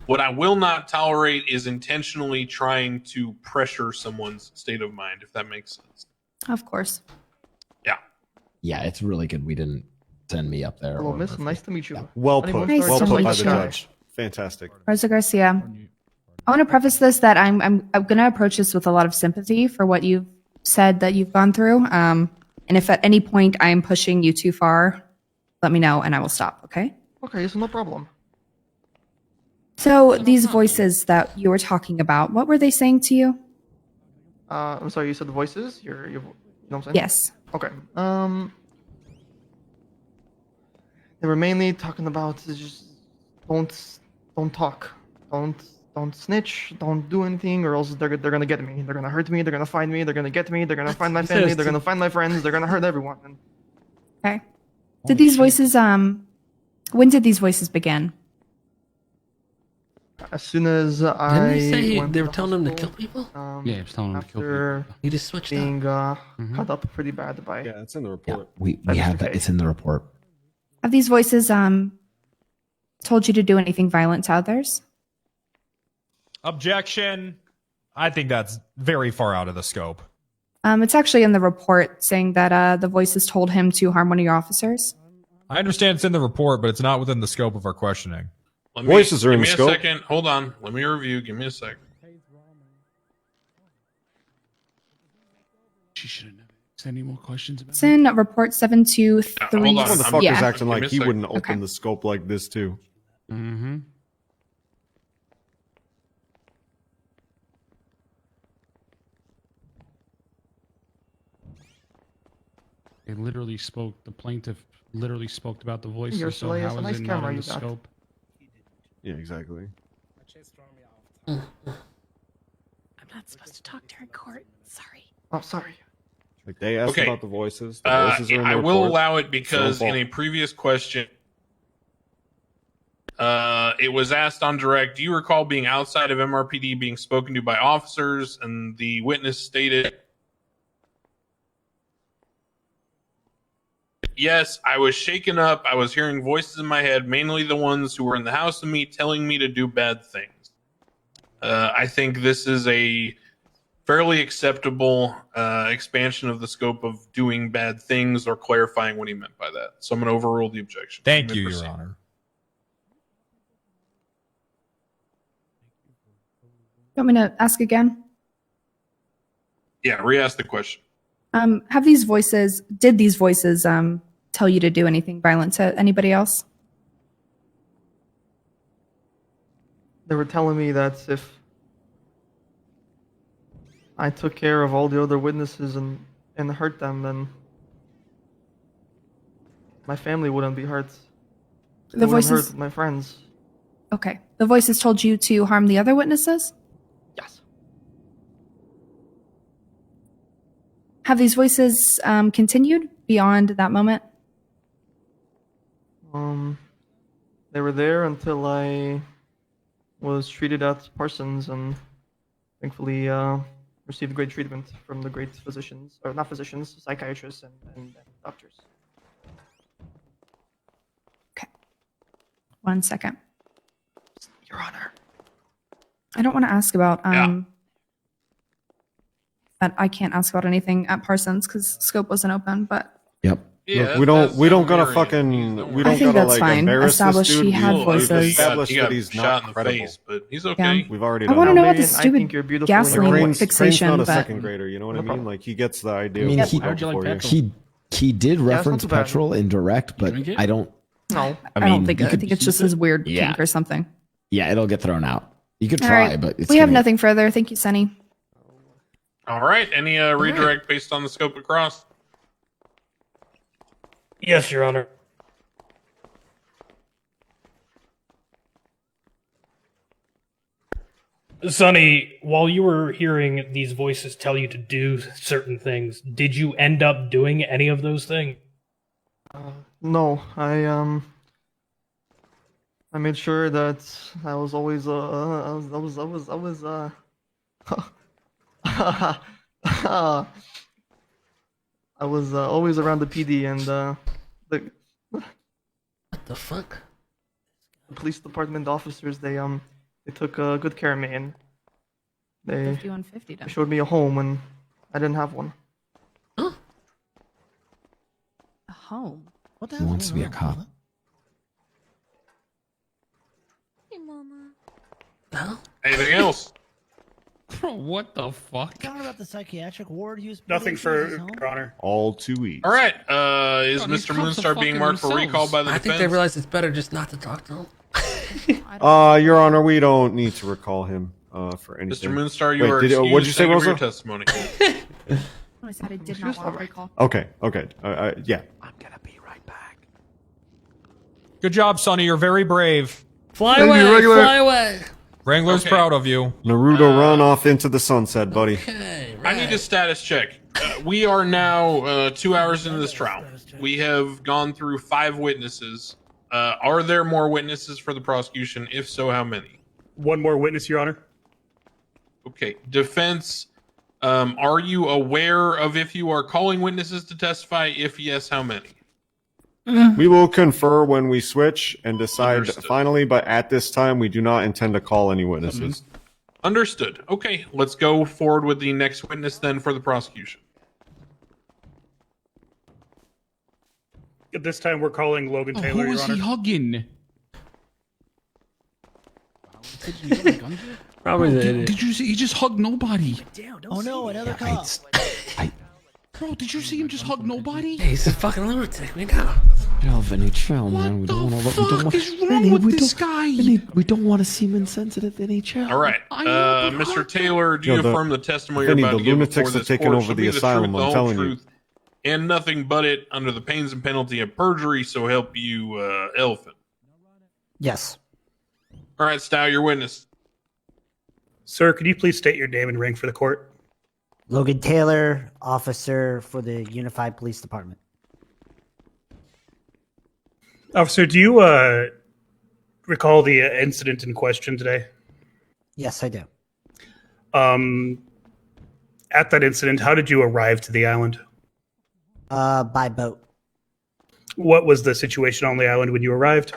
What I will not tolerate is intentionally trying to pressure someone's state of mind, if that makes sense. Of course. Yeah, it's really good. We didn't send me up there. Hello, or miss. Murphy. Nice to meet you. Well Anyone put. Nice Well to put meet by the you. judge. Fantastic. Rosa Garcia. I want to preface this that I'm going to approach this with a lot of sympathy for what you've said that you've gone through. And if at any point I'm pushing you too far, let me know and I will stop. Okay. Okay, so no problem. So these voices that you were talking about, what were they saying to you? I'm sorry. You said the voices. You know what I'm saying? Yes. Okay. They were mainly talking about just don't talk, don't snitch, don't do anything, or else they're gonna get me. They're gonna hurt me. They're gonna find me. They're gonna get me. They're gonna find my family. They're gonna find my friends. They're gonna hurt everyone. And Okay. Did these voices when did these voices begin? as soon as Didn't I he say went they to were the telling him to hospital, kill people? Yeah, he was telling him to kill after people. He just switched being up. cut up pretty bad by. Yeah, it's in the report. We That is have that. okay. It's in the report. Have these voices told you to do anything violent to others? Objection. I think that's very far out of the scope. It's actually in the report saying that the voices told him to harm one of your officers. I understand it's in the report, but it's not within the scope of our questioning. Voices are in the Give scope. me a second. Hold on. Let me review. Give me a second. She should have never asked any more questions about It's in report 723. hold on. Motherfucker's Yeah. acting Give me like a he sec. wouldn't open Okay. the scope like this too. Mm-hmm. They literally spoke. The plaintiff literally spoke about the voices. Your So Soleil, how it's a is nice it not camera in you the got. scope? Yeah, exactly. I'm not supposed to talk during court. Sorry. Oh, sorry. Like they asked Okay. about the voices. The voices are in the I will report. allow it because So in a previous question, it was asked on direct, do you recall being outside of MRPD being spoken to by officers? And the witness stated, yes, I was shaken up. I was hearing voices in my head, mainly the ones who were in the house with me, telling me to do bad things. I think this is a fairly acceptable expansion of the scope of doing bad things or clarifying what he meant by that. So I'm going to overrule the objection. Thank may you, proceed. Your Honor. You want me to ask again? Yeah, re-ask the question. Did these voices tell you to do anything violent to anybody else? They were telling me that if I took care of all the other witnesses and hurt them, then my family wouldn't be hurt. They The wouldn't voices. hurt my friends. Okay. The voices told you to harm the other witnesses? Yes. Have these voices continued beyond that moment? They were there until I was treated at Parsons and thankfully received great treatment from the great physicians, or not physicians, psychiatrists and doctors. 1 second. Your Honor. I don't want to ask about but I can't ask about anything at Parsons because scope wasn't open, but Yep. Look, we don't gonna fucking we I don't think gotta that's like fine. embarrass Establish this dude. he had We've voices. established He got that he's shot not in the credible. face, but he's okay. We've already I done want to that. know about the Marion, I think stupid you're beautiful. gasoline Crane's fixation, not a but second grader, you know what I mean? Like he gets the idea. I mean, of he, what's before you. he did not reference too bad. petrol indirect, but I don't. No. I mean, don't think you I could- think it's just his weird Yeah. kink or something. Yeah, it'll get thrown out. You could All try, right. but it's we have gonna- nothing further. Thank you, Sunny. All right. Any redirect based on the scope across? Yes, Your Honor. Sonny, while you were hearing these voices tell you to do certain things, did you end up doing any of those things? No, I made sure that I was always I was always around the PD and the What the fuck? police department officers. They took good care of me and they 5150 done. showed me a home when I didn't have one. A home. What the He wants to be a cop. Hey, Mama. No? Anything else? Bro, what the fuck? Talking about the psychiatric ward he was put Nothing into for his home? Your Honor. All 2 weeks. All right. Is God, these Mr. cops are Moonstar being fucking marked for themselves. recall by the I defense? think they realize it's better just not to talk to him. Your Honor, we don't need to recall him for anything. Mr. Moonstar, you Wait, are did- excused. what'd you say, Thank you for your Rosa? testimony. I said I did not want to recall. Okay. Yeah. Good job, Sonny. You're very brave. Fly Thank you, away, regular. fly away. Wrangler's Okay. proud of you. Naruto, run off into the sunset, buddy. Okay, I need a status check. We are now 2 hours into this trial. We have gone through 5 witnesses. Are there more witnesses for the prosecution? If so, how many? One more witness, Your Honor. Okay. Defense, are you aware of if you are calling witnesses to testify? If yes, how many? We will confer when we switch and decide Understood. finally, but at this time, we do not intend to call any witnesses. Understood. Okay, let's go forward with the next witness then for the prosecution. At this time, we're calling Logan Taylor, Who Your was he Honor. hugging? Probably the Did, idiot. did you see? He just hugged nobody. Oh no, another cop. Bro, did you see him just hug nobody? Yeah, he's a fucking lunatic. We know. Chill, Vinny, chill, man. We don't want to. Fuck is wrong with this guy? We don't want to seem insensitive, Vinny. Chill. All right, Mr. Taylor, do you Yo, the- affirm the testimony Vinny, you're about the to give lunatics before are this taking court over shall the be asylum, truth, I'm the whole telling you. truth, and nothing but it, under the pains and penalty of perjury? So help you, Elephant. Yes. All right, Stow, your witness. Sir, could you please state your name and rank for the court? Logan Taylor, officer for the Unified Police Department. Officer, do you recall the incident in question today? Yes, I do. At that incident, how did you arrive to the island? By boat. What was the situation on the island when you arrived?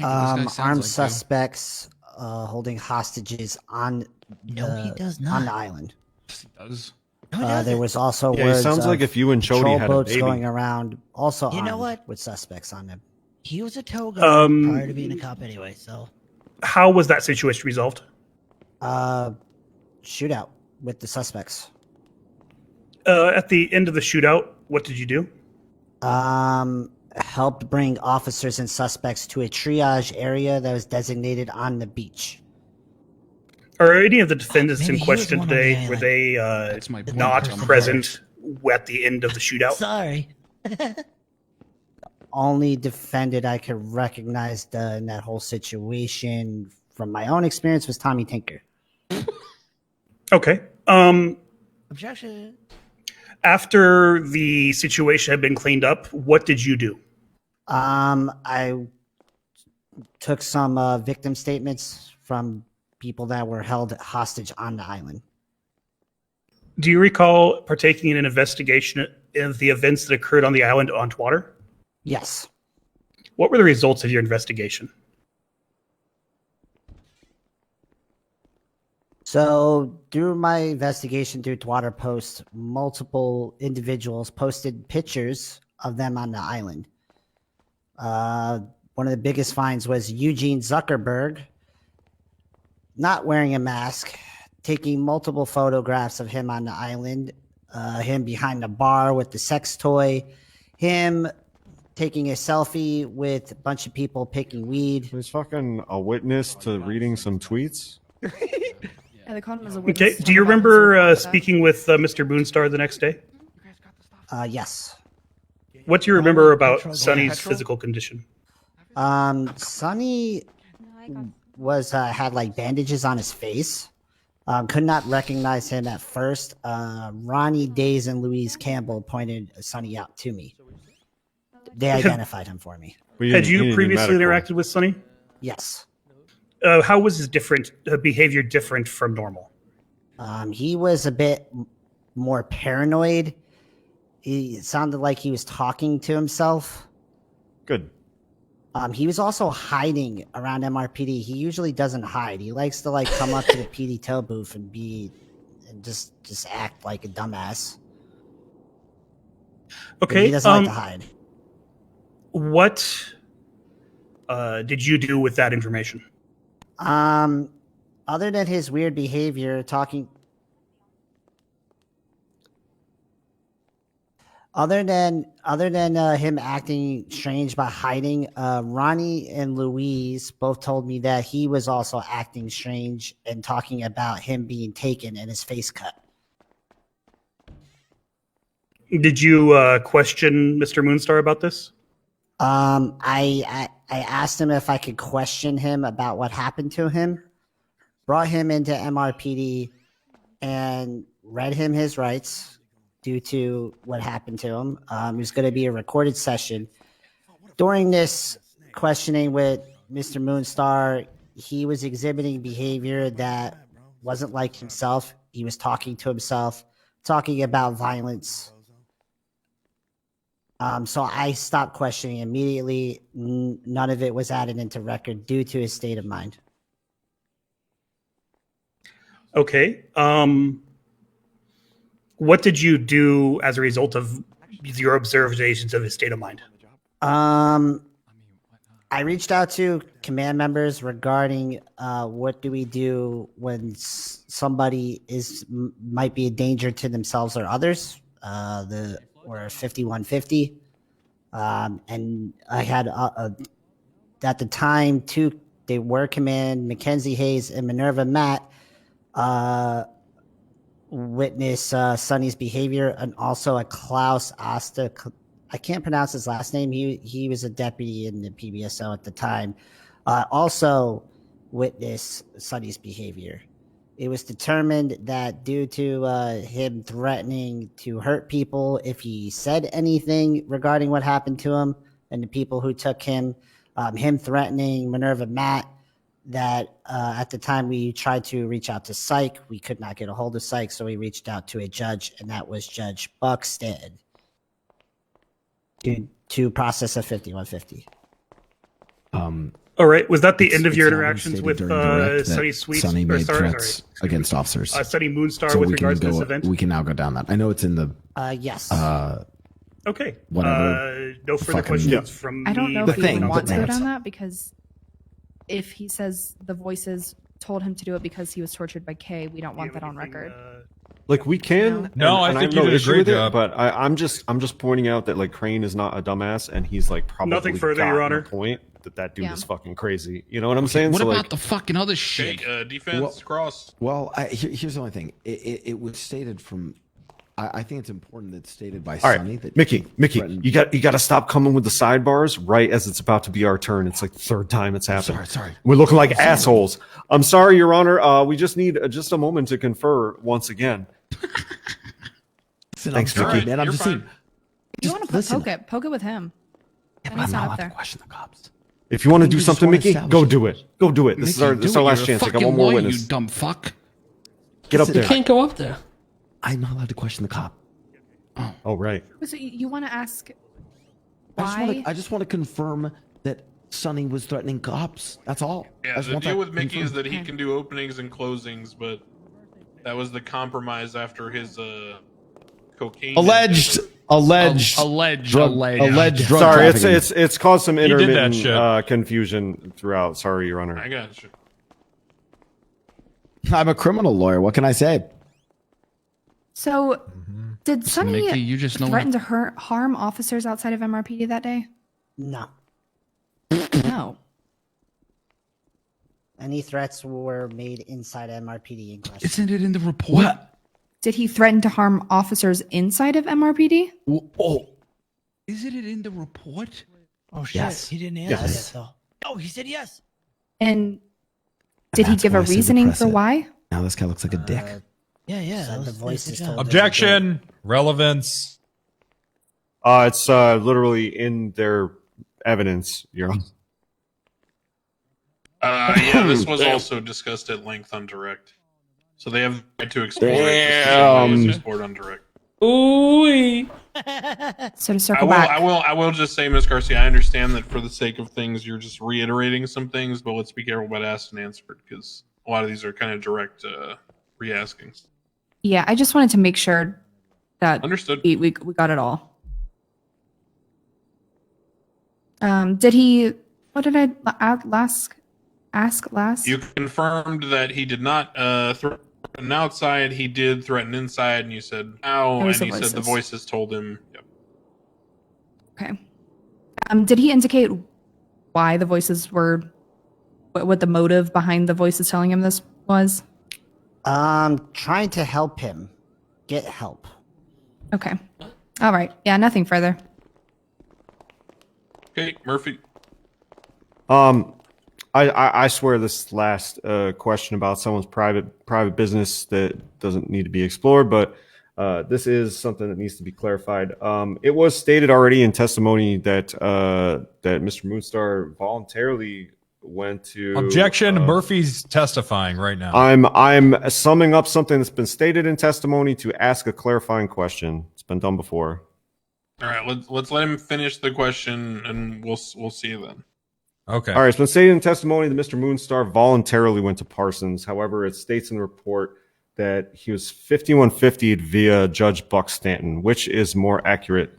Armed suspects holding hostages on on the island. He does. There was also Yeah, it words sounds like of if you and Chody patrol had a boats baby. going around, also You know armed what? with suspects on them. He was a tow guy Um, prior to being a cop anyway, so How was that situation resolved? Shootout with the suspects. At the end of the shootout, what did you do? Helped bring officers and suspects to a triage area that was designated on the beach. Are any of the defendants Maybe in he was question one on the today, were they point. not I'm present at the end of the shootout? sorry. Only defendant I could recognize in that whole situation from my own experience was Tommy Tinker. Okay. Objection. After the situation had been cleaned up, what did you do? I took some victim statements from people that were held hostage on the island. Do you recall partaking in an investigation of the events that occurred on the island on Water? Yes. What were the results of your investigation? So, through my investigation through Twitter posts, multiple individuals posted pictures of them on the island. One of the biggest finds was Eugene Zuckerberg not wearing a mask, taking multiple photographs of him on the island, him behind the bar with the sex toy, him taking a selfie with a bunch of people picking weed. He's fucking a witness to reading some tweets. Yeah, they called him as a Okay. witness. Do you remember speaking with Mr. Moonstar the next day? Yes. What do you remember about Sonny's physical condition? Sonny was had like bandages on his face. Could not recognize him at first. Ronnie Days and Louise Campbell pointed Sonny out to me. They identified him for me. Had you previously interacted with Sonny? Yes. How was his behavior different from normal? He was a bit more paranoid. It sounded like he was talking to himself. Good. He was also hiding around MRPD. He usually doesn't hide. He likes to like come up to the PD tow booth and just act like a dumbass. Okay. But he doesn't like to hide. What did you do with that information? Other than his weird behavior, other than him acting strange by hiding, Ronnie and Louise both told me that he was also acting strange and talking about him being taken and his face cut. Did you question Mr. Moonstar about this? I asked him if I could question him about what happened to him, brought him into MRPD, and read him his rights due to what happened to him. It was going to be a recorded session. During this questioning with Mr. Moonstar, he was exhibiting behavior that wasn't like himself. He was talking to himself, talking about violence. So I stopped questioning immediately. None of it was added into record due to his state of mind. Okay. What did you do as a result of your observations of his state of mind? I reached out to command members regarding what do we do when somebody might be a danger to themselves or others. Or 5150. And I had at the time they were command Mackenzie Hayes and Minerva Matt witness Sonny's behavior, and also a Klaus Asta. I can't pronounce his last name. He was a deputy in the PBSO at the time. Also witness Sonny's behavior. It was determined that due to him threatening to hurt people if he said anything regarding what happened to him and the people who took him, him threatening Minerva Matt, that at the time we tried to reach out to Psych. We could not get a hold of Psych, so we reached out to a judge, and that was Judge Buxton to process a 5150. All right. Was that the end of It's your not interactions stated with during direct that Sonny Sweets? Sonny made sorry, threats against officers. Sonny Moonstar So with we can regards to this go- event? We can now go down that. I know it's in the. Yes. Okay. Whatever. No further Fucking- questions from I don't me. know if we want to go down that, because if he says the voices told him to do it because he was tortured by Kay, we don't want that on record. Like we can. No, I and think have you did a issue great with it, job. but I'm just pointing out that like Crane is not a dumbass, and he's like probably Nothing further, Your gotten Honor. the point that dude Yeah. is fucking crazy. You know what I'm saying? What So, about like, the fucking other shit? Defense cross. Well, here's the only thing. It was stated from. I think it's important that it's stated by all right, Sonny that Mickey, threatened- you got to stop coming with the sidebars right as it's about to be our turn. It's like the third time it's happened. Sorry. We're looking like assholes. I'm sorry, Your Honor. We just need just a moment to confer once again. Thanks, I'm sorry, Mickey. man. I'm just saying. You want to poke it with him. And he's not up there. Question the cops. If you want to do just something, wanna Mickey, establish go it. do it. Go do it. This is our last chance. I got one more You witness. dumb fuck. Get up You there. can't go up there. I'm not allowed to question the cop. Oh, right. So you want to ask I just want to confirm that Sonny was threatening cops. That's all. I Yeah, just the want deal that with Mickey is confirmed. that he can do openings and closings, but That was the compromise after his cocaine. Alleged drug Sorry, trafficking. it's caused some did that intermittent shit. confusion throughout. Sorry, Your Honor. I got you. I'm a criminal lawyer. What can I say? So, did Sonny Mickey, you just know threaten to harm officers outside of MRPD that day? No. No. Any threats were made inside MRPD in question. Isn't it in the report? Did he threaten to harm officers inside of MRPD? Oh, isn't it in the report? Oh shit! Yes. He didn't answer Yes. that though. Oh, he said yes. And did he That's give a why I said reasoning suppress for it. why? Now this guy looks like a dick. Yeah. So the voices told Objection. Relevance. It's literally in their evidence, Your Honor. Yeah, this was also discussed at length on direct. So they have the right to explore it. Damn. Just as explored on direct. Ooh. So to circle back. I will just say, Ms. Garcia, I understand that for the sake of things, you're just reiterating some things, but let's be careful about asked and answered because a lot of these are kind of direct re-askings. Yeah, I just wanted to make sure that Understood. we got it all. Did he? What did I ask last? You confirmed that he did not threaten outside. He did threaten inside, and you said how, It and was he the said the voices. voices told him. Yep. Okay. Did he indicate why the voices were? What the motive behind the voices telling him this was? Trying to help him get help. Okay. All right. Yeah. Nothing further. Okay, Murphy. I swear this last question about someone's private business that doesn't need to be explored, but this is something that needs to be clarified. It was stated already in testimony that that Mr. Moonstar voluntarily went to Objection. Murphy's testifying right now. I'm summing up something that's been stated in testimony to ask a clarifying question. It's been done before. All right, let's let him finish the question, and we'll see then. Okay. All right, it's been stated in testimony that Mr. Moonstar voluntarily went to Parsons. However, it states in the report that he was 5150'd via Judge Buck Stanton. Which is more accurate?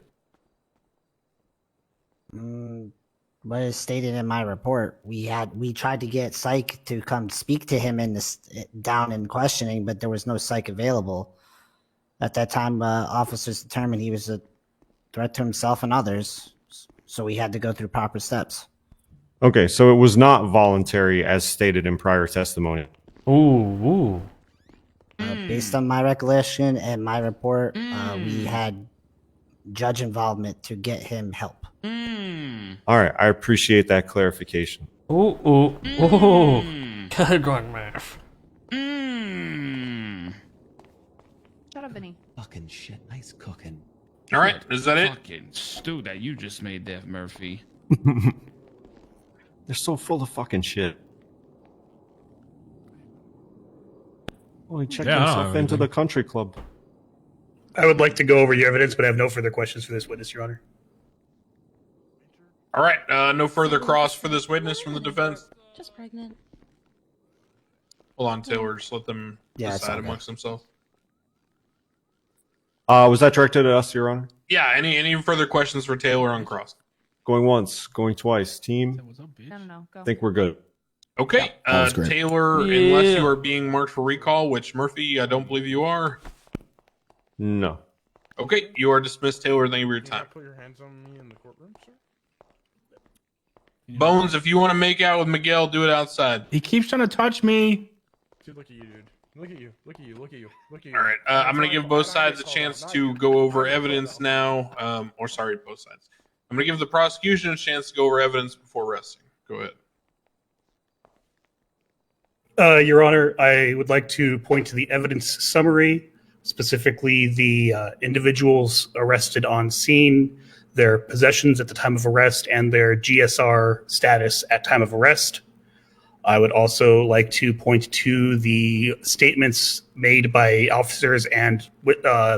What is stated in my report? We tried to get psych to come speak to him in this down in questioning, but there was no psych available. At that time, officers determined he was a threat to himself and others, so we had to go through proper steps. Okay, so it was not voluntary as stated in prior testimony. Ooh. Based on my recollection and my report, we had judge involvement to get him help. All right, I appreciate that clarification. Ooh. Good one, Murph. Shut up, Vinny. Fucking shit. Nice cooking. All right, is that it? Fucking stew that you just made there, Murphy. They're so full of fucking shit. Well, he checked Yeah, I don't himself know into anything. the country club. I would like to go over your evidence, but I have no further questions for this witness, Your Honor. All right, no further cross for this witness from the defense. Just pregnant. Hold on, Taylor. Just let them Yeah, it's decide okay. amongst themselves. Was that directed at us, Your Honor? Yeah. Any further questions for Taylor on cross? Going once, going twice. Team, No. Go. I think we're good. Okay, that was great. Taylor. Unless you are being marked for recall, which Murphy, I don't believe you are. No. Okay, you are dismissed, Taylor. Thank you for your time. Put your hands on me in the courtroom, sir. Bones, if you want to make out with Miguel, do it outside. He keeps trying to touch me. Dude, look at you, dude. Look at you. Look at you. Look at you. Look at you. All right, I'm going to give both sides a chance to go over evidence now. Or sorry, both sides. I'm going to give the prosecution a chance to go over evidence before resting. Go ahead. Your Honor, I would like to point to the evidence summary, specifically the individuals arrested on scene, their possessions at the time of arrest, and their GSR status at time of arrest. I would also like to point to the statements made by officers and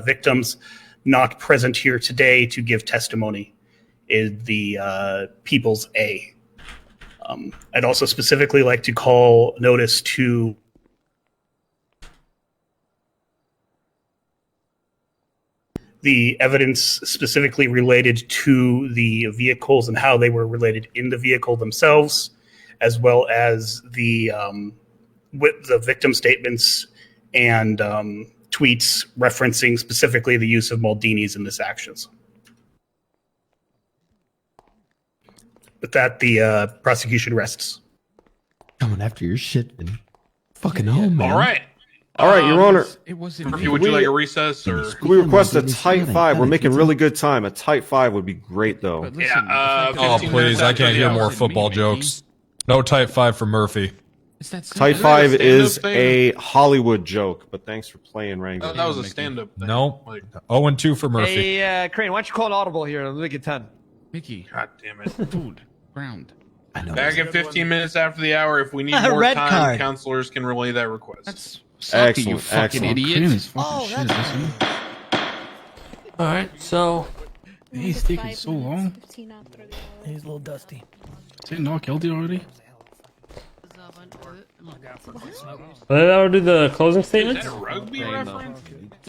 victims not present here today to give testimony in the People's A. I'd also specifically like to call notice to the evidence specifically related to the vehicles and how they were related in the vehicle themselves, as well as the with the victim statements and tweets referencing specifically the use of Maldini's in this actions. With that, the prosecution rests. Coming after your shit, man. Fucking home, man. All right. All right, Your Honor. It wasn't. Murphy, would you like a recess or? Can we request a tight 5? We're making really good time. A tight 5 would be great, though. Yeah. Oh, please. I can't hear more football jokes. No type 5 for Murphy. Tight 5 is a Hollywood joke, but thanks for playing, Rango. That was a stand-up thing. No. 0-2 for Murphy. Hey, Crane, why don't you call an audible here and make it 10? Mickey. God damn it. Dude. Ground. Back at 15 minutes after the hour. If we need more Red time, card. counselors can relay that request. That's Excellent, you fucking idiot. All right, so He's taking so long. He's a little dusty. Is it not guilty already? Let us do the closing statements. Is that a rugby reference?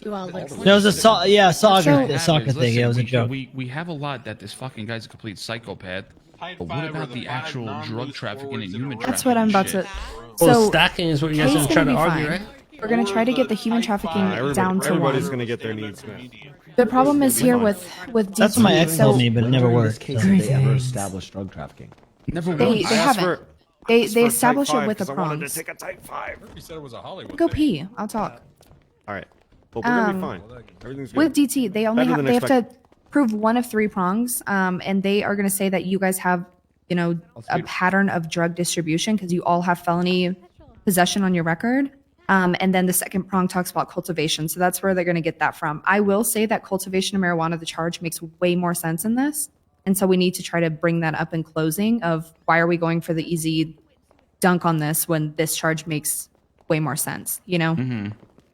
There was a soccer thing. Yeah, it was a joke. We have a lot that this fucking guy's a complete psychopath. But what about the actual drug trafficking and human trafficking? That's what I'm about to. Well, So stacking is what you guys Kay's are trying to gonna be argue, fine. right? We're gonna try to get the human trafficking down to Everybody's one. going to get their needs met. The problem is here with DT. That's what my ex told me, but it never worked. Case have they ever established drug trafficking? Never They once. haven't. They establish it with the I wanted to prongs. take a tight 5. You said it was a Hollywood Go thing. pee. I'll talk. All right. Well, we're going to be fine. Everything's good. With DT, they only Better have than they have expected. to prove one of 3 prongs, and they are going to say that you guys have, you know, a pattern of drug distribution because you all have felony possession on your record. And then the second prong talks about cultivation, so that's where they're going to get that from. I will say that cultivation of marijuana, the charge, makes way more sense in this, and so we need to try to bring that up in closing. Of why are we going for the easy dunk on this when this charge makes way more sense, you know?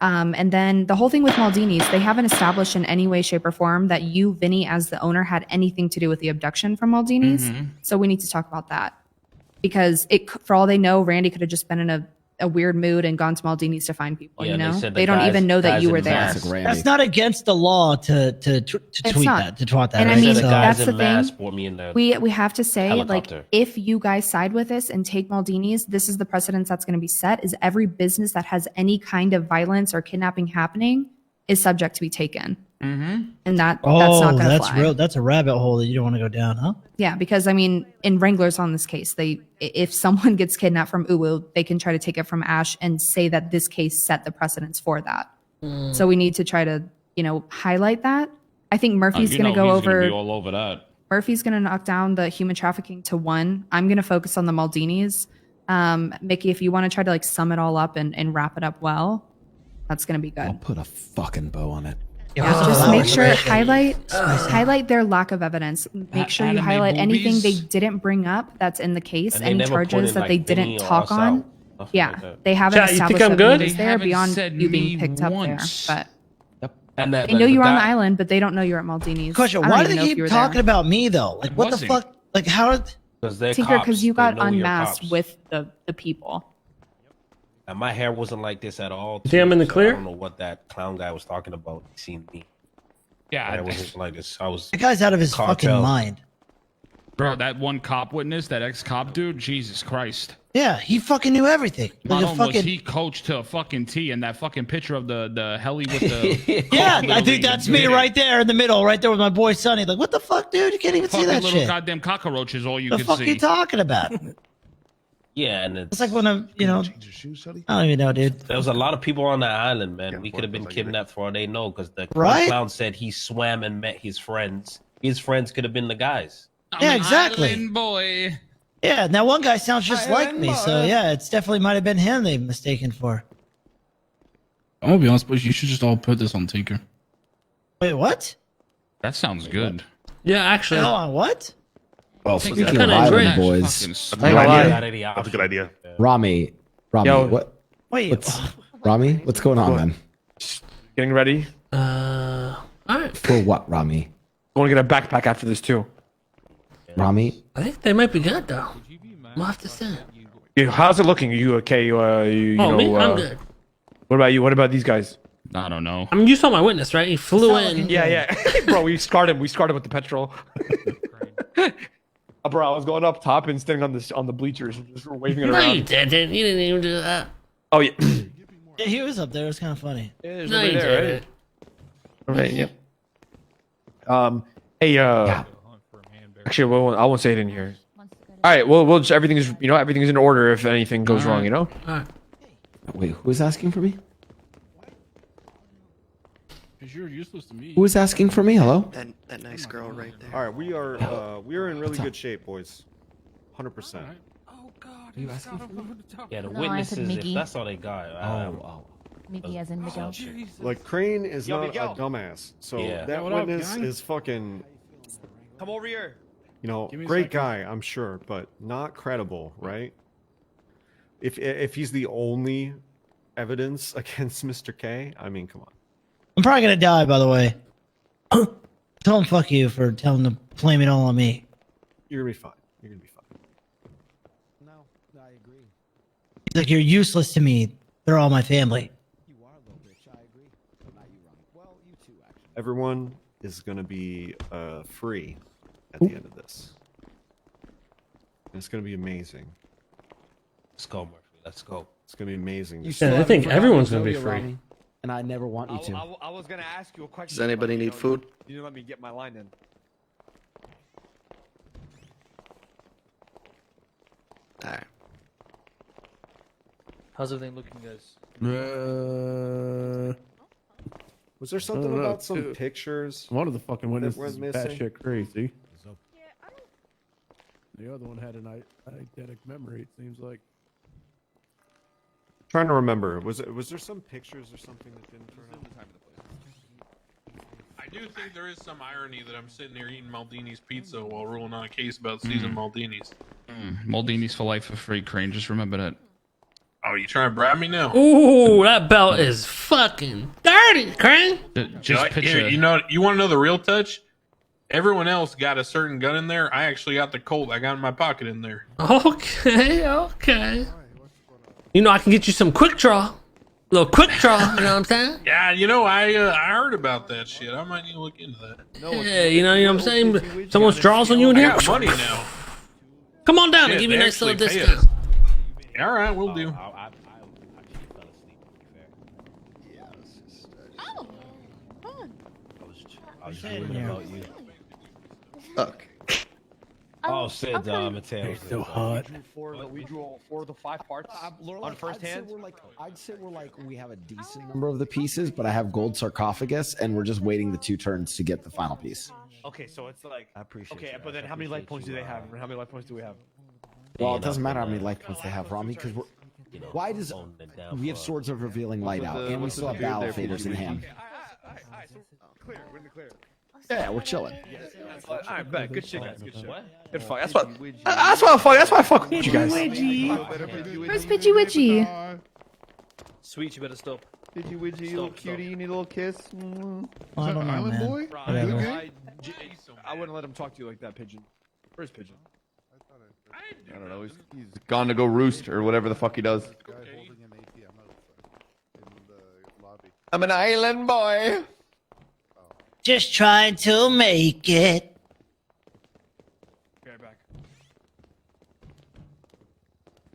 And then the whole thing with Maldini's, they haven't established in any way, shape, or form that you, Vinny, as the owner, had anything to do with the abduction from Maldini's. So we need to talk about that because for all they know, Randy could have just been in a weird mood and gone to Maldini's to find people. Yeah, you they know, said the they don't guys- even know that guys you were in there. masks. That's not against the law to tweet not. that, to twat that. And I right? mean, The So- guys that's the in masks thing. brought me in the We have to say, helicopter. like, if you guys side with this and take Maldini's, this is the precedence that's going to be set. Is every business that has any kind of violence or kidnapping happening is subject to be taken, and that's not going to that's fly. real. That's a rabbit hole that you don't want to go down, huh? Yeah, because I mean, in Wranglers on this case, if someone gets kidnapped from Uwu, they can try to take it from Ash and say that this case set the precedence for that. So we need to try to, you know, highlight that. I think Murphy's going to go over. All over that. Murphy's going to knock down the human trafficking to 1. I'm going to focus on the Maldini's. Mickey, if you want to try to like sum it all up and wrap it up well, that's going to be good. I'll put a fucking bow on it. Yeah, just make sure highlight their lack of evidence. Make sure you anime highlight anything they movies. didn't bring up that's in the case, And they any never put charges in, that like, they Vinny didn't or talk us on. out. Nothing Yeah, like that. they haven't Chat, you think established I'm that good? Vinny was They there haven't beyond said you being me picked up once. there. But And that, they know you were on the that- island, but they don't know you're at Maldini's. Question: I don't Why even do know they if you keep were talking there. about me though? Like, what the wasn't. fuck? Like, how? Because they're Tinker, cops. because you They got know you're unmasked cops. with the people. And my hair wasn't like this at all. think I'm in the so clear? I don't know what that clown guy was talking about. He seen me. Yeah, I wasn't like this. I was. The guy's out of his Cartel. fucking mind. Bro, that one cop witness, that ex-cop dude, Jesus Christ. Yeah, he fucking knew everything. Not Like a only was fucking. he coached to a fucking T, and that fucking picture of the heli with the Yeah, I think that's me right there in the middle, right there with my boy Sonny. Like, what the fuck, dude? You can't even see fucking that little shit. goddamn cockroaches. All you The could fuck see. are you talking about? Yeah, and It's like when I'm, you know, I don't even know, dude. there was a lot of people on that island, man. We could have been kidnapped for all they know, because the Right? clown said he swam and met his friends. His friends could have been the guys. Yeah, exactly. Island boy. Yeah, now one guy sounds just like me, so yeah, it's definitely might have been him they mistaken for. I'm gonna be honest, but you should just all put this on Tinker. Wait, what? That sounds good. Yeah, actually. Hold on, what? Well, Think speaking that's of kinda island great. boys, Fucking Good idea. Got any That's a good idea. Rami, Yo. what? Wait, Rami, what's going on, man? Getting ready. All right. For what, Rami? Going to get a backpack after this too. Rami, I think they might be good though. We'll have to see. How's it looking? Are you okay? You Oh, know, me? I'm good. What about you? What about these guys? I don't know. I mean, you saw my witness, right? He flew in. Yeah. Bro, we scarred him. We scarred him with the petrol. Bro, I was going up top and standing on the bleachers and just waving it No, around. you didn't. You didn't even do that. Oh, yeah. Yeah, he was up there. It was kind of funny. Yeah, there's No, nobody you there, didn't. right? Right, yep. Hey, actually, well, I won't say it in here. All right, well, we'll just, everything's in order if anything goes wrong, you know? Wait, who's asking for me? Because you're useless to me. Who is asking for me? Hello? That nice girl right there. All right, we are in really good shape, boys. 100%. You asking for me? Yeah, the No, I said witnesses, if Mickey. that's all they got. Mickey as in Miguel. Like Crane is Yo, not Miguel. a dumbass, so Yeah. that What up, witness gang? is fucking, Come over here. you know, Give me a great second. guy, I'm sure, but not credible, right? If he's the only evidence against Mr. K, I mean, come on. I'm probably gonna die, by the way. Tell him fuck you for telling him to blame it all on me. You're gonna be fine. You're gonna be fine. No, I agree. He's like, you're useless to me. They're all my family. You are a little bitch. I agree. But not you, Ronnie. Well, you too, actually. Everyone is gonna be free at the end of this. And it's gonna be amazing. Let's go, Murphy. Let's go. It's gonna be amazing. Yeah, I think everyone's gonna be free. And I never want you to. I was gonna ask you a question. Does anybody need food? You didn't let me get my line in. Alright. How's everything looking, guys? Was there something I don't know, about some too. pictures? One of the fucking witnesses went is missing? batshit crazy. The other one had an eidetic memory, it seems like. Trying to remember. Was there some pictures or something that didn't turn out? I do think there is some irony that I'm sitting here eating Maldini's pizza while ruling on a case about Susan Maldini's. Maldini's for life for free, Crane. Just remember that. Oh, you trying to bribe me now? Ooh, that belt is fucking dirty, Crane. Just picture. You want to know the real touch? Everyone else got a certain gun in there. I actually got the Colt I got in my pocket in there. Okay. You know, I can get you some quick draw. A little quick draw, you know what I'm saying? Yeah, you know, I heard about that shit. I might need to look into that. Yeah, you know what I'm saying? Someone draws on you in I here. got money now. Come on down Shit, and give you a they nice little actually pay discount. us. All right, we'll do. I was dreaming about you. Fuck. Oh, shit, Mateo. So hot. We drew all 4 of the 5 parts on first hand. I'd say we have a decent number of the pieces, but I have gold sarcophagus, and we're just waiting the 2 turns to get the final piece. Okay, so it's like. I appreciate Okay, you, but then guys. how many I life points do appreciate they you, have? And how many life points do we have? Well, it doesn't matter how many life points they have, Rami, because we're. You know, Why does holding it down we have for- Swords of Revealing Light out, and we still have battle faders in hand? Clear, we're in the clear. Yeah, we're chilling. All right, bet. Good shit, guys. Good shit. What? Good fuck. That's why I fuck with you guys. Where's Pidgey Widgy? Sweet, you better stop. Pidgey Widgy, you little cutie, you need a little kiss. Mm. I don't know, man. Whatever. I wouldn't let him talk to you like that, Pigeon. Where's Pigeon? I don't know. He's gone to go roost or whatever the fuck he does. I'm an island boy. Just trying to make it. Okay, back.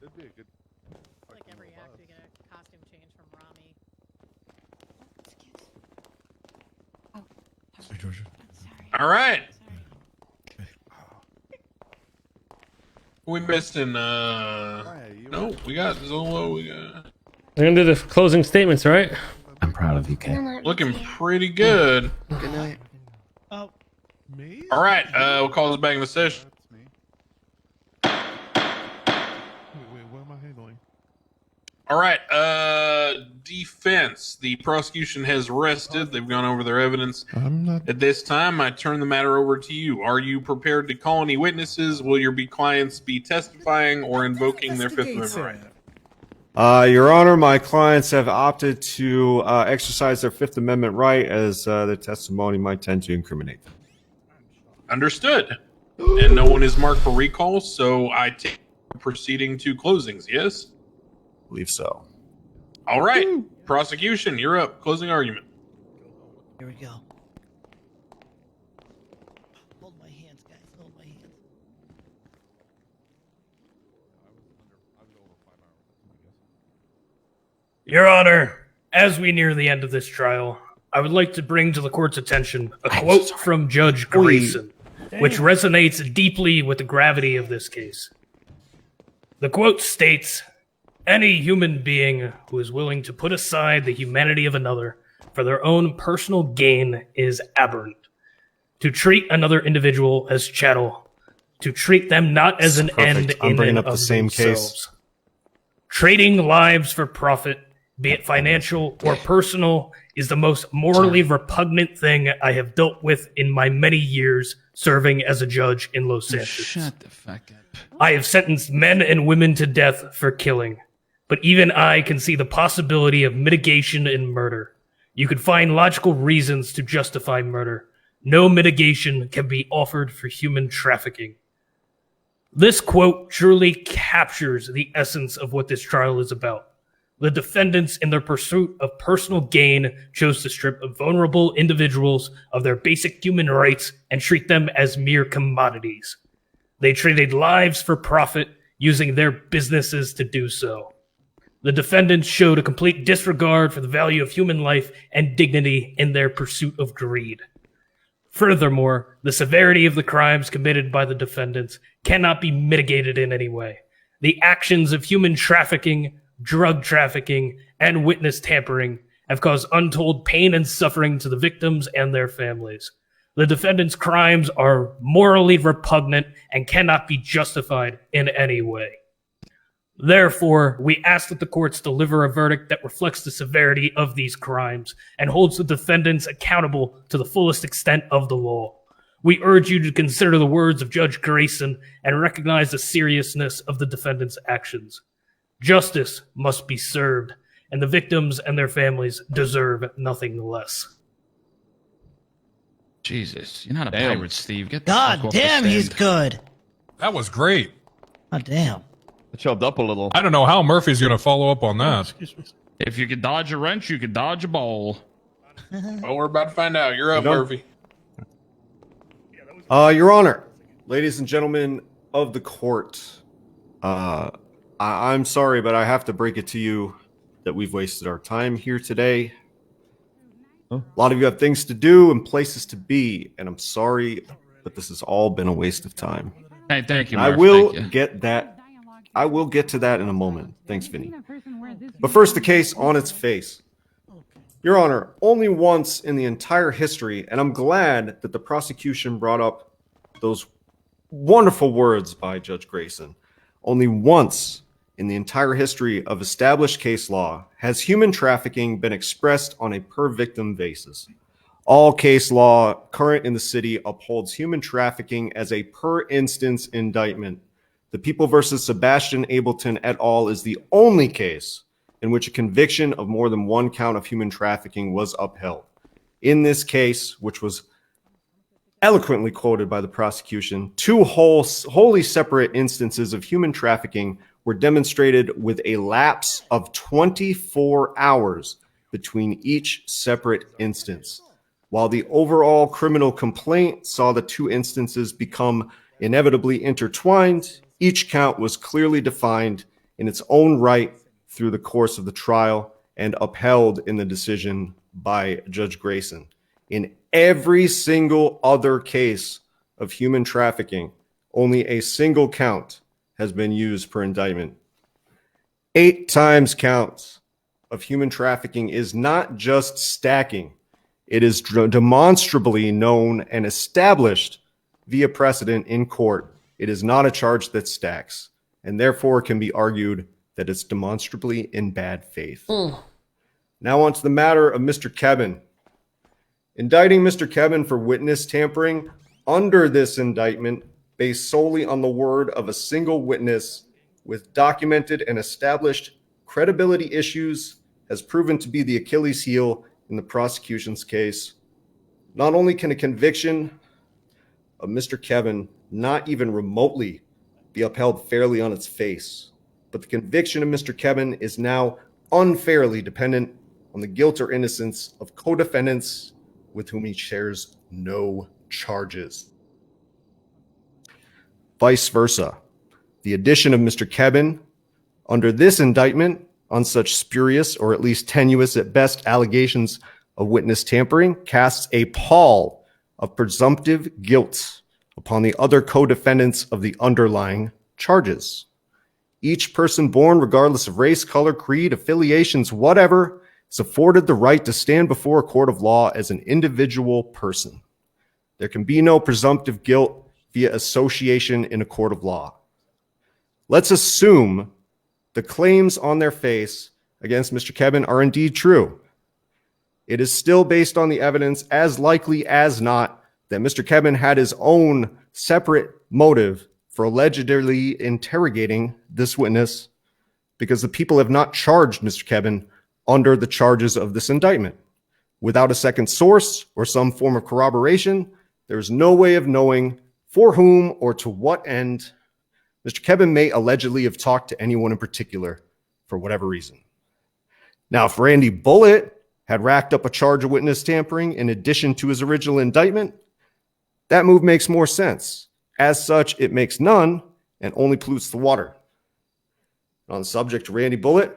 It'd be a good. Like every act, we get a costume change from Rami. Hey, Georgia. All right. We missing, no, we got Zolo, we got... They're gonna do the closing statements, right? I'm proud of you, Kay. Looking pretty good. Good night. Oh. Me? All right, we'll call this back in the session. Wait, what am I handling? All right, defense. The prosecution has rested. They've gone over their evidence. I'm not. At this time, I turn the matter over to you. Are you prepared to call any witnesses? Will your clients be testifying or invoking their Fifth Amendment right? Your Honor, my clients have opted to exercise their Fifth Amendment right, as their testimony might tend to incriminate them. Understood. And no one is marked for recall, so I take proceeding to closings, yes? I believe so. All right. Prosecution, you're up. Closing argument. Here we go. Hold my hands, guys. Hold my hands. Your Honor, as we near the end of this trial, I would like to bring to the court's attention a quote from Judge Grayson, which resonates deeply with the gravity of this case. The quote states, "Any human being who is willing to put aside the humanity of another for their own personal gain is aberrant. To treat another individual as chattel, to treat them not as an end I'm in bringing and up the of same themselves. case. Trading lives for profit, be it financial or personal, is the most morally repugnant thing I have dealt with in my many years serving as a judge in Los Angeles. Shut the fuck up. I have sentenced men and women to death for killing, but even I can see the possibility of mitigation in murder. You could find logical reasons to justify murder. No mitigation can be offered for human trafficking." This quote truly captures the essence of what this trial is about. The defendants, in their pursuit of personal gain, chose to strip vulnerable individuals of their basic human rights and treat them as mere commodities. They traded lives for profit, using their businesses to do so. The defendants showed a complete disregard for the value of human life and dignity in their pursuit of greed. Furthermore, the severity of the crimes committed by the defendants cannot be mitigated in any way. The actions of human trafficking, drug trafficking, and witness tampering have caused untold pain and suffering to the victims and their families. The defendants' crimes are morally repugnant and cannot be justified in any way. Therefore, we ask that the courts deliver a verdict that reflects the severity of these crimes and holds the defendants accountable to the fullest extent of the law. We urge you to consider the words of Judge Grayson and recognize the seriousness of the defendants' actions. Justice must be served, and the victims and their families deserve nothing less. Jesus, you're not a pirate, Steve. Get the God fuck off the damn, he's stand. good. That was great. Oh, damn. It shoved up a little. I don't know how Murphy's going to follow up on that. If you could dodge a wrench, you could dodge a ball. Oh, we're about to find out. You're up, You done? Murphy. Your Honor, ladies and gentlemen of the court, I'm sorry, but I have to break it to you that we've wasted our time here today. A lot of you have things to do and places to be, and I'm sorry, but this has all been a waste of time. Hey, thank you, I Murph. will Thank you. get that. I will get to that in a moment. Thanks, Vinny. But first, the case on its face. Your Honor, only once in the entire history, and I'm glad that the prosecution brought up those wonderful words by Judge Grayson. Only once in the entire history of established case law has human trafficking been expressed on a per victim basis. All case law current in the city upholds human trafficking as a per instance indictment. The People versus Sebastian Ableton et al. Is the only case in which a conviction of more than one count of human trafficking was upheld. In this case, which was eloquently quoted by the prosecution, two wholly separate instances of human trafficking were demonstrated with a lapse of 24 hours between each separate instance. While the overall criminal complaint saw the two instances become inevitably intertwined, each count was clearly defined in its own right through the course of the trial and upheld in the decision by Judge Grayson. In every single other case of human trafficking, only a single count has been used per indictment. 8 times counts of human trafficking is not just stacking. It is demonstrably known and established via precedent in court. It is not a charge that stacks, and therefore can be argued that it's demonstrably in bad faith. Now on to the matter of Mr. Kevin. Indicting Mr. Kevin for witness tampering under this indictment, based solely on the word of a single witness with documented and established credibility issues, has proven to be the Achilles heel in the prosecution's case. Not only can a conviction of Mr. Kevin not even remotely be upheld fairly on its face, but the conviction of Mr. Kevin is now unfairly dependent on the guilt or innocence of co-defendants with whom he shares no charges. Vice versa, the addition of Mr. Kevin under this indictment on such spurious or at least tenuous at best allegations of witness tampering casts a pall of presumptive guilt upon the other co-defendants of the underlying charges. Each person born, regardless of race, color, creed, affiliations, whatever, is afforded the right to stand before a court of law as an individual person. There can be no presumptive guilt via association in a court of law. Let's assume the claims on their face against Mr. Kevin are indeed true. It is still based on the evidence, as likely as not, that Mr. Kevin had his own separate motive for allegedly interrogating this witness, because the people have not charged Mr. Kevin under the charges of this indictment. Without a second source or some form of corroboration, there's no way of knowing for whom or to what end Mr. Kevin may allegedly have talked to anyone in particular for whatever reason. Now, if Randy Bullitt had racked up a charge of witness tampering in addition to his original indictment, that move makes more sense. As such, it makes none and only pollutes the water. On the subject of Randy Bullitt,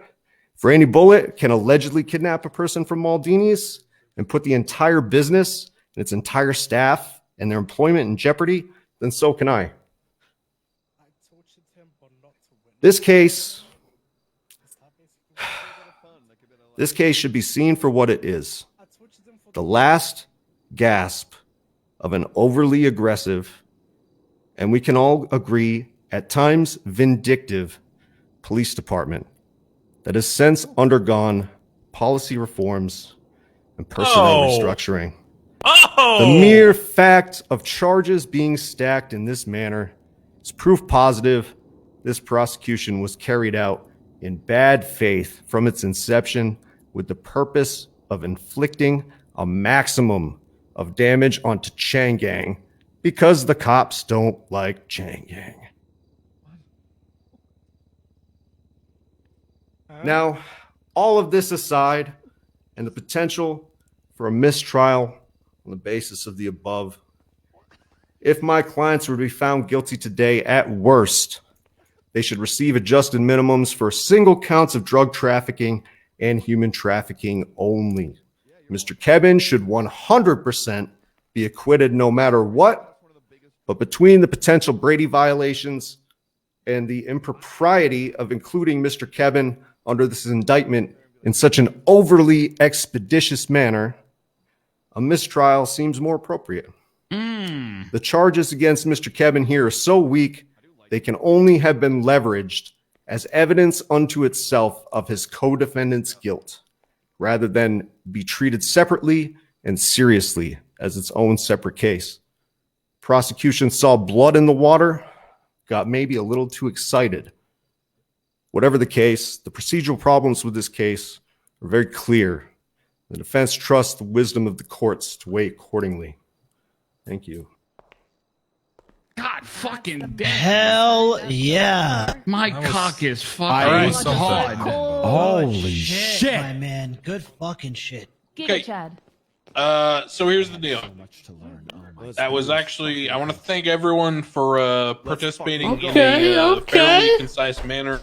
if Randy Bullitt can allegedly kidnap a person from Maldini's and put the entire business and its entire staff and their employment in jeopardy, then so can I. This case should be seen for what it is. The last gasp of an overly aggressive, and we can all agree, at times vindictive, police department that has since undergone policy reforms and personnel restructuring. The mere fact of charges being stacked in this manner is proof positive this prosecution was carried out in bad faith from its inception with the purpose of inflicting a maximum of damage onto Chang Gang because the cops don't like Chang Gang. Now, all of this aside, and the potential for a mistrial on the basis of the above, if my clients were to be found guilty today, at worst, they should receive adjusted minimums for single counts of drug trafficking and human trafficking only. Mr. Kevin should 100% be acquitted no matter what, but between the potential Brady violations and the impropriety of including Mr. Kevin under this indictment in such an overly expeditious manner, a mistrial seems more appropriate. The charges against Mr. Kevin here are so weak, they can only have been leveraged as evidence unto itself of his co-defendant's guilt, rather than be treated separately and seriously as its own separate case. Prosecution saw blood in the water, got maybe a little too excited. Whatever the case, the procedural problems with this case are very clear. The defense trusts the wisdom of the courts to weigh accordingly. Thank you. God fucking damn. Hell yeah. My cock is fucking hard. Holy shit. My man. Good fucking shit. Okay. So here's the deal. That was actually, I want to thank everyone for participating in a fairly concise manner.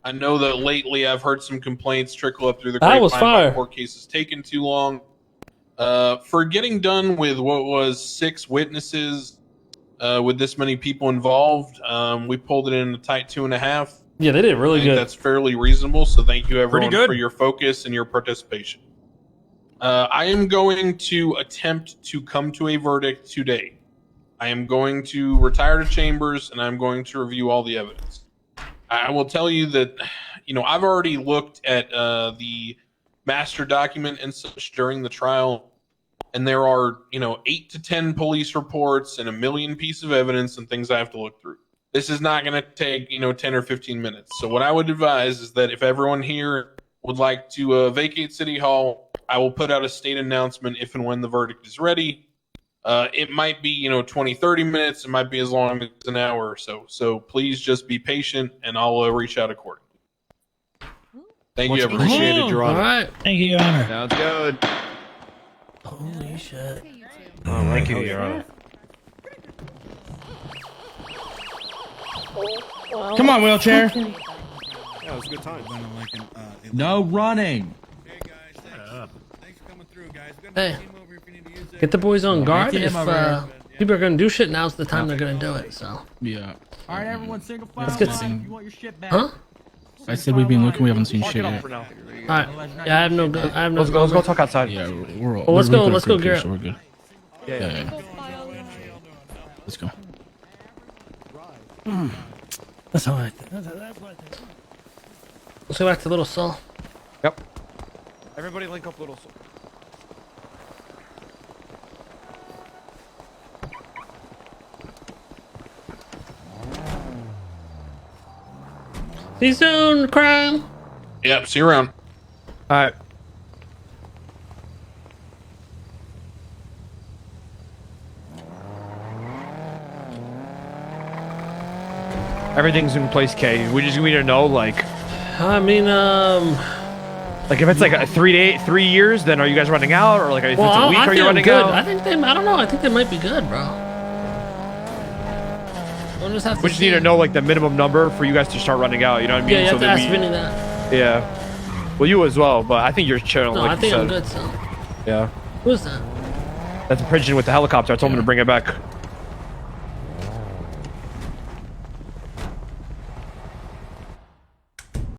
I know that lately I've heard some complaints trickle up through the grapevine about court cases taking too long. For getting done with what was 6 witnesses with this many people involved, we pulled it in a tight 2.5. Yeah, they did really good. That's fairly reasonable. So thank you everyone for your focus and your participation. I am going to attempt to come to a verdict today. I am going to retire to chambers and I'm going to review all the evidence. I will tell you that, I've already looked at the master document and such during the trial, and there are, 8 to 10 police reports and 1 million pieces of evidence and things I have to look through. This is not going to take, 10 or 15 minutes. So what I would advise is that if everyone here would like to vacate City Hall, I will put out a state announcement if and when the verdict is ready. It might be, 20, 30 minutes. It might be as long as an hour or so. So please just be patient and I'll reach out accordingly. Thank Much you, everyone. appreciated, Your All Honor. right. Thank you, Your Honor. Sounds good. Holy shit. All right. Thank you, Your Honor. Come on, wheelchair. Yeah, it was a good time. No running. Hey, get the boys on guard. Get If him over here. people are gonna do shit, now's the time they're gonna do it. So, Yeah. All right, everyone, single file. Let's get line. You want your shit back? huh? I said we've been looking. We haven't seen Mark shit it off yet. for now. All right. Yeah, I have no gun. I have no. Let's go talk outside. Yeah, we're all. Well, let's we go- could've let's go cooked here, get- So we're good. Yeah. Let's go. That's all right. Let's go back to Little Saul. Yep. Everybody link up, little. See you soon, crime. Yep. See you around. All right. Everything's in place, K. We just need to know, like, I mean, like if it's like a 3 years, then are you guys running out, or like if well, it's a I week, are think you I'm running good. out? I think they. I don't know. I think they might be good, bro. We'll just have We to just need to know like the minimum number for you guys to start running out. You know what I mean? Yeah, you have to that ask Vinny that. Yeah. Well, you as well, but I think you're chilling. No, like I you think said. I'm good. So, Yeah. who's that? That's a pigeon with the helicopter. I told him to bring it back.